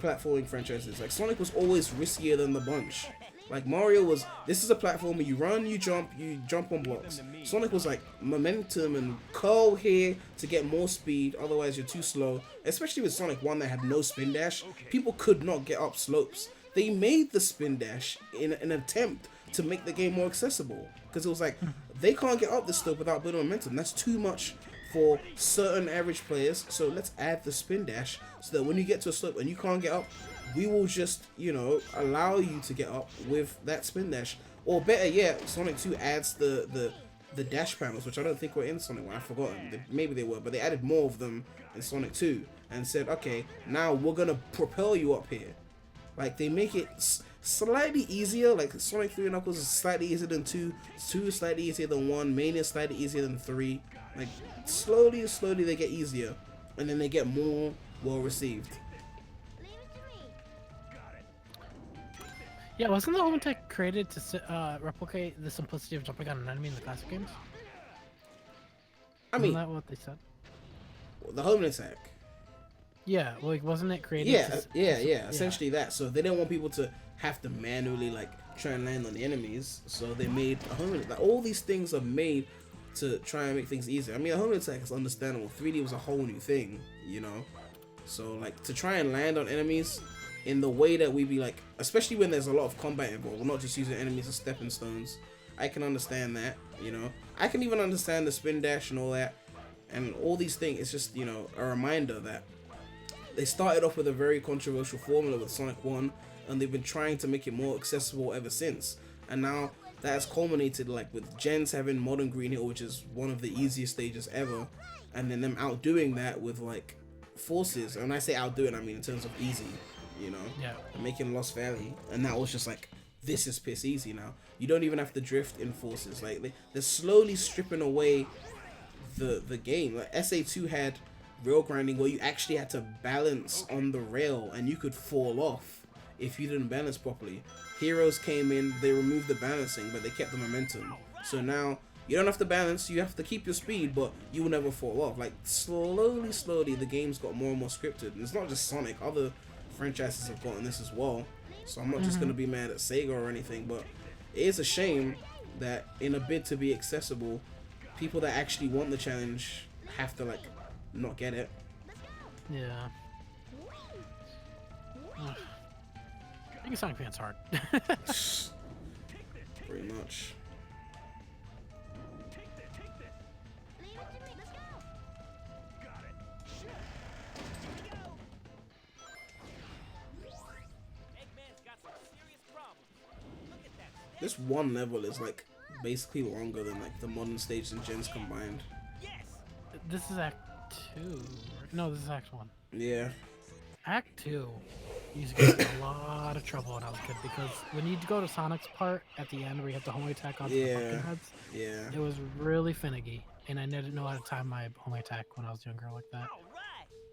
A: platforming franchises. Like Sonic was always riskier than the bunch. Like Mario was, this is a platform where you run, you jump on blocks. Sonic was like momentum and curl here to get more speed, otherwise you're too slow. Especially with Sonic 1 that had no spin dash, people could not get up slopes. They made the spin dash in an attempt to make the game more accessible. Because it was like, they can't get up this slope without building momentum. That's too much for certain average players, so let's add the spin dash so that when you get to a slope and you can't get up, we will just, you know, allow you to get up with that spin dash. Or better yet, Sonic 2 adds the dash panels, which I don't think were in Sonic 1. I've forgotten. Maybe they were, but they added more of them in Sonic 2 and said, okay, now we're gonna propel you up here. Like, they make it slightly easier. Like, Sonic 3 and Knuckles is slightly easier than 2. 2 is slightly easier than 1. Mania is slightly easier than 3. Like, slowly they get easier. And then they get more well received.
G: Yeah, wasn't the home attack created to replicate the simplicity of jumping on an enemy in the classic games?
A: I mean,
G: isn't that what they said?
A: The home attack.
G: Yeah, like wasn't it created?
A: Yeah. Essentially that. So they didn't want people to have to manually like try and land on the enemies. So they made a home attack. Like, all these things are made to try and make things easier. I mean, a home attack is understandable. 3D was a whole new thing, you know. So like to try and land on enemies in the way that we be like, especially when there's a lot of combat involved, we're not just using enemies as stepping stones. I can understand that, you know. I can even understand the spin dash and all that, and all these things. It's just, you know, a reminder that they started off with a very controversial formula with Sonic 1, and they've been trying to make it more accessible ever since. And now that has culminated like with Gens having Modern Green Hill, which is one of the easiest stages ever, and then them outdoing that with like Forces. And when I say outdoing, I mean in terms of easy, you know, and making Lost Valley. And that was just like, this is piss easy now. You don't even have to drift in Forces. Like they're slowly stripping away the game. Like SA2 had rail grinding where you actually had to balance on the rail and you could fall off if you didn't balance properly. Heroes came in, they removed the balancing, but they kept the momentum. So now you don't have to balance, you have to keep your speed, but you will never fall off. Like slowly the game's got more and more scripted. And it's not just Sonic, other franchises have gotten this as well. So I'm not just gonna be mad at Sega or anything, but it is a shame that in a bid to be accessible, people that actually want the challenge have to like not get it.
G: Yeah. Being a Sonic fan's hard.
A: Pretty much. This one level is like basically longer than like the modern stage and Gens combined.
G: This is Act 2. No, this is Act 1.
A: Yeah.
G: Act 2 used to get in a lot of trouble when I was a kid because when you go to Sonic's part at the end where you have the home attack onto the pumpkin heads, it was really finicky, and I didn't know how to time my home attack when I was younger like that.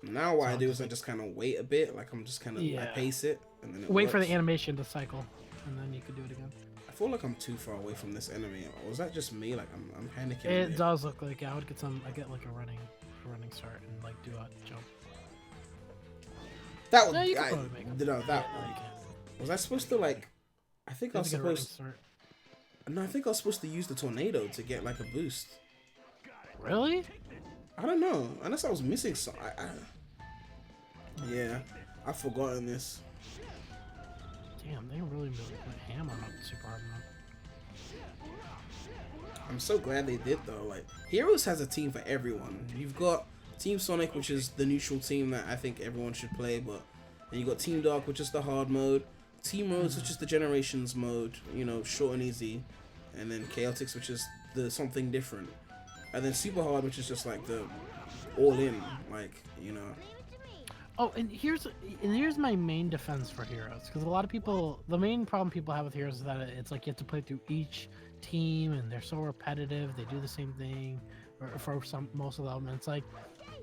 A: Now what I do is I just kind of wait a bit, like I'm just kind of I pace it and then it
G: wait
A: works.
G: for the animation to cycle, and then you could do it again.
A: I feel like I'm too far away from this enemy. Or was that just me? Like I'm panicking.
G: It does look like I would get I get like a running start and like do a jump.
A: That was was I supposed to like? I think I was supposed. No, I think I was supposed to use the tornado to get like a boost.
G: Really?
A: I don't know. Unless I was missing some. Yeah, I've forgotten this.
G: Damn, they really went ham on that super hard
A: I'm so glad they did though. Like Heroes has a team for everyone. You've got Team Sonic, which is the neutral team that I think everyone should play, but then you got Team Dark, which is the hard mode, Team Rose, which is the Generations mode, you know, short and easy, and then Chaotix, which is the something different, and then Super Hard, which is just like the all in, like, you know.
G: Oh, and here's my main defense for Heroes, because a lot of people, the main problem people have with Heroes is that it's like you have to play through each team, and they're so repetitive. They do the same thing, or for most of them. It's like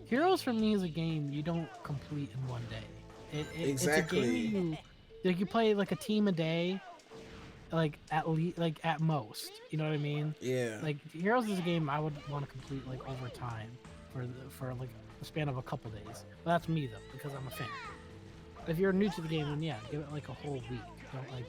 G: Heroes for me is a game you don't complete in one day.
A: Exactly.
G: It's a game you play like a team a day, like at least, like at most. You know what I mean?
A: Yeah.
G: Like Heroes is a game I would want to complete like over time, for like a span of a couple days. But that's me though, because I'm a fan. If you're new to the game, then yeah, give it like a whole week. Don't like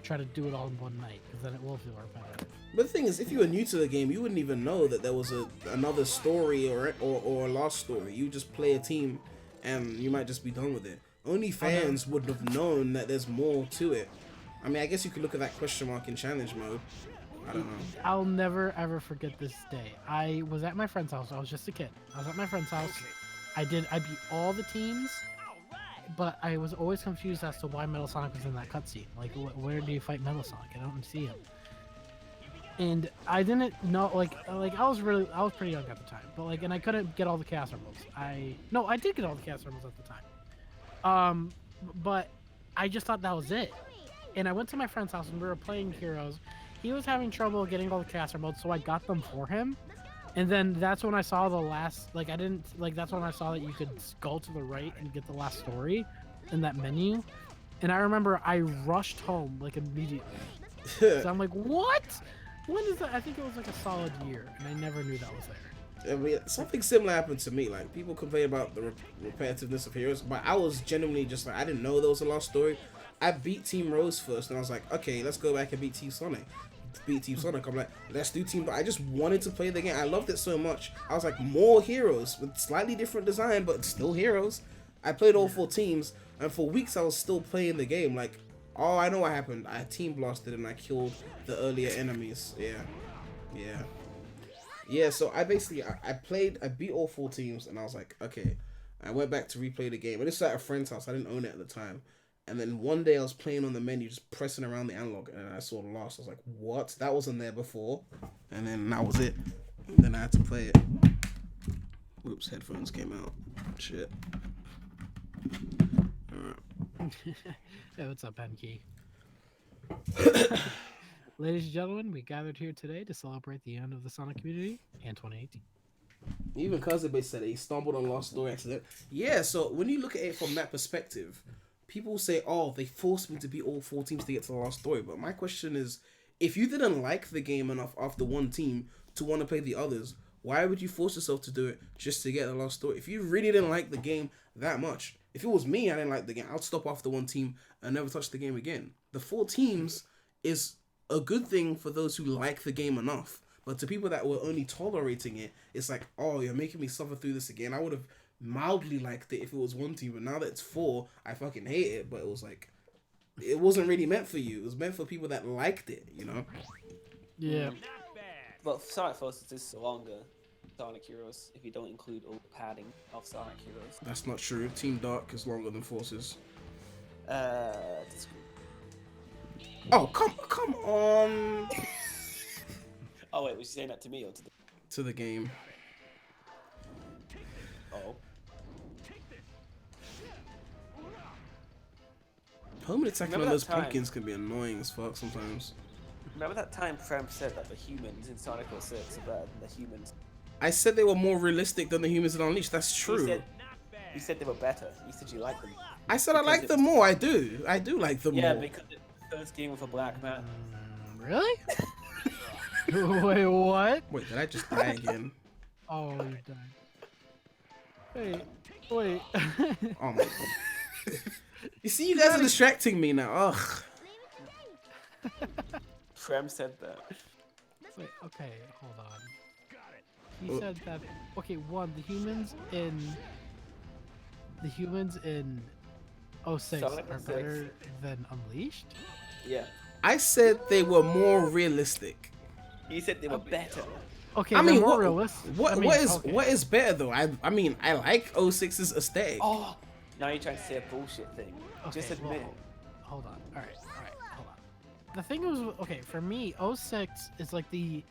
G: try to do it all in one night, because then it will feel repetitive.
A: But the thing is, if you were new to the game, you wouldn't even know that there was another story or a lost story. You just play a team, and you might just be done with it. Only fans would have known that there's more to it. I mean, I guess you could look at that question mark in challenge mode. I don't know.
G: I'll never ever forget this day. I was at my friend's house. I was just a kid. I was at my friend's house. I beat all the teams, but I was always confused as to why Metal Sonic was in that cutscene. Like, where do you fight Metal Sonic? I don't see him. And I didn't know, like I was pretty young at the time, but and I couldn't get all the Chaos Emeralds. I did get all the Chaos Emeralds at the time. But I just thought that was it. And I went to my friend's house and we were playing Heroes. He was having trouble getting all the Chaos Emeralds, so I got them for him. And then that's when I saw the last, that's when I saw that you could go to the right and get the last story in that menu. And I remember I rushed home, immediately. So I'm like, what? When is that? I think it was a solid year, and I never knew that was there.
A: I mean, something similar happened to me. Like, people complain about the repetitiveness of Heroes, but I was genuinely just I didn't know there was a lost story. I beat Team Rose first, and I was like, okay, let's go back and beat Team Sonic. I'm like, let's do Team. But I just wanted to play the game. I loved it so much. I was like, more Heroes with slightly different design, but still Heroes. I played all 4 teams, and for weeks I was still playing the game. Like, oh, I know what happened. I team blasted and I killed the earlier enemies. Yeah. So I basically I beat all 4 teams, and I was like, okay. I went back to replay the game, and this was at a friend's house. I didn't own it at the time. And then one day I was playing on the menu, just pressing around the analog, and I saw Lost. I was like, what? That wasn't there before. And then that was it. And then I had to play it. Whoops, headphones came out. Shit. Alright.
G: Hey, what's up, Benki? Ladies and gentlemen, we gathered here today to celebrate the end of the Sonic community and 2018.
A: Even Cousin said he stumbled on Lost Story accident. Yeah, so when you look at it from that perspective, people say, oh, they forced me to beat all 4 teams to get to the last story. But my question is, if you didn't like the game enough after one team to want to play the others, why would you force yourself to do it just to get the last story? If you really didn't like the game that much, if it was me, I didn't like the game, I'd stop after one team and never touch the game again. The 4 teams is a good thing for those who like the game enough. But to people that were only tolerating it, it's like, oh, you're making me suffer through this again. I would have mildly liked it if it was one team, but now that it's 4, I fucking hate it. But it was it wasn't really meant for you. It was meant for people that liked it, you know?
G: Yeah.
E: But Sonic Forces is longer Sonic Heroes if you don't include all the padding of Sonic Heroes.
A: That's not true. Team Dark is longer than Forces.
E: Disagree.
A: Oh, come on.
E: Oh wait, was you saying that to me or
A: to the game?
E: Oh.
A: Home attacking on
E: Remember
A: those
E: that time?
A: pumpkins can be annoying as fuck sometimes.
E: Remember that time Prem said that the humans in Sonic 06 are better than the humans?
A: I said they were more realistic than the humans in Unleashed. That's true.
E: You said they were better. You said you liked them.
A: I said I like them more. I do like them more.
E: Yeah, because it's the first game with a black man.
G: Really? Wait, what?
A: Wait, did I just die again?
G: Oh, you died. Wait.
A: Oh my god. You see, you guys are distracting me now. Ugh.
E: Prem said that.
G: Wait, okay, hold on. He said that. Okay, the humans in 06
E: Sonic
G: are
E: 06.
G: better than Unleashed?
E: Yeah.
A: I said they were more realistic.
E: He said they were better.
G: Okay,
A: I
G: they're
A: mean,
G: more
A: what,
G: realistic.
A: what,
G: I mean,
A: what is
G: okay.
A: what is better though? I mean, I like 06's aesthetic.
E: Oh, now you're trying to say a bullshit thing. Just
G: Okay, well,
E: admit.
G: hold on. All right, hold on. The thing was, okay, for me, 06 is like the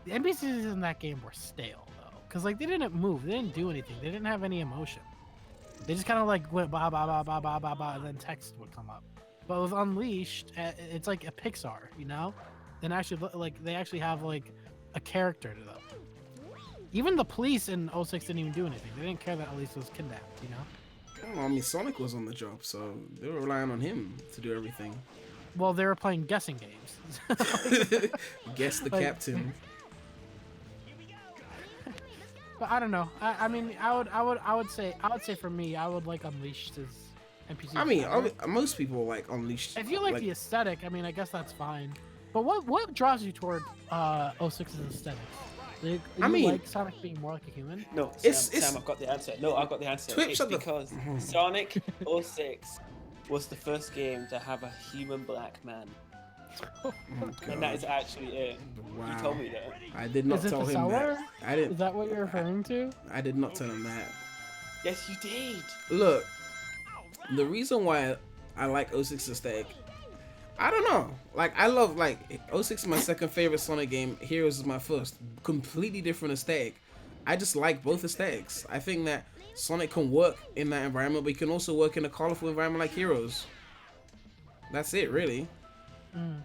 G: NPCs in that game were stale though, because like they didn't move, they didn't do anything, they didn't have any emotion. They just kind of like went ba ba ba ba ba ba ba, and then text would come up. But with Unleashed, it's like a Pixar, you know? And actually, like they actually have like a character to them. Even the police in 06 didn't even do anything. They didn't care that Elise was kidnapped, you know?
A: I don't know, I mean, Sonic was on the job, so they were relying on him to do everything.
G: Well, they were playing guessing games.
A: Guess the
G: Like-
A: captain.
G: But I don't know. I mean, I would say for me, I would like Unleashed as NPC.
A: I mean,
G: better.
A: most people like Unleashed.
G: If you like the aesthetic, I mean, I guess that's fine. But what draws you toward 06's aesthetics? Like,
A: I
G: you
A: mean-
G: like Sonic being more like a human?
E: No,
A: It's-
E: Sam, I've got the answer. No, I've got the answer.
A: Twitch
E: It's
A: shut the-
E: because Sonic 06 was the first game to have a human black man.
A: Oh,
E: And that is actually it.
A: wow.
E: You told me that.
A: I did not
G: Is it
A: tell
G: the
A: him
G: seller?
A: that. I
G: Is
A: didn't.
G: that what you're referring to?
A: I did not tell him that.
E: Yes, you did.
A: Look, the reason why I like 06 aesthetic, I don't know. Like, I love, like, 06 is my second favorite Sonic game. Heroes is my first. Completely different aesthetic. I just like both aesthetics. I think that Sonic can work in that environment, but he can also work in a colorful environment like Heroes. That's it, really.
G: Mm.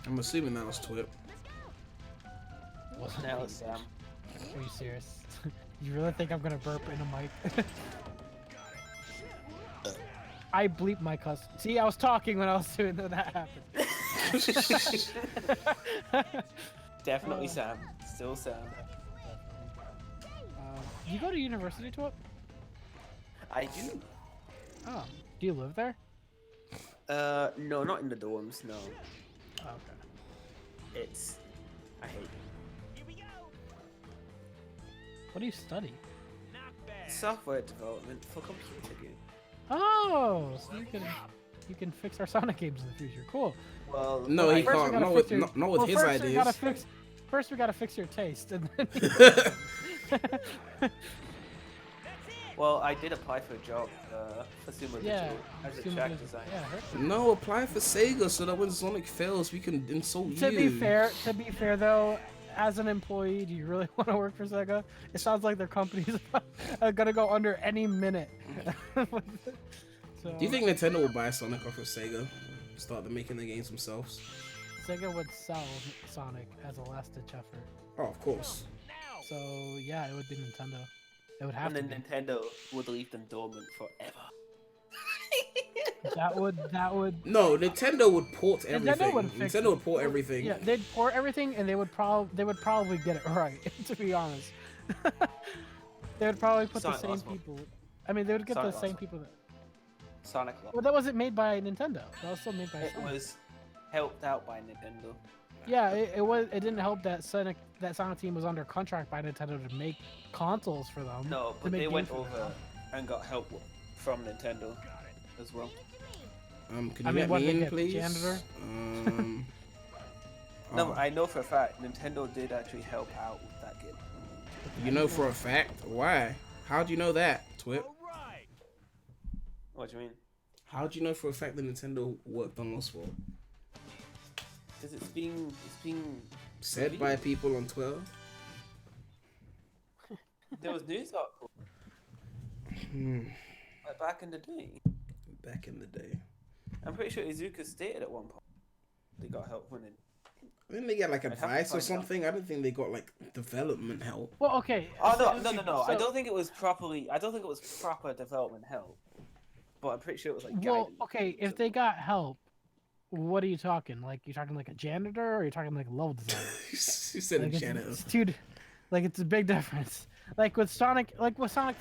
A: I'm assuming that was Twip.
E: Now it's Sam.
G: Are you serious? You really think I'm gonna burp in a mic? I bleep my cuss. See, I was talking when I was doing that happened.
E: Definitely Sam. Still Sam.
G: You go to university, Twip?
E: I do.
G: Oh, do you live there?
E: No, not in the dorms, no.
G: Oh, okay.
E: It's... I hate it.
G: What do you study?
E: Software development for computer games.
G: Oh, so you can fix our Sonic games in the future. Cool.
E: Well,
A: No, he
G: First we
A: can't.
G: gotta
A: Not
G: fix
A: with,
G: your-
A: not with
G: well,
A: his
G: first we gotta
A: ideas.
G: First, we gotta fix your taste, and then.
E: Well, I did apply for a job for Sumo
G: Yeah.
E: Digital as a
G: Sumo
E: track
G: Digital.
E: designer.
G: Yeah, I heard that.
A: No, apply for Sega so that when Sonic fails, we can insult
G: To
A: you.
G: be fair though, as an employee, do you really want to work for Sega? It sounds like their company's gonna go under any minute. So,
A: Do you think Nintendo will buy Sonic off of Sega? Start them making the games themselves?
G: Sega would sell Sonic as a last-ditch effort?
A: Oh, of course.
G: So yeah, it would be Nintendo. It would have
E: And
G: to
E: then
G: be.
E: Nintendo would leave them dormant forever.
G: That would.
A: No, Nintendo would port everything.
G: Nintendo would fix
A: Nintendo
G: it.
A: would port everything.
G: Yeah, they'd port everything, and they would probably get it right. To be honest, they would probably put
E: Sonic
G: the same
E: Lost
G: people. I mean, they would get
E: Sonic
G: the same
E: Lost
G: people that.
E: Sonic Lost.
G: Well, that wasn't made by Nintendo. That was still made by
E: It
G: Sony.
E: was helped out by Nintendo.
G: Yeah, it was. It didn't help that Sonic team was under contract by Nintendo to make consoles for them.
E: No,
G: to
E: but
G: make
E: they
G: games
E: went
G: for them.
E: over and got help from Nintendo as well.
A: Can you
G: I mean,
A: let
G: what
A: me
G: did they
A: in,
G: get, the
A: please?
G: janitor?
E: No,
A: Oh,
E: I know for a fact Nintendo did actually help out with that game.
A: you know for a fact? Why? How'd you know that, Twip?
E: What do you mean?
A: How'd you know for a fact that Nintendo worked on Lost World?
E: Because it's being
A: Said by people on Twitter?
E: there was news articles
A: Hmm.
E: like back in the day.
A: Back in the day.
E: I'm pretty sure Izuka stated at one point they got help when it.
A: I think they get like
E: I'd have to
A: advice or
E: find out.
A: something. I don't think they got like development help.
G: Well, okay.
E: Oh
G: so-
E: no! I
G: so-
E: don't think it was properly. I don't think it was proper development help. But I'm pretty sure it was like
G: Well,
E: guidance.
G: okay. If they got help, what are you talking? Like you're talking like a janitor, or you're talking like a level designer?
A: You said a
G: Like,
A: janitor.
G: it's two, like it's a big difference. Like with Sonic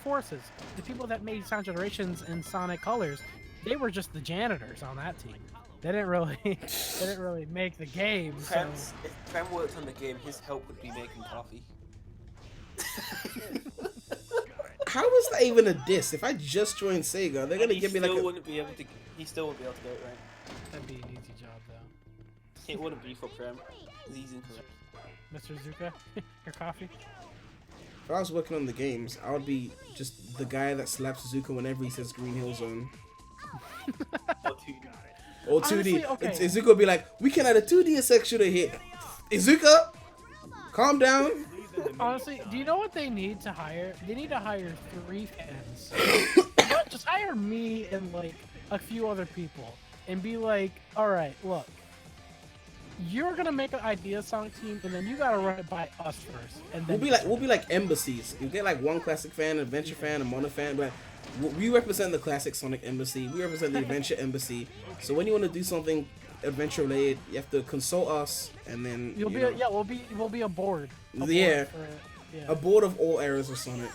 G: Forces, the people that made Sonic Generations and Sonic Colors, they were just the janitors on that team. They didn't really make the game. So.
E: If Prem worked on the game, his help would be making coffee.
A: How is that even a diss? If I just joined Sega, they're gonna give me like
E: He still wouldn't be able to get it right.
G: That'd be an easy job though.
E: It wouldn't be for Prem. He's incorrect.
G: Mr. Zuka, your coffee.
A: If I was working on the games, I would be just the guy that slaps Zuka whenever he says Green Hill Zone. Or 2D.
G: Honestly, okay.
A: Izuka would be like, we can add a 2D section to hit. Izuka, calm down.
G: Honestly, do you know what they need to hire? They need to hire 3 fans. Just hire me and like a few other people and be like, all right, look, you're gonna make an idea Sonic team, and then you gotta run it by us first. And then
A: We'll be like embassies. You get like one classic fan, an adventure fan, a mono fan, but we represent the classic Sonic embassy. We represent the adventure embassy. So when you want to do something adventure related, you have to consult us, and then
G: we'll be a board.
A: A board of all eras of Sonic.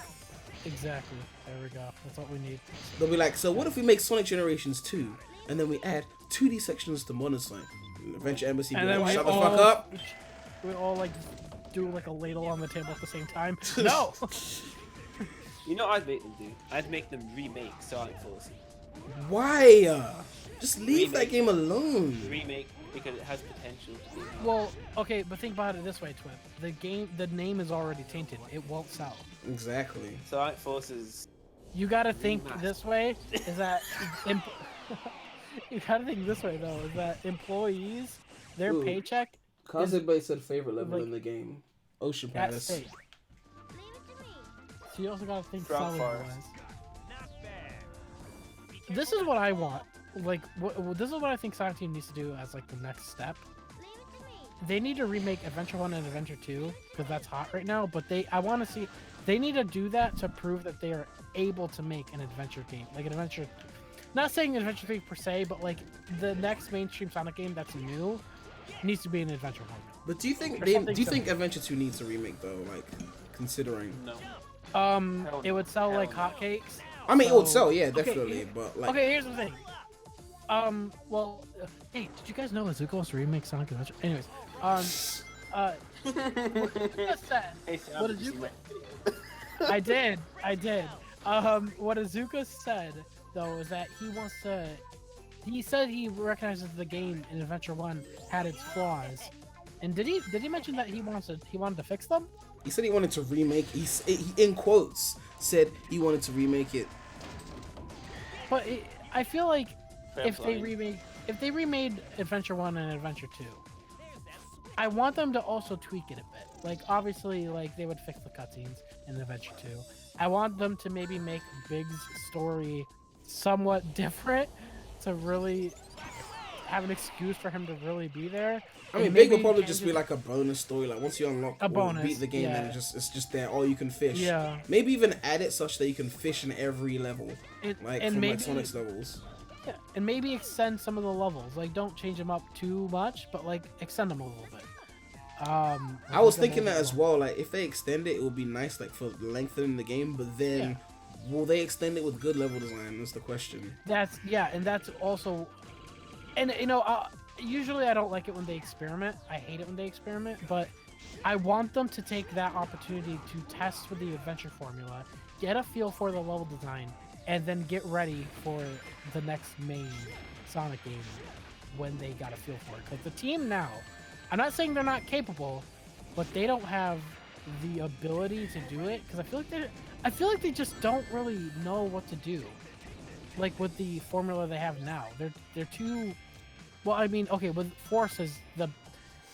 G: Exactly. There we go. That's what we need.
A: They'll be like, so what if we make Sonic Generations 2, and then we add 2D sections to Modern Sonic? Adventure Embassy,
G: and
A: be
G: then
A: like, shut the fuck up.
G: We all like do like a ladle on the table at the same time. No.
E: You know what I'd make them do? I'd make them remake Sonic Forces.
A: Why? Just leave that game alone.
E: Remake because it has potential to be.
G: Well, okay, but think about it this way, Twip. The name is already tainted. It won't sell.
A: Exactly.
E: Sonic Forces.
G: You gotta think this way. Is that you gotta think this way though? Is that employees, their paycheck?
A: Kazebe said favorite level in the game, Ocean Palace.
G: So you also gotta think
E: Front
G: selling wise. This is what I want. Like, this is what I think Sonic Team needs to do as like the next step. They need to remake Adventure 1 and Adventure 2 because that's hot right now. But I want to see. They need to do that to prove that they are able to make an adventure game, like an adventure. Not saying Adventure 3 per se, but like the next mainstream Sonic game that's new needs to be an Adventure 1.
A: But do you think Adventure 2 needs a remake though? Like, considering.
E: No.
G: It would sell like hotcakes.
A: I mean, it would sell, yeah, definitely. But like.
G: Okay, here's the thing. Well, hey, did you guys know that Zuko wants to remake Sonic Adventure? Anyways, what Azuka said. What Azuka? I did. What Azuka said though is that he wants to. He said he recognizes the game in Adventure 1 had its flaws, and did he mention that he wanted to fix them?
A: He said he wanted to remake. He in quotes said he wanted to remake it.
G: But I feel like if they remade Adventure 1 and Adventure 2, I want them to also tweak it a bit. Like obviously, like they would fix the cutscenes in Adventure 2. I want them to maybe make Big's story somewhat different to really have an excuse for him to really be there.
A: I mean, Big will probably just be like a bonus story. Like once you unlock or beat the game,
G: yeah.
A: then it's just there. All you can fish.
G: Yeah.
A: Maybe even add it such that you can fish in every level, like Sonic's levels.
G: Yeah, and maybe extend some of the levels. Like don't change them up too much, but like extend them a little bit.
A: I was thinking that as well. Like if they extend it, it would be nice, like for lengthening the game. But then, will they extend it with good level design? That's the question.
G: And that's also, and you know, usually I don't like it when they experiment. I hate it when they experiment, but I want them to take that opportunity to test with the adventure formula, get a feel for the level design, and then get ready for the next main Sonic game when they got a feel for it. Because the team now, I'm not saying they're not capable, but they don't have the ability to do it. Because I feel like they just don't really know what to do. Like with the formula they have now, they're too. Well, I mean, okay, with Forces, it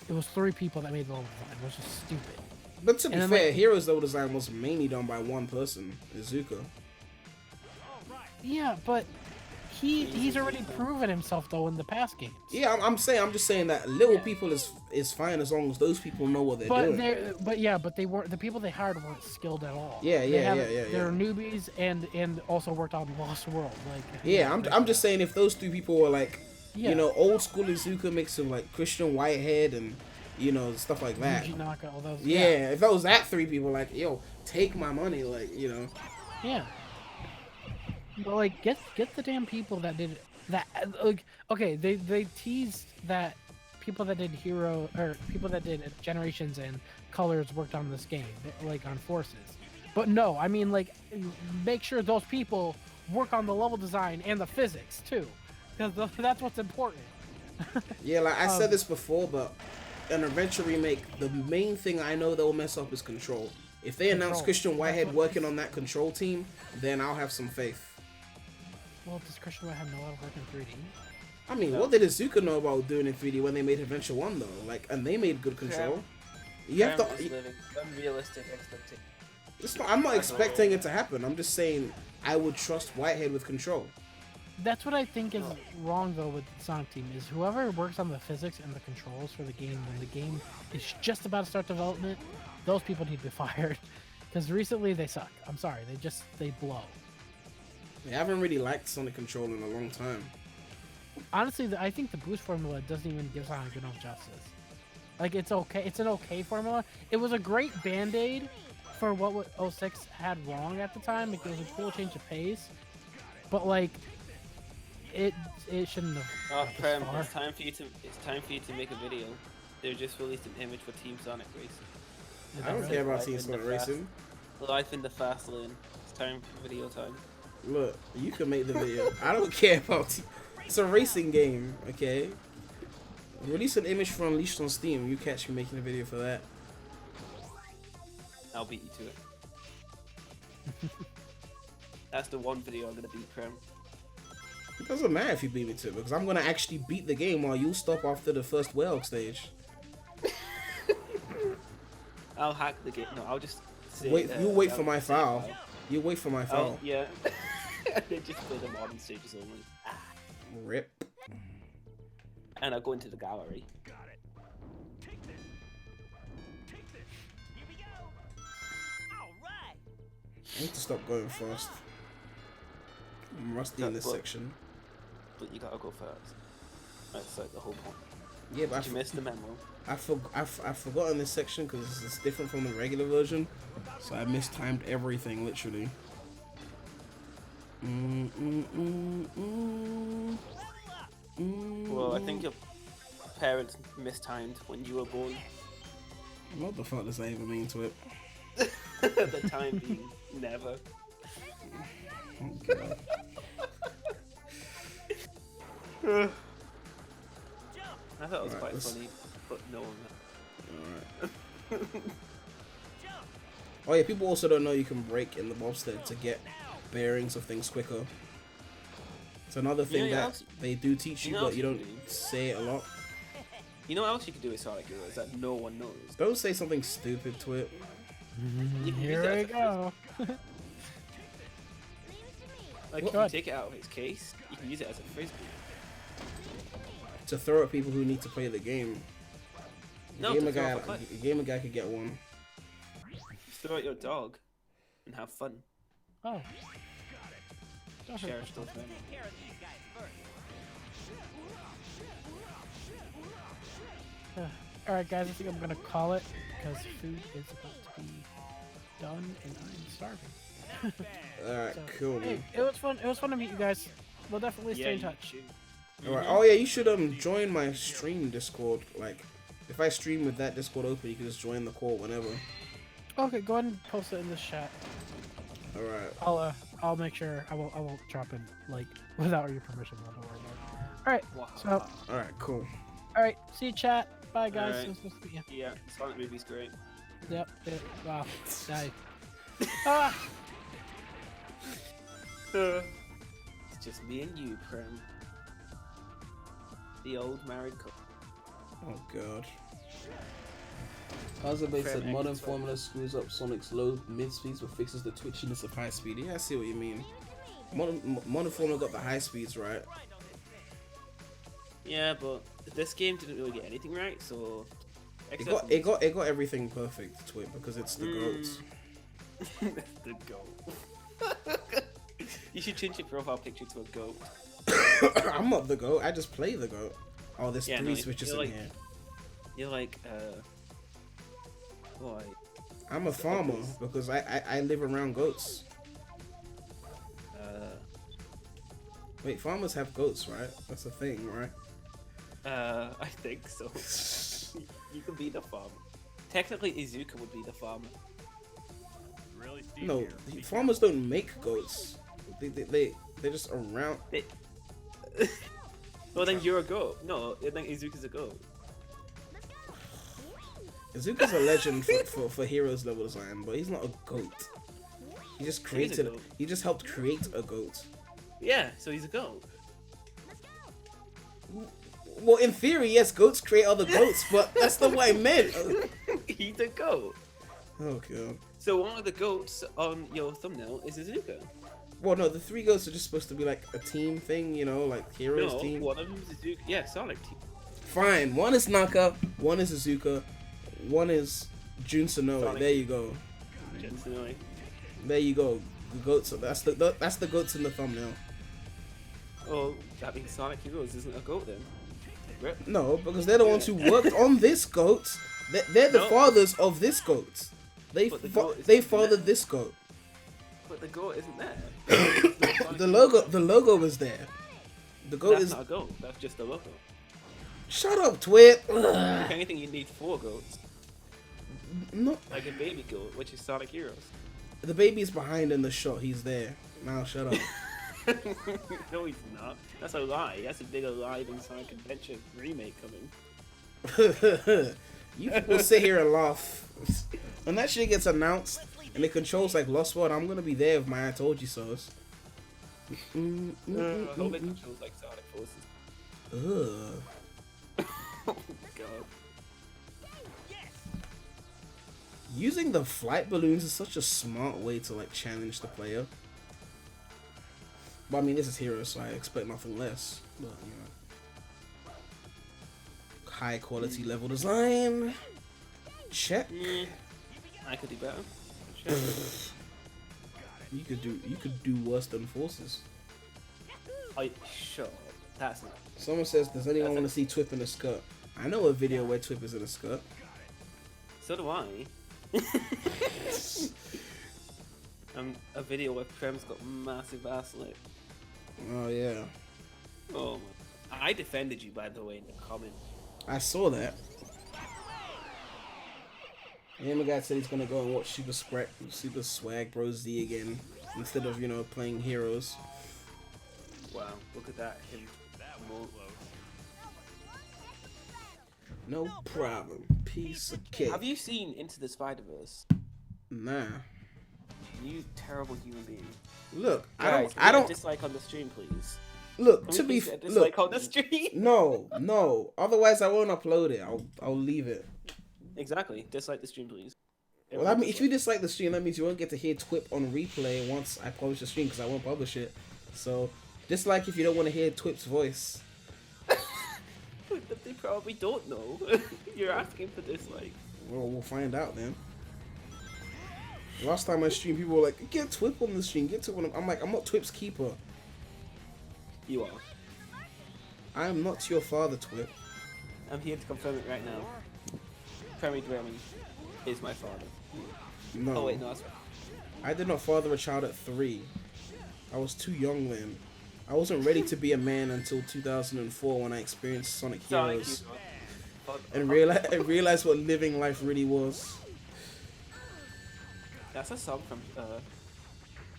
G: was 3 people that made the level design, which is stupid.
A: But to be fair, Heroes level design was mainly done by one person, Izuka.
G: Yeah, but he's already proven himself though in the past games.
A: Yeah, I'm just saying that little people is fine as long as those people know what they're doing.
G: But they weren't, the people they hired weren't skilled at all.
A: Yeah.
G: They're newbies and also worked on Lost World. Like
A: I'm just saying if those 3 people were like, you know, old school Izuka mixed with like Christian Whitehead and you know, stuff like that.
G: Yuji Naka, all those.
A: Yeah, if that was that 3 people, like, yo, take my money, like, you know.
G: Yeah. But like, get the damn people that did that. Like, okay, they teased that people that did Hero or people that did Generations and Colors worked on this game, like on Forces. But no, I mean, like, make sure those people work on the level design and the physics too, because that's what's important.
A: Yeah, like I said this before, but an adventure remake, the main thing I know they'll mess up is control. If they announce Christian Whitehead working on that control team, then I'll have some faith.
G: Well, does Christian Whitehead know how to work in 3D?
A: I mean, what did Azuka know about doing in 3D when they made Adventure 1 though? Like, and they made good control. You have to.
E: Living unrealistic expectations.
A: I'm not expecting it to happen. I'm just saying I would trust Whitehead with control.
G: That's what I think is wrong though with the Sonic team is whoever works on the physics and the controls for the game when the game is just about to start development, those people need to be fired because recently they suck. I'm sorry, they blow.
A: I haven't really liked Sonic Control in a long time.
G: Honestly, I think the boost formula doesn't even give Sonic enough justice. Like, it's okay. It's an okay formula. It was a great band-aid for what 06 had wrong at the time. It was a cool change of pace. But, like, it shouldn't have.
E: Oh, Prem, it's time for you to make a video. They just released an image for Team Sonic Racing.
A: I don't care about Team Sonic Racing.
E: Life in the fast lane. It's time for video time.
A: Look, you can make the video. I don't care about It's a racing game, okay? Release an image for Unleashed on Steam. You catch me making a video for that.
E: I'll beat you to it. That's the one video I'm gonna beat, Prem.
A: It doesn't matter if you beat me to it, because I'm gonna actually beat the game while you stop after the first whale stage.
E: I'll hack the game. No, I'll just say,
A: wait. You wait for my file. You wait for my file.
E: Yeah. They just play the modern stages only.
A: Rip.
E: And I'll go into the gallery.
F: Got it. Take this. Take this. Here we go. All right.
A: I need to stop going fast. I'm rusty in this section.
E: But you gotta go fast. That's like the whole point.
A: Yeah, but
E: you missed the memo.
A: I've forgotten this section because it's different from the regular version, so I mistimed everything literally.
E: Well, I think your parents mistimed when you were born.
A: What the fuck does that even mean to it?
E: The time being never.
A: Oh god.
E: I thought it was quite funny, but no one.
A: Alright. Oh yeah, people also don't know you can brake in the bobsled to get bearings of things quicker. It's another thing that they do teach you, but you don't say it a lot.
E: You know what else you can do with Sonic Heroes that no one knows?
A: Don't say something stupid to it.
G: Here we go.
E: Like, if you take it out of its case, you can use it as a frisbee.
A: To throw at people who need to play the game.
E: No,
A: gamer guy could get one.
E: Throw at your dog and have fun.
G: Oh.
E: Share stuff, man.
G: Alright guys, I think I'm gonna call it because food is about to be done and I'm starving.
A: Alright, cool.
G: Hey, it was fun. It was fun to meet you guys. We'll definitely stay in touch.
A: Alright. Oh yeah, you should join my stream Discord. Like, if I stream with that Discord open, you can just join the call whenever.
G: Okay, go ahead and post it in this chat.
A: Alright.
G: I'll make sure I won't drop in like without your permission. Don't worry about it. Alright. So.
A: Alright. Cool.
G: Alright. See you, chat. Bye, guys.
E: Right.
G: It was nice to meet you.
E: Yeah, Sonic movie's great.
G: Yep. Wow. Die. Ah.
E: It's just me and you, Prem. The old married couple.
A: Oh god. Azabate said modern formula screws up Sonic's low mid speeds but fixes the twitchiness of high speed. Yeah, I see what you mean. Modern formula got the high speeds right.
E: Yeah, but this game didn't really get anything right, so
A: it got everything perfect to it because it's the goats.
E: The goat. You should change your profile picture to a goat.
A: I'm not the goat. I just play the goat. Oh, there's 3 switches in
E: like,
A: here.
E: You're like, what?
A: I'm a farmer because I live around goats. Wait, farmers have goats, right? That's a thing, right?
E: I think so. You could be the farmer. Technically, Izuka would be the farmer.
F: Really, Steve?
A: No,
F: Here.
A: farmers don't make goats. They're just around.
E: Well, then you're a goat. No, then Izuka's a goat.
A: Izuka's a legend for heroes level design, but he's not a goat. He just created.
E: goat.
A: He just helped create a goat.
E: Yeah, so he's a goat.
A: Well, in theory, yes, goats create other goats, but that's not what I meant.
E: He's a goat.
A: Oh god.
E: So one of the goats on your thumbnail is Izuka.
A: Well, no, the three goats are just supposed to be like a team thing, you know, like heroes
E: No,
A: team.
E: one of them is Izuka. Yeah, Sonic team.
A: Fine, one is Naka, one is Izuka, one is Jun Sonoe.
E: Sonic.
A: There you go.
E: Jensenoi.
A: There you go. The goats. That's the goats in the thumbnail.
E: Oh, that means Sonic Heroes isn't a goat then. Rip.
A: No, because they're the ones who worked on this goat. They're the
E: No.
A: fathers of this goat. They
E: But the goat
A: they
E: isn't
A: fathered
E: there.
A: this goat.
E: But the goat isn't there.
A: The logo is there. The goat
E: That's
A: is.
E: not a goat. That's just a logo.
A: Shut up, Twit.
E: If anything, you need 4 goats.
A: No,
E: Like a baby goat, which is Sonic Heroes.
A: the baby's behind in the shot. He's there. Now shut up.
E: No, he's not. That's a lie. That's a bigger lie than Sonic Adventure remake coming.
A: You people sit here and laugh. When that shit gets announced and it controls like Lost World, I'm gonna be there with my I told you so's.
E: I hope it controls like Sonic Forces.
A: Ugh.
E: Oh god.
A: Using the flight balloons is such a smart way to like challenge the player. But I mean, this is Heroes, so I expect nothing less. But you know, high quality level design. Check.
E: I could do better.
A: You could do worse than Forces.
E: Sure. That's not.
A: Someone says, does anyone want to see Twip in a skirt? I know a video where Twip is in a skirt.
E: So do I. A video where Prem's got massive ass lip.
A: Oh yeah.
E: Oh my. I defended you, by the way, in the comment.
A: I saw that. And the guy said he's gonna go and watch Super Swag Bros Z again instead of, you know, playing Heroes.
E: Wow, look at that. Him.
A: No problem. Piece of cake.
E: Have you seen Into the Spider-Verse?
A: Nah.
E: You terrible human being.
A: Look,
E: Guys,
A: I don't.
E: dislike on the stream, please.
A: Look,
E: Can
A: to
E: we
A: be
E: please get a
A: look.
E: dislike on the stream.
A: No. Otherwise, I won't upload it. I'll leave it.
E: Exactly. Dislike the stream, please.
A: Well, I mean, if you dislike the stream, that means you won't get to hear Twip on replay once I publish the stream because I won't publish it. So, dislike if you don't want to hear Twip's voice.
E: But they probably don't know. You're asking for dislike.
A: Well, we'll find out then. Last time I streamed, people were like, "Get Twip on the stream. Get Twip on." I'm like, I'm not Twip's keeper.
E: You are.
A: I am not your father, Twip.
E: I'm here to confirm it right now. Premydaremy is my father.
A: No.
E: Oh wait, no, that's
A: I did not father a child at 3. I was too young then. I wasn't ready to be a man until 2004 when I experienced Sonic Heroes and realized what living life really was.
E: That's a song from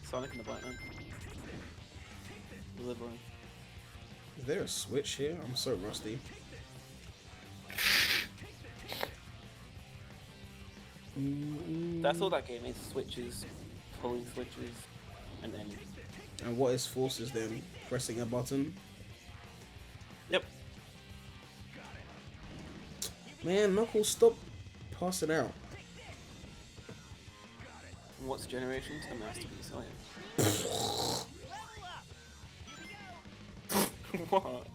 E: Sonic and the Black Man. Literally.
A: Is there a switch here? I'm so rusty.
E: That's all that game is: switches, pulling switches, and then.
A: And what is Forces then? Pressing a button?
E: Yep.
A: Man, Knuckles, stop passing out.
E: What's Generations? A masterpiece. Oh yeah. What?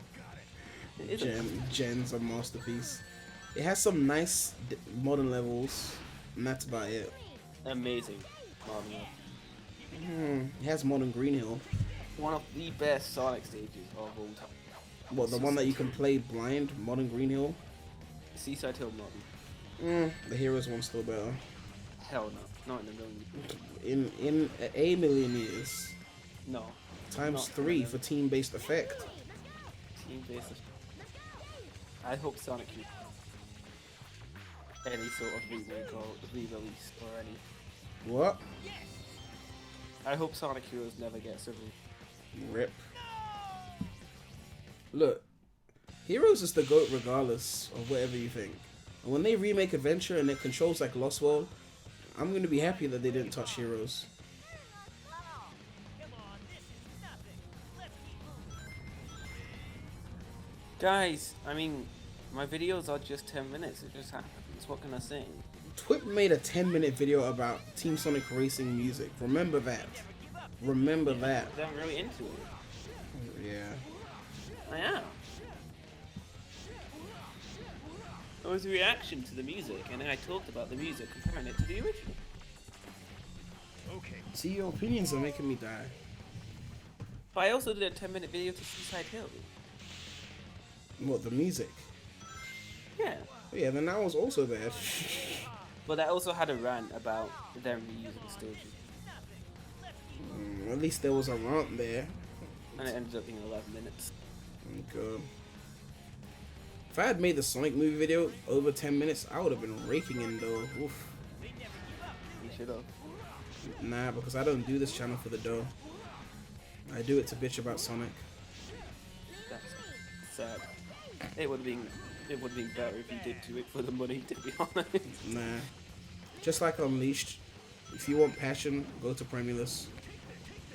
E: It isn't.
A: Gen's a masterpiece. It has some nice modern levels, and that's about it.
E: Amazing. Mario.
A: It has modern Green Hill.
E: One of the best Sonic stages of all time.
A: What, the one that you can play blind? Modern Green Hill?
E: Seaside Hill modern.
A: The Heroes one's still better.
E: Hell no, not in a million.
A: In a million years.
E: No.
A: Times
E: Not
A: 3 for team-based effect.
E: Team-based. I hope Sonic Youth any sort of remake or re-release or any.
A: What?
E: I hope Sonic Heroes never gets a
A: Rip. Look, Heroes is the GOAT regardless of whatever you think. And when they remake Adventure and it controls like Lost World, I'm going to be happy that they didn't touch Heroes.
E: Guys, I mean, my videos are just 10 minutes. It just happens. What can I say?
A: Twip made a 10-minute video about Team Sonic Racing music. Remember that. Remember that.
E: I'm really into it.
A: Yeah.
E: I am. It was a reaction to the music, and then I talked about the music, comparing it to the original.
F: Okay.
A: See, your opinions are making me die.
E: But I also did a 10-minute video to Seaside Hill.
A: What, the music?
E: Yeah.
A: Oh, yeah, then that was also bad.
E: But I also had a rant about them reusing stages.
A: At least there was a rant there.
E: And it ended up being 11 minutes.
A: Oh, God. If I had made the Sonic movie video over 10 minutes, I would have been raking in though. Oof.
E: You should have.
A: Nah, because I don't do this channel for the dough. I do it to bitch about Sonic.
E: That's sad. It would have been better if you did do it for the money, to be honest.
A: Nah. Just like Unleashed, if you want passion, go to Premyless.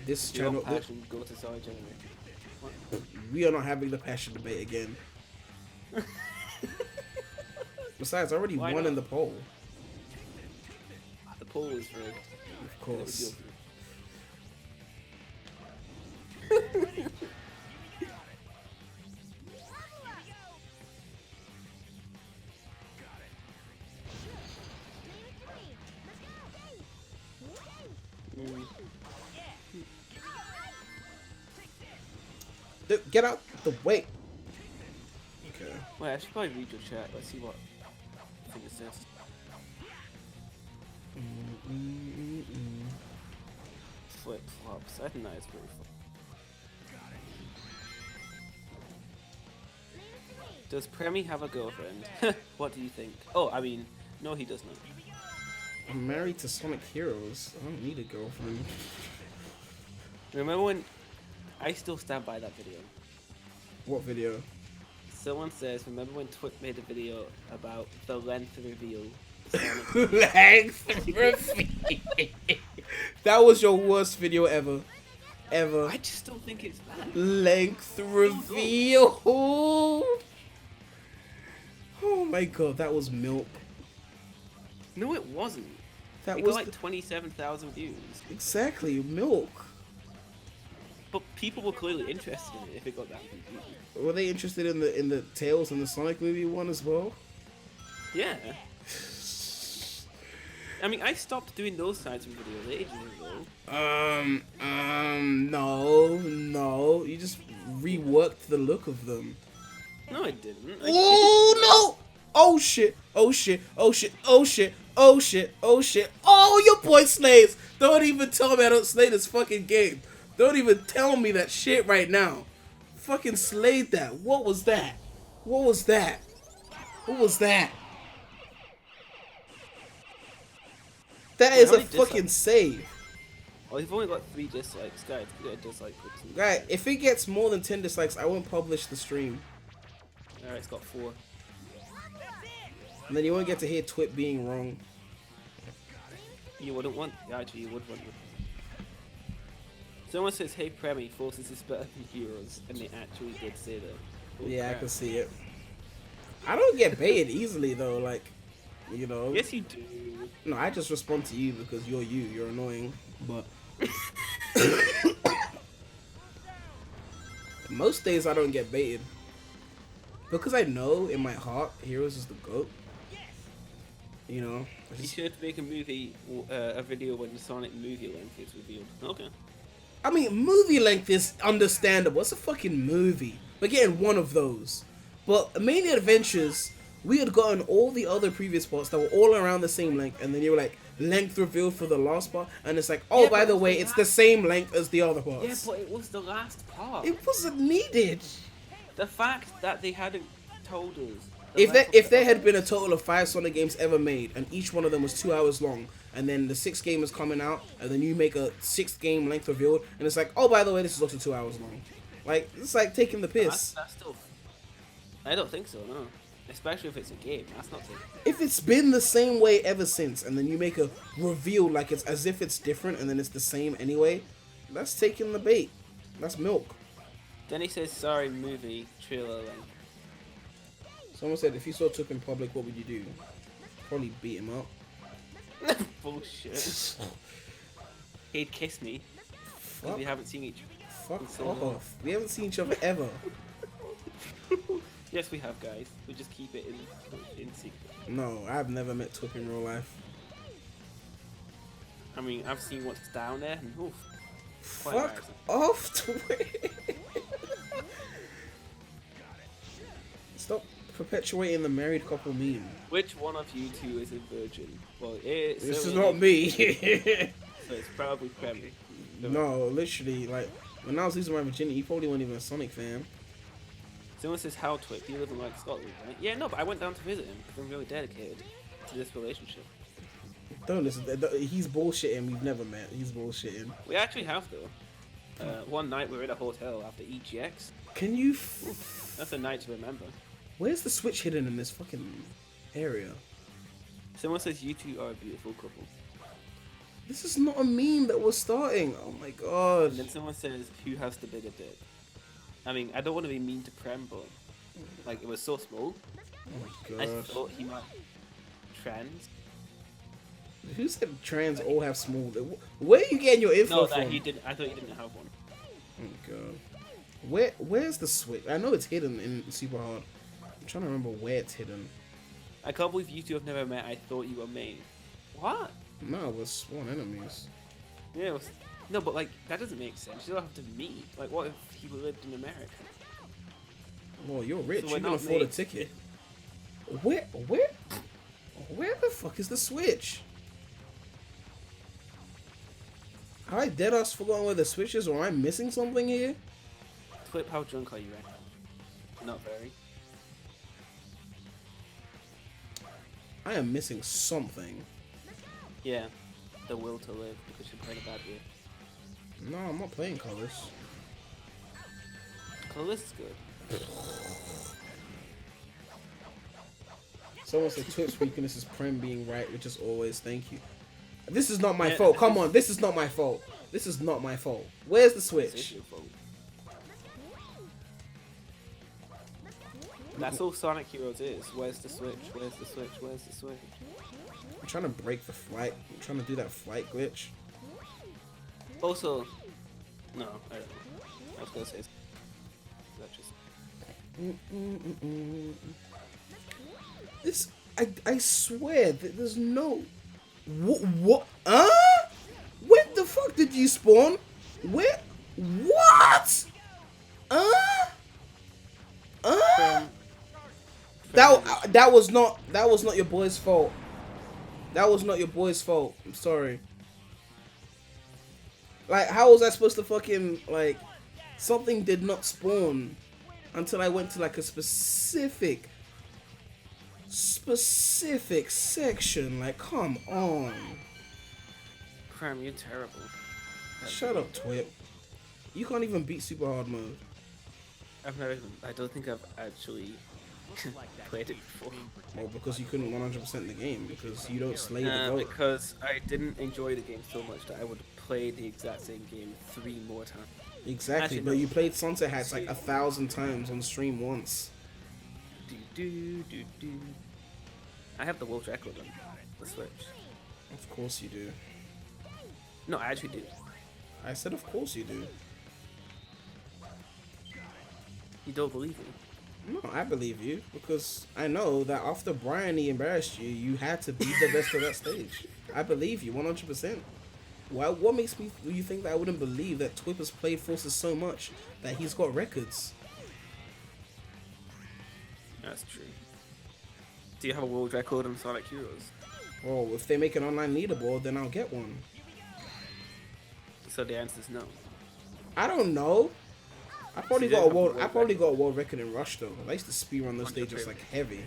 A: This
E: If you want
A: channel,
E: passion, go to Solid Generator.
A: we are not having the passion debate again. Besides, I already
E: Why
A: won
E: not?
A: in the poll.
E: The poll was rigged.
A: Of course. Dude, get out the way. Okay.
E: Wait, I should probably read your chat. Let's see what I think it says. Flip flops. I think that is pretty fun. Does Premy have a girlfriend? What do you think? Oh, I mean, no, he does not.
A: I'm married to Sonic Heroes. I don't need a girlfriend.
E: Remember when? I still stand by that video.
A: What video?
E: Someone says, remember when Twit made a video about the length reveal?
A: Length reveal. That was your worst video ever. Ever.
E: I just don't think it's bad.
A: Length reveal. Oh my god, that was milk.
E: No, it wasn't.
A: That
E: It
A: was
E: got like 27,000 views.
A: exactly milk.
E: But people were clearly interested in it if it got that many views.
A: Were they interested in the Tails and the Sonic movie one as well?
E: Yeah. I mean, I stopped doing those kinds of videos ages ago.
A: No. You just reworked the look of them.
E: No, I didn't.
A: Oh no! Oh shit! Oh shit! Oh shit! Oh shit! Oh shit! Oh shit! Oh, your boy slays! Don't even tell me I don't slay this fucking game. Don't even tell me that shit right now. Fucking slayed that. What was that? What was that? What was that? That is a fucking save.
E: Oh, you've only got 3 dislikes, guys. Get a dislike.
A: Right, if it gets more than 10 dislikes, I won't publish the stream.
E: Alright, it's got 4.
A: And then you won't get to hear Twit being wrong.
E: You wouldn't want. Actually, you would want. Someone says, "Hey, Premy, Forces is better than Heroes," and they actually did say that. Oh,
A: Yeah,
E: crap.
A: I can see it. I don't get baited easily though, like, you know.
E: Yes, you do.
A: No, I just respond to you because you're you. You're annoying, but most days I don't get baited because I know in my heart Heroes is the GOAT. You know.
E: You should make a movie, a video when the Sonic movie length is revealed. Okay.
A: I mean, movie length is understandable. It's a fucking movie. We're getting one of those. But Mania Adventures, We had gotten all the other previous parts that were all around the same length, and then you were like, length reveal for the last part, and it's like, oh,
C: Yeah,
A: by
C: but
A: the
C: it was
A: way,
C: the
A: it's the same length as the other parts.
C: Yeah, but it was the last part.
A: It wasn't needed.
C: The fact that they hadn't told us.
A: If there had been a total of 5 Sonic games ever made, and each one of them was 2 hours long, and then the 6th game is coming out, and then you make a 6th game length revealed, and it's like, oh, by the way, this is also 2 hours long. Like, it's like taking the piss.
C: That's still. I don't think so, no. Especially if it's a game. That's not taking.
A: If it's been the same way ever since, and then you make a reveal like it's as if it's different, and then it's the same anyway, that's taking the bait. That's milk.
C: Then he says, sorry, movie, trailer length.
A: Someone said, if you saw Took in public, what would you do? Probably beat him up.
C: Bullshit. He'd kiss me.
A: Fuck.
C: We haven't seen each
A: Fuck
C: so long.
A: off. We haven't seen each other ever.
C: Yes, we have, guys. We just keep it in secret.
A: No, I've never met Twip in real life.
C: I mean, I've seen what's down there, and oof. Quite
A: Fuck
C: embarrassing.
A: off, Twip. Stop perpetuating the married couple meme.
C: Which one of you two is a virgin? Well, it's
A: This is not me.
C: So it's probably Premy.
A: No, literally, like, when I was losing my virginity, you probably weren't even a Sonic fan.
C: Someone says, how Twip? You live in like Scotland, right? Yeah, no, but I went down to visit him because I'm really dedicated to this relationship.
A: Don't listen. He's bullshitting. We've never met. He's bullshitting.
C: We actually have though. One night we were in a hotel after EGX.
A: Can you?
C: That's a night to remember.
A: Where's the Switch hidden in this fucking area?
C: Someone says you two are a beautiful couple.
A: This is not a meme that we're starting. Oh my god.
C: And then someone says, who has the bigger dick? I mean, I don't want to be mean to Prem, but like it was so small.
A: Oh my
C: I
A: god.
C: thought he might be trans.
A: Who said trans all have small? Where are you getting your info
C: No,
A: from?
C: that he didn't. I thought he didn't have one.
A: Oh god. Where's the Switch? I know it's hidden in Super Hard. I'm trying to remember where it's hidden.
C: I can't believe you two have never met. I thought you were main. What?
A: No, we're sworn enemies.
C: Yeah. It was... No, but like that doesn't make sense. You don't have to meet. Like, what if he lived in America?
A: Well, you're rich.
C: So
A: You
C: we're
A: can
C: not
A: afford a
C: mates.
A: ticket. Where the fuck is the Switch? Have I dead ass forgotten where the Switch is, or am I missing something here?
C: Flip, how drunk are you, right? Not very.
A: I am missing something.
C: Yeah. The will to live because you're playing a bad game.
A: No, I'm not playing colors.
C: Colorless is good.
A: Someone said Twitch weakness is Prem being right, which is always thank you. This is not my
C: Yeah,
A: fault. Come on, this is not my fault. This is not my fault. Where's the
C: It's
A: Switch?
C: your fault. That's all Sonic Heroes is. Where's the Switch? Where's the Switch? Where's the Switch?
A: I'm trying to break the flight. I'm trying to do that flight glitch.
C: Also, no, I don't know. I was gonna say that just.
A: This, I swear that there's no. What? Huh? Where the fuck did you spawn? Where? What? That was not your boy's fault. That was not your boy's fault. I'm sorry. Like, how was I supposed to fucking, like, something did not spawn until I went to like a specific section. Like, come on.
C: Prem, you're terrible.
A: Shut up, Twip. You can't even beat super hard mode.
C: I don't think I've actually played it before.
A: Well, because you couldn't 100% the game, because you don't slay the goat.
C: Because I didn't enjoy the game so much that I would play the exact same game 3 more times.
A: Exactly,
C: Actually,
A: but
C: no.
A: you played Sunset Hats like 1,000 times on stream once.
C: I have the world record on the Switch.
A: Of course you do.
C: No, I actually do.
A: I said of course you do.
C: You don't believe me?
A: No, I believe you, because I know that after Bryony embarrassed you, you had to beat the best of that stage. I believe you 100%. Why? What makes you think that I wouldn't believe that Twip has played Forces so much that he's got records?
C: That's true.
E: Do you have a world record on Sonic Heroes?
A: Oh, if they make an online leaderboard, then I'll get one.
E: So the answer is no.
A: I don't know. I probably
E: So you
A: got a
E: don't have
A: world.
E: the
A: I
E: world
A: probably
E: record?
A: got a world record in Rush though. I used to speedrun those
E: On your
A: stages
E: favorite.
A: like heavy.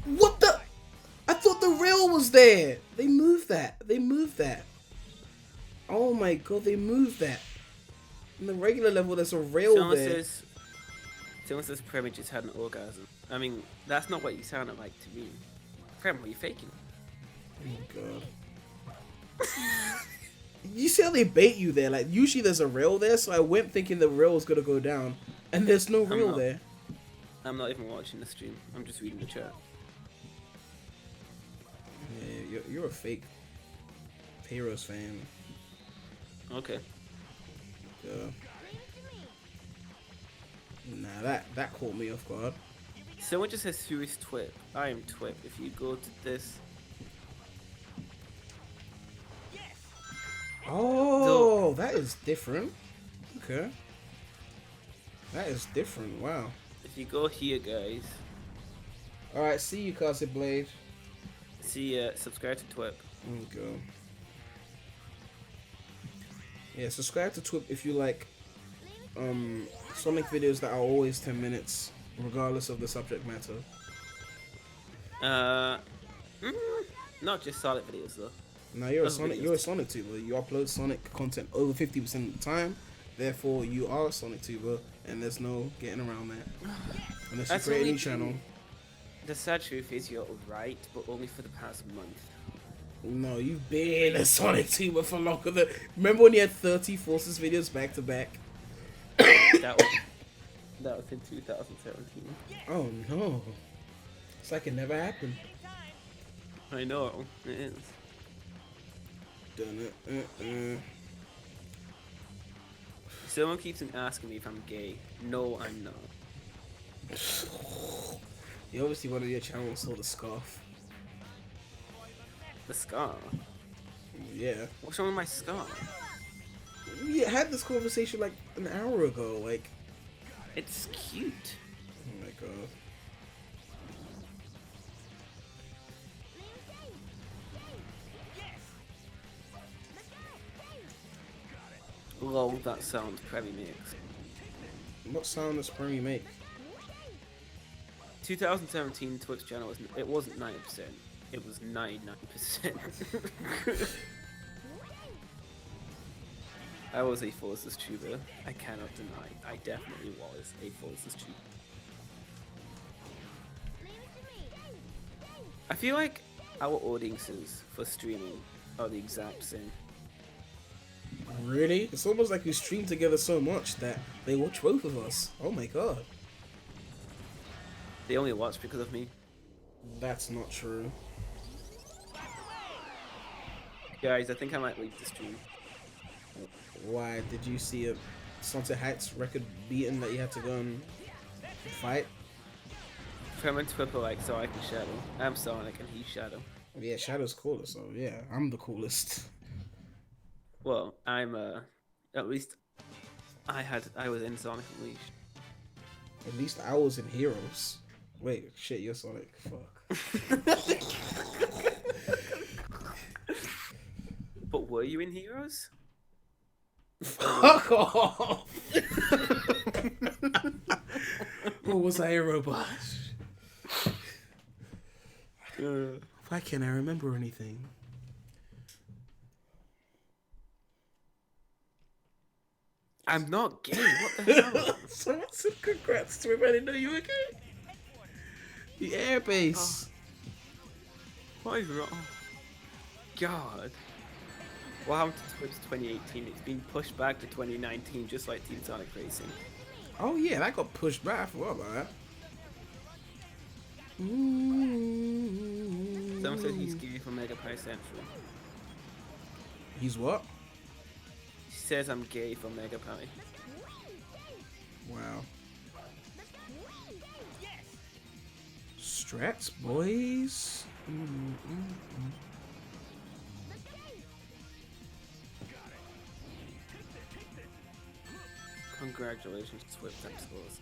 A: What the? I thought the rail was there. They moved that. They moved that. Oh my god, they moved that. In the regular level, there's a rail there.
E: Someone says Premy just had an orgasm. I mean, that's not what you sounded like to me. Prem, what are you faking?
A: Oh god. You see how they bait you there? Like usually there's a rail there, so I went thinking the rail was gonna go down, and there's no rail
E: not.
A: there.
E: I'm not even watching the stream. I'm just reading the chat.
A: Yeah, you're a fake Heroes fan.
E: Okay.
A: Yeah. Nah, that caught me off guard.
E: Someone just says, who is Twip? I am Twip. If you go to this...
A: Oh, that is different. Okay. That is different. Wow.
E: If you go here, guys...
A: Alright, see you, Cassie Blade.
E: See, subscribe to Twip.
A: There you go. Yeah, subscribe to Twip if you like Sonic videos that are always 10 minutes, regardless of the subject matter.
E: Not just Sonic videos though.
A: Now you're a
E: Other
A: Sonic.
E: videos.
A: You're a Sonic tuber. You upload Sonic content over 50% of the time. Therefore, you are a Sonic tuber, and there's no getting around that. Unless you
E: That's
A: create a
E: only
A: new channel.
E: The sad truth is you're right, but only for the past month.
A: No, you've been a Sonic tuber for longer than. Remember when you had 30 Forces videos back to back?
E: That was in 2017.
A: Oh no! It's like it never happened.
E: I know, it is.
A: Done it.
E: Someone keeps asking me if I'm gay. No, I'm not.
A: You obviously wanted your channel saw the scarf.
E: The scar?
A: Yeah.
E: What's wrong with my scar?
A: We had this conversation like an hour ago. Like,
E: It's cute.
A: oh my god.
E: Lol, that sound Premy makes.
A: What sound does Premy make?
E: 2017 Twitch channel wasn't 90%. It was 99%. I was a Forces tuber. I cannot deny. I definitely was a Forces tuber. I feel like our audiences for streaming are the exact same.
A: Really? It's almost like we stream together so much that they watch both of us. Oh my god.
E: They only watch because of me.
A: That's not true.
E: Guys, I think I might leave the stream.
A: Why? Did you see a Sunset Heights record beaten that you had to go and fight?
E: Prem and Twip are like Sonic and Shadow. I'm Sonic and he's Shadow.
A: Yeah, Shadow's cooler, so yeah, I'm the coolest.
E: Well, I'm at least I was in Sonic Unleashed.
A: At least I was in Heroes. Wait, shit, you're Sonic. Fuck.
E: But were you in Heroes?
A: Fuck off! Or was I a robot? Why can't I remember anything?
E: I'm not gay. What the hell?
A: Someone said congrats to him. I didn't know you were gay. The airbase.
E: What is wrong? God. What happened to Twitch 2018? It's been pushed back to 2019, just like Team Sonic Racing.
A: Oh yeah, that got pushed back. I forgot about that.
E: Someone says he's gay for Mega Pie Central.
A: He's what?
E: He says I'm gay for Mega Pie.
A: Wow. Strats, boys.
E: Congratulations, Twip temp scores.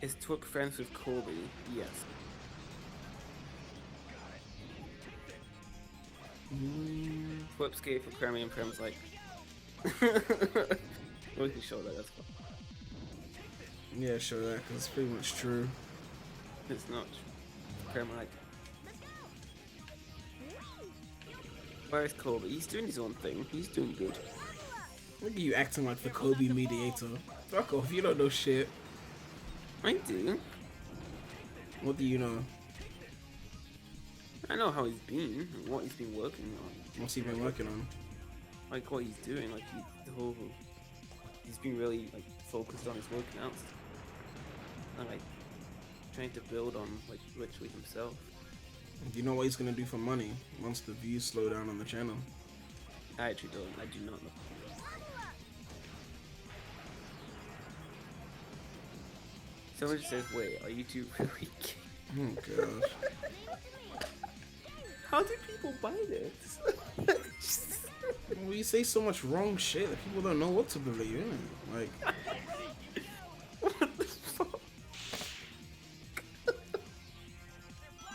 E: Is Twip friends with Corby? Yes. Twip's gay for Premy and Prem's like. We can show that, that's fine.
A: Yeah, show that, because it's pretty much true.
E: It's not Prem like. Where's Corby? He's doing his own thing. He's doing good.
A: Look at you acting like the Kobe mediator. Fuck off, you don't know shit.
E: I do.
A: What do you know?
E: I know how he's been, and what he's been working on.
A: What's he been working on?
E: Like what he's doing, like he's been really like focused on his working out and like trying to build on like literally himself.
A: Do you know what he's gonna do for money once the views slow down on the channel?
E: I actually don't. I do not know. Someone just says, "Wait, are you two really gay?"
A: Oh god.
E: How do people buy this?
A: Well, you say so much wrong shit that people don't know what to believe in. Like,
E: What the fuck?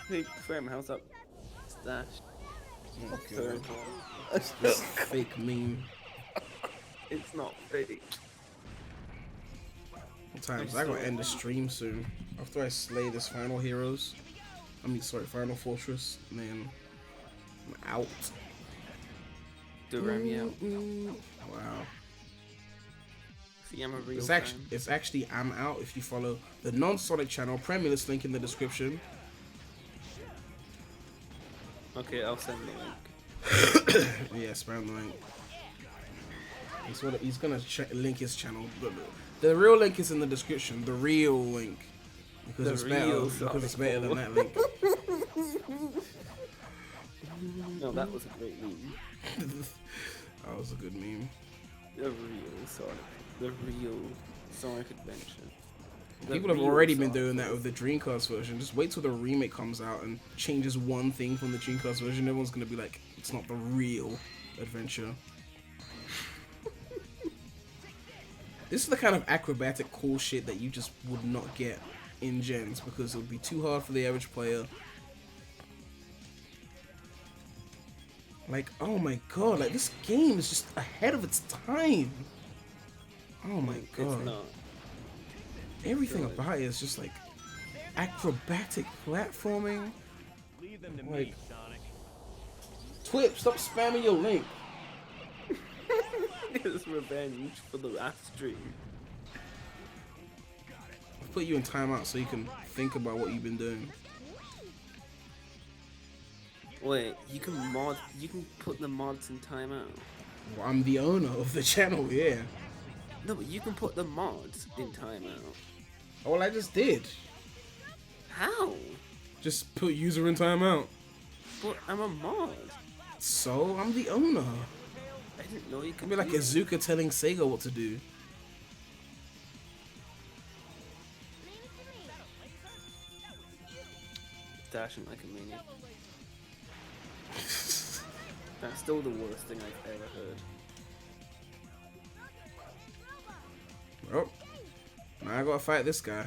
E: Hey, Prem, how's up? Stash.
A: oh
E: Third
A: god.
E: one.
A: This fake meme.
E: It's not fake.
A: What times? I gotta end the stream soon. After I slay this final heroes. Final fortress. And then I'm out.
E: Remy out.
A: Wow.
E: See, I'm a real
A: It's actually I'm out if you follow the non-Sonic channel. Premulous link in the description.
E: Okay, I'll send the link.
A: Yeah, spam the link. He's gonna link his channel. The real link is in the description. The real link, because it's better. Because it's better than that link.
E: No, that was a great meme.
A: That was a good meme.
E: The real Sonic Adventure.
A: People have already been doing that with the Dreamcast version. Just wait till the remake comes out and changes one thing from the Dreamcast version. Everyone's gonna be like, it's not the real adventure. This is the kind of acrobatic cool shit that you just would not get in gens because it would be too hard for the average player. Like, oh my god, like this game is just ahead of its time. Oh my god.
E: It's not.
A: Everything about it is just like acrobatic platforming.
F: Leave them to
A: Like-
F: me, Sonic.
A: Twip, stop spamming your link.
E: It's revenge for the last stream.
A: I'll put you in timeout so you can think about what you've been doing.
E: Wait, you can put the mods in timeout.
A: Well, I'm the owner of the channel, yeah.
E: No, but you can put the mods in timeout.
A: Oh, well, I just did.
E: How?
A: Just put user in timeout.
E: But I'm a mod.
A: So, I'm the owner.
E: I didn't know you
A: I'd
E: could
A: be like
E: do
A: Azuka telling Sega what to do.
E: dashing like a maniac. That's still the worst thing I've ever heard.
A: Oh, now I gotta fight this guy.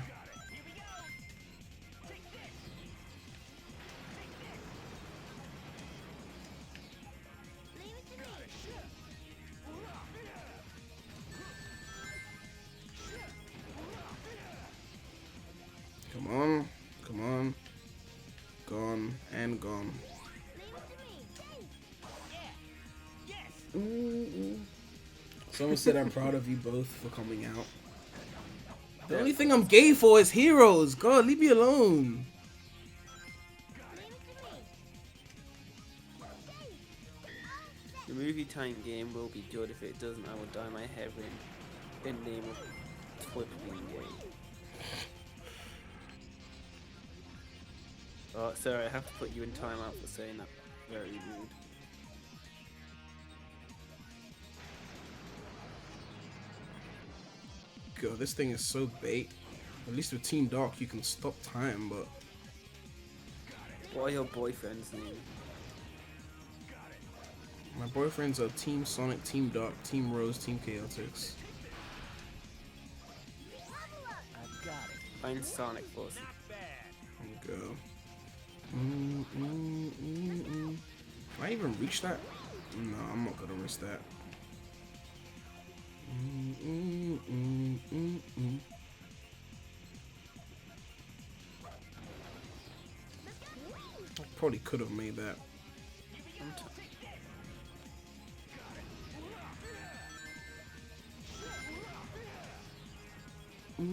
A: Come on, come on. Gone and gone. Someone said I'm proud of you both for coming out. The only thing I'm gay for is heroes. God, leave me alone.
E: The movie time game will be good. If it doesn't, I will dye my hair in name of Twip being gay. Oh, sorry, I have to put you in timeout for saying that. Very rude.
A: God, this thing is so bait. At least with Team Dark, you can stop time, but
E: What are your boyfriend's name?
A: my boyfriends are Team Sonic, Team Dark, Team Rose, Team Chaotix.
E: Find Sonic Force.
A: There we go. Can I even reach that? No, I'm not gonna risk that. Probably could have made that.
E: For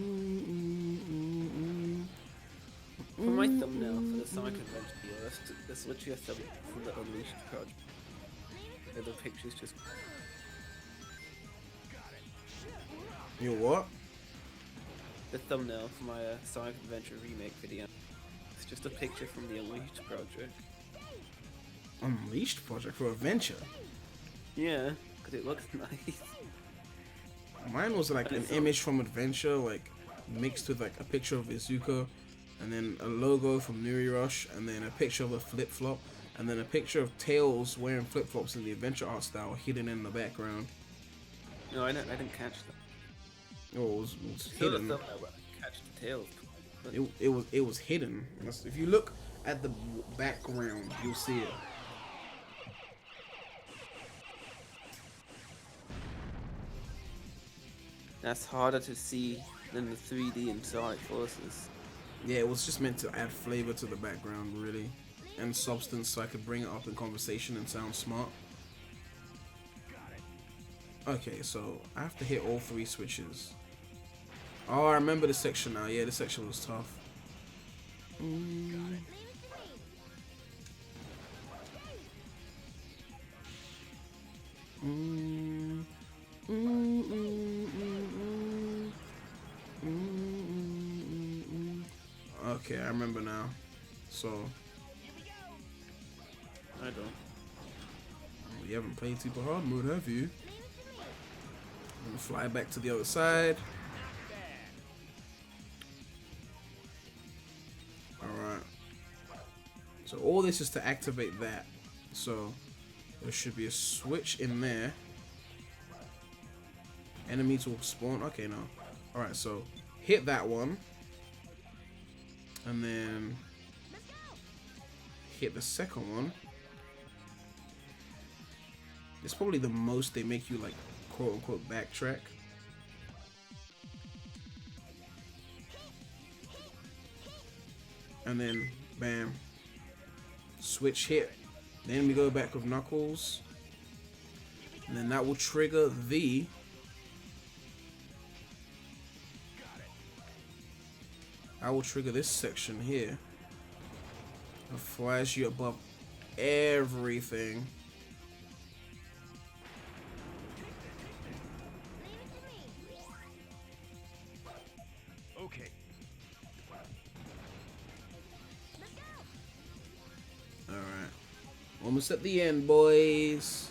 E: my thumbnail for the Sonic Adventure video, that's literally a thumb from the Unleashed project. Where the picture's just
A: You what?
E: the thumbnail for my Sonic Adventure remake video. It's just a picture from the Unleashed project.
A: Unleashed project for Adventure.
E: Yeah, because it looks nice.
A: Mine was like an image from Adventure, like mixed with like a picture of Izuka, and then a logo from Nuri Rush, and then a picture of a flip flop, and then a picture of Tails wearing flip flops in the Adventure art style hidden in the background.
E: No, I didn't catch that.
A: Oh, it was
E: Still
A: hidden.
E: the thumbnail, but I catch the tails. But
A: It was hidden. If you look at the background, you'll see it.
E: that's harder to see than the 3D in Sonic Forces.
A: Yeah, it was just meant to add flavor to the background, really, and substance, so I could bring it up in conversation and sound smart. Okay, so I have to hit all 3 switches. Oh, I remember this section now. Yeah, this section was tough. Okay, I remember now. So,
E: I don't.
A: you haven't played super hard mode, have you? We'll fly back to the other side. Alright. So all this is to activate that. So there should be a switch in there. Enemies will spawn. Okay, no. Alright, so hit that one. And then hit the second one. It's probably the most they make you like quote unquote backtrack. And then bam. Switch hit. Then we go back with Knuckles. And then that will trigger the this section here. It flies you above everything.
F: Okay.
A: Alright. Almost at the end, boys.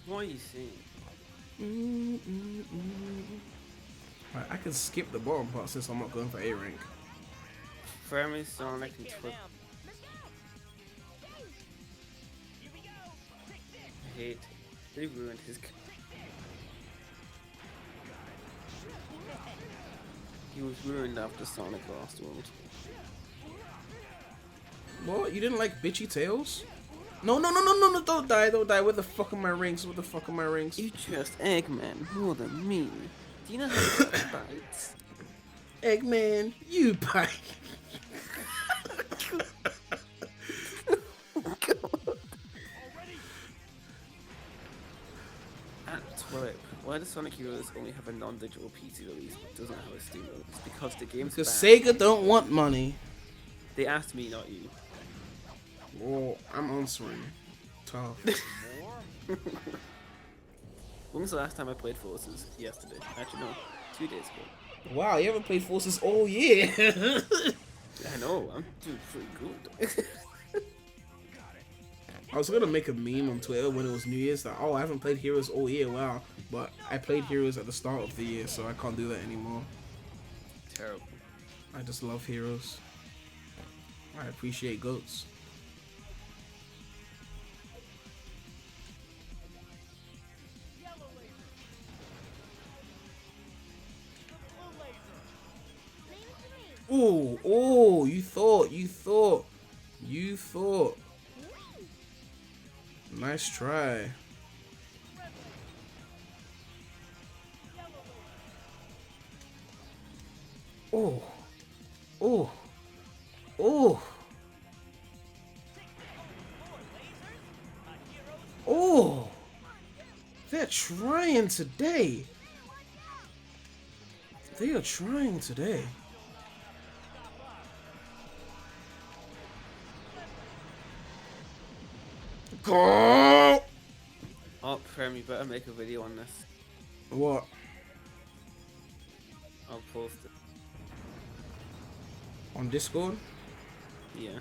E: What are you saying?
A: Right, I can skip the bottom part since I'm not going for A rank.
E: Premy, Sonic, and Twip. I hate. They ruined his. He was ruined after Sonic Lost World.
A: What? You didn't like bitchy Tails? No, don't die, Where the fuck are my rings? What the fuck are my rings?
E: You trust Eggman more than me. Do you know how to bites?
A: Eggman, you bite.
E: At Twip, why does Sonic Heroes only have a non-digital PC release but doesn't have a Steam release? Because the game's
A: Because
E: bad.
A: Sega don't want money.
E: They asked me, not you.
A: Well, I'm answering. Tough.
E: When was the last time I played Forces? Yesterday. Actually, no. 2 days ago.
A: Wow, you haven't played Forces all year.
E: I know, I'm doing pretty good.
A: I was gonna make a meme on Twitter when it was New Year's that, oh, I haven't played Heroes all year, wow. But I played Heroes at the start of the year, so I can't do that anymore.
E: Terrible.
A: I just love Heroes. I appreciate goats. Oh, oh, you thought. Nice try. Oh, oh, oh, oh. They're trying today. They are trying today. Go!
E: Oh, Prem, you better make a video on this.
A: What?
E: I'll post it.
A: On Discord?
E: Yeah.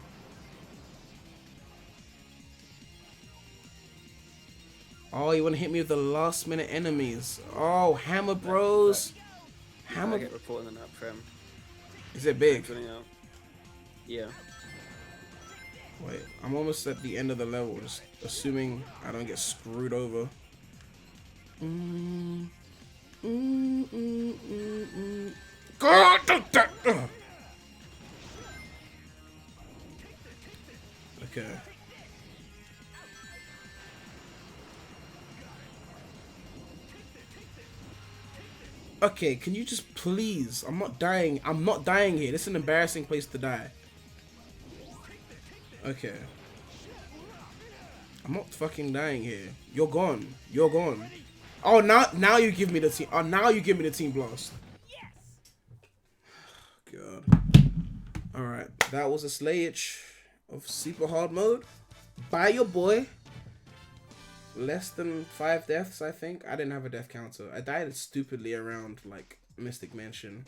A: Oh, you want to hit me with the last minute enemies? Oh, Hammer Bros.
E: Hammer. I get reporting on that, Prem.
A: Is it big?
E: Yeah.
A: Wait, I'm almost at the end of the level, just assuming I don't get screwed over. God! Okay. Okay, can you just please? I'm not dying. I'm not dying here. This is an embarrassing place to die. Okay. I'm not fucking dying here. You're gone. You're gone. Oh, now you give me the team. Oh, now you give me the team blast. God. All right, that was a slayage of super hard mode by your boy. Less than 5 deaths, I think. I didn't have a death counter. I died stupidly around like Mystic Mansion.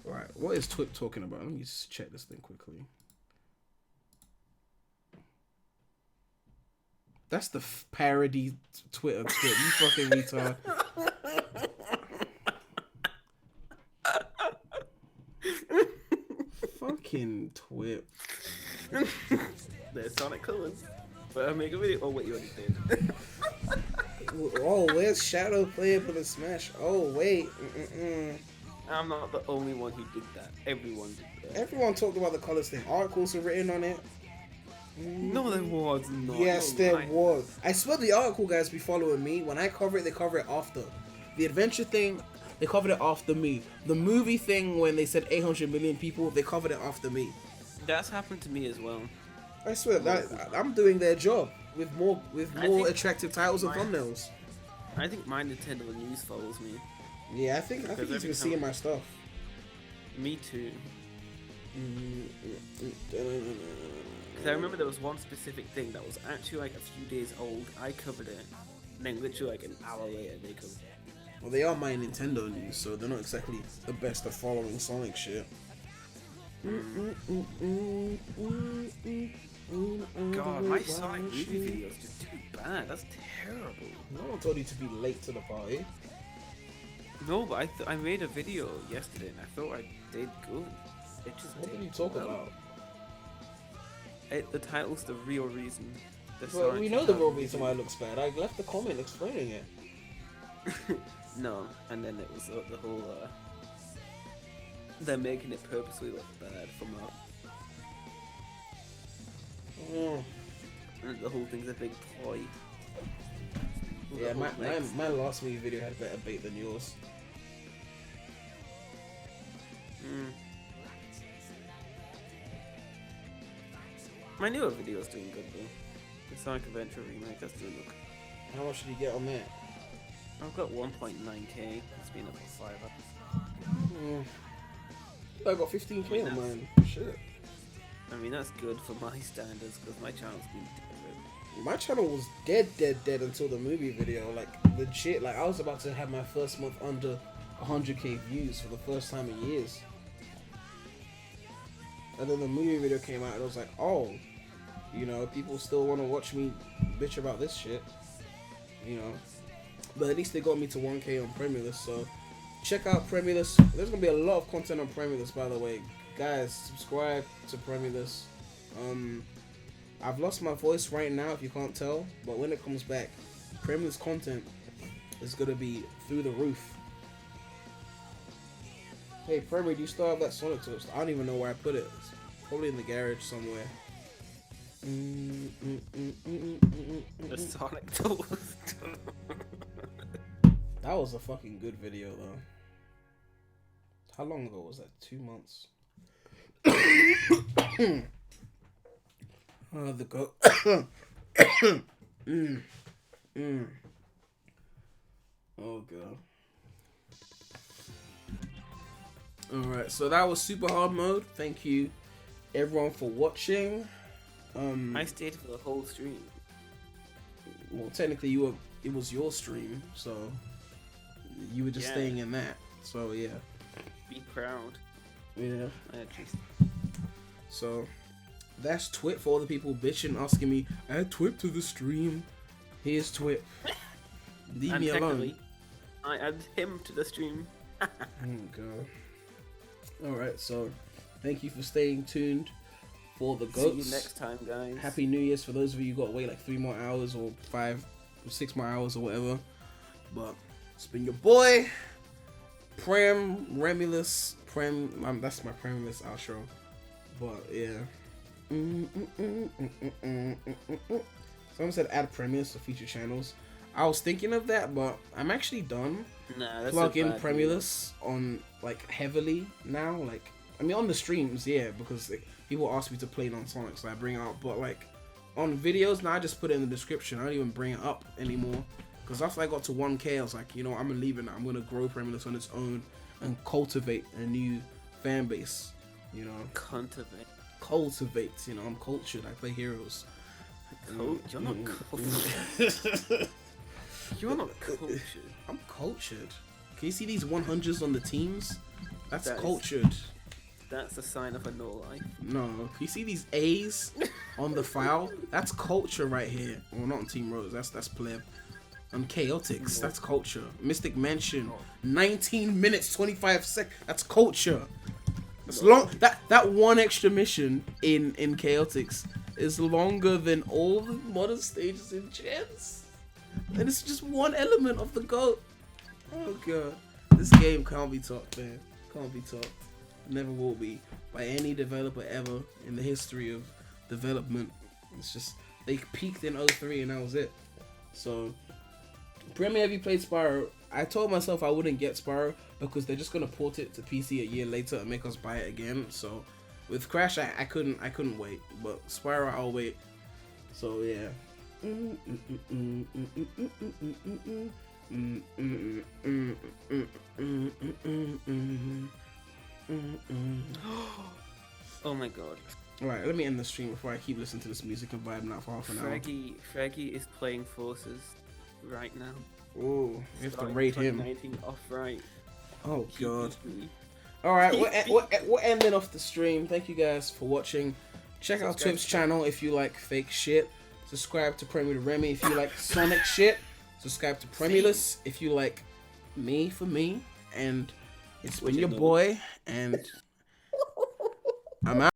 A: All right, what is Twip talking about? Let me just check this thing quickly. That's the parody Twitter Twip. You fucking retard. Fucking Twip.
E: There's Sonic Colors. But I make a video. Oh wait, you already did.
A: Oh, where's Shadow player for the Smash? Oh wait.
E: I'm not the only one who did that. Everyone did that.
A: Everyone talked about the colors thing. Articles are written on it.
E: No, there was not.
A: Yes, there was. I swear the article guys be following me. When I cover it, they cover it after. The adventure thing, they covered it after me. The movie thing, when they said 800 million people, they covered it after me.
E: That's happened to me as well.
A: I swear, I'm doing their job with more attractive titles and thumbnails.
E: I think my Nintendo News follows me.
A: Yeah, I think he's been seeing my stuff.
E: Me too. Because I remember there was one specific thing that was actually like a few days old. I covered it, and then literally like an hour later they covered it.
A: Well, they are my Nintendo news, so they're not exactly the best at following Sonic shit.
E: God, my Sonic movie video is just too bad. That's terrible.
A: No one told you to be late to the party.
E: No, but I made a video yesterday and I thought I did good. It just
A: what did you talk about?
E: The title's the real reason.
A: Well, we know the real reason why it looks bad. I left the comment explaining it.
E: No, and then it was the whole they're making it purposely look bad from up. And the whole thing's a big ploy.
A: Yeah, my last movie video had better bait than yours.
E: My newer video's doing good though. The Sonic Adventure remake, that's doing good.
A: How much did you get on that?
E: I've got 1.9k. It's been up for 5 hours.
A: I got 15k on mine. Shit.
E: I mean, that's good for my standards because my channel's been dead.
A: My channel was dead until the movie video. Like, legit. Like, I was about to have my first month under 100k views for the first time in years. And then the movie video came out and I was like, oh, You know, people still want to watch me bitch about this shit. You know, but at least they got me to 1K on Premyless. So check out Premyless. There's gonna be a lot of content on Premyless, by the way, guys. Subscribe to Premyless. I've lost my voice right now, if you can't tell, but when it comes back, Premyless content is gonna be through the roof. Hey, Premy, do you still have that Sonic Toast? I don't even know where I put it. It's probably in the garage somewhere.
E: The Sonic Toast.
A: That was a fucking good video, though. How long ago was that? 2 months. Oh, the goat. Oh, God. Alright, so that was super hard mode. Thank you, everyone, for watching.
E: I stayed for the whole stream.
A: Well, technically, it was your stream, so you were just staying in that. So, yeah.
E: Be proud.
A: Yeah.
E: Just...
A: So, that's Twip for all the people bitching, asking me, add Twip to the stream. Here's Twip. Leave me alone.
E: I add him to the stream.
A: Oh, God. Alright, so thank you for staying tuned for the goats.
E: See you next time, guys.
A: Happy New Year's for those of you who got to wait like 3 more hours or 5 or 6 more hours or whatever. But it's been your boy, Remulous. That's my Premyless outro. But yeah. Someone said add Premyless to feature channels. I was thinking of that, but I'm actually done.
E: Nah, that's
A: plug in Premyless on like heavily now. Like, I mean, on the streams, yeah, because like, people ask me to play non-Sonic, so I bring it up. But like on videos now, I just put it in the description. I don't even bring it up anymore, because after I got to 1K, I was like, you know, I'm leaving it. I'm gonna grow Premyless on its own and cultivate a new fan base. You know, cultivate. You know, I'm cultured. I play heroes.
E: You're not cultured. You're not cultured.
A: I'm cultured. Can you see these 100s on the teams? That's
E: That is-
A: cultured.
E: That's a sign of a no life.
A: No. Can you see these A's on the file? That's culture right here. Well, not on Team Rose. That's pleb. On Chaotix, that's culture. Mystic Mansion, 19 minutes 25 seconds. That's culture. That's long. That one extra mission in Chaotix is longer than all the modern stages in Gens. And it's just one element of the GOAT. Oh god. This game can't be topped, man. Can't be topped. Never will be. By any developer ever in the history of development. It's just, they peaked in 03 and that was it. So, Premy, have you played Spyro? I told myself I wouldn't get Spyro because they're just gonna port it to PC a year later and make us buy it again. So, with Crash, I couldn't wait. But Spyro, I'll wait. So, yeah.
E: Oh my god.
A: Alright, let me end the stream before I keep listening to this music and vibing out for half an hour.
E: Fraggy is playing Forces right now.
A: Oh, we have to rate him.
E: 2019 off right.
A: Oh god. Alright, we're ending off the stream. Thank you guys for watching. Check out Twip's channel if you like fake shit. Subscribe to premydaremy if you like Sonic shit. Subscribe to Premyless if you like me for me. And it's been your boy, and I'm out.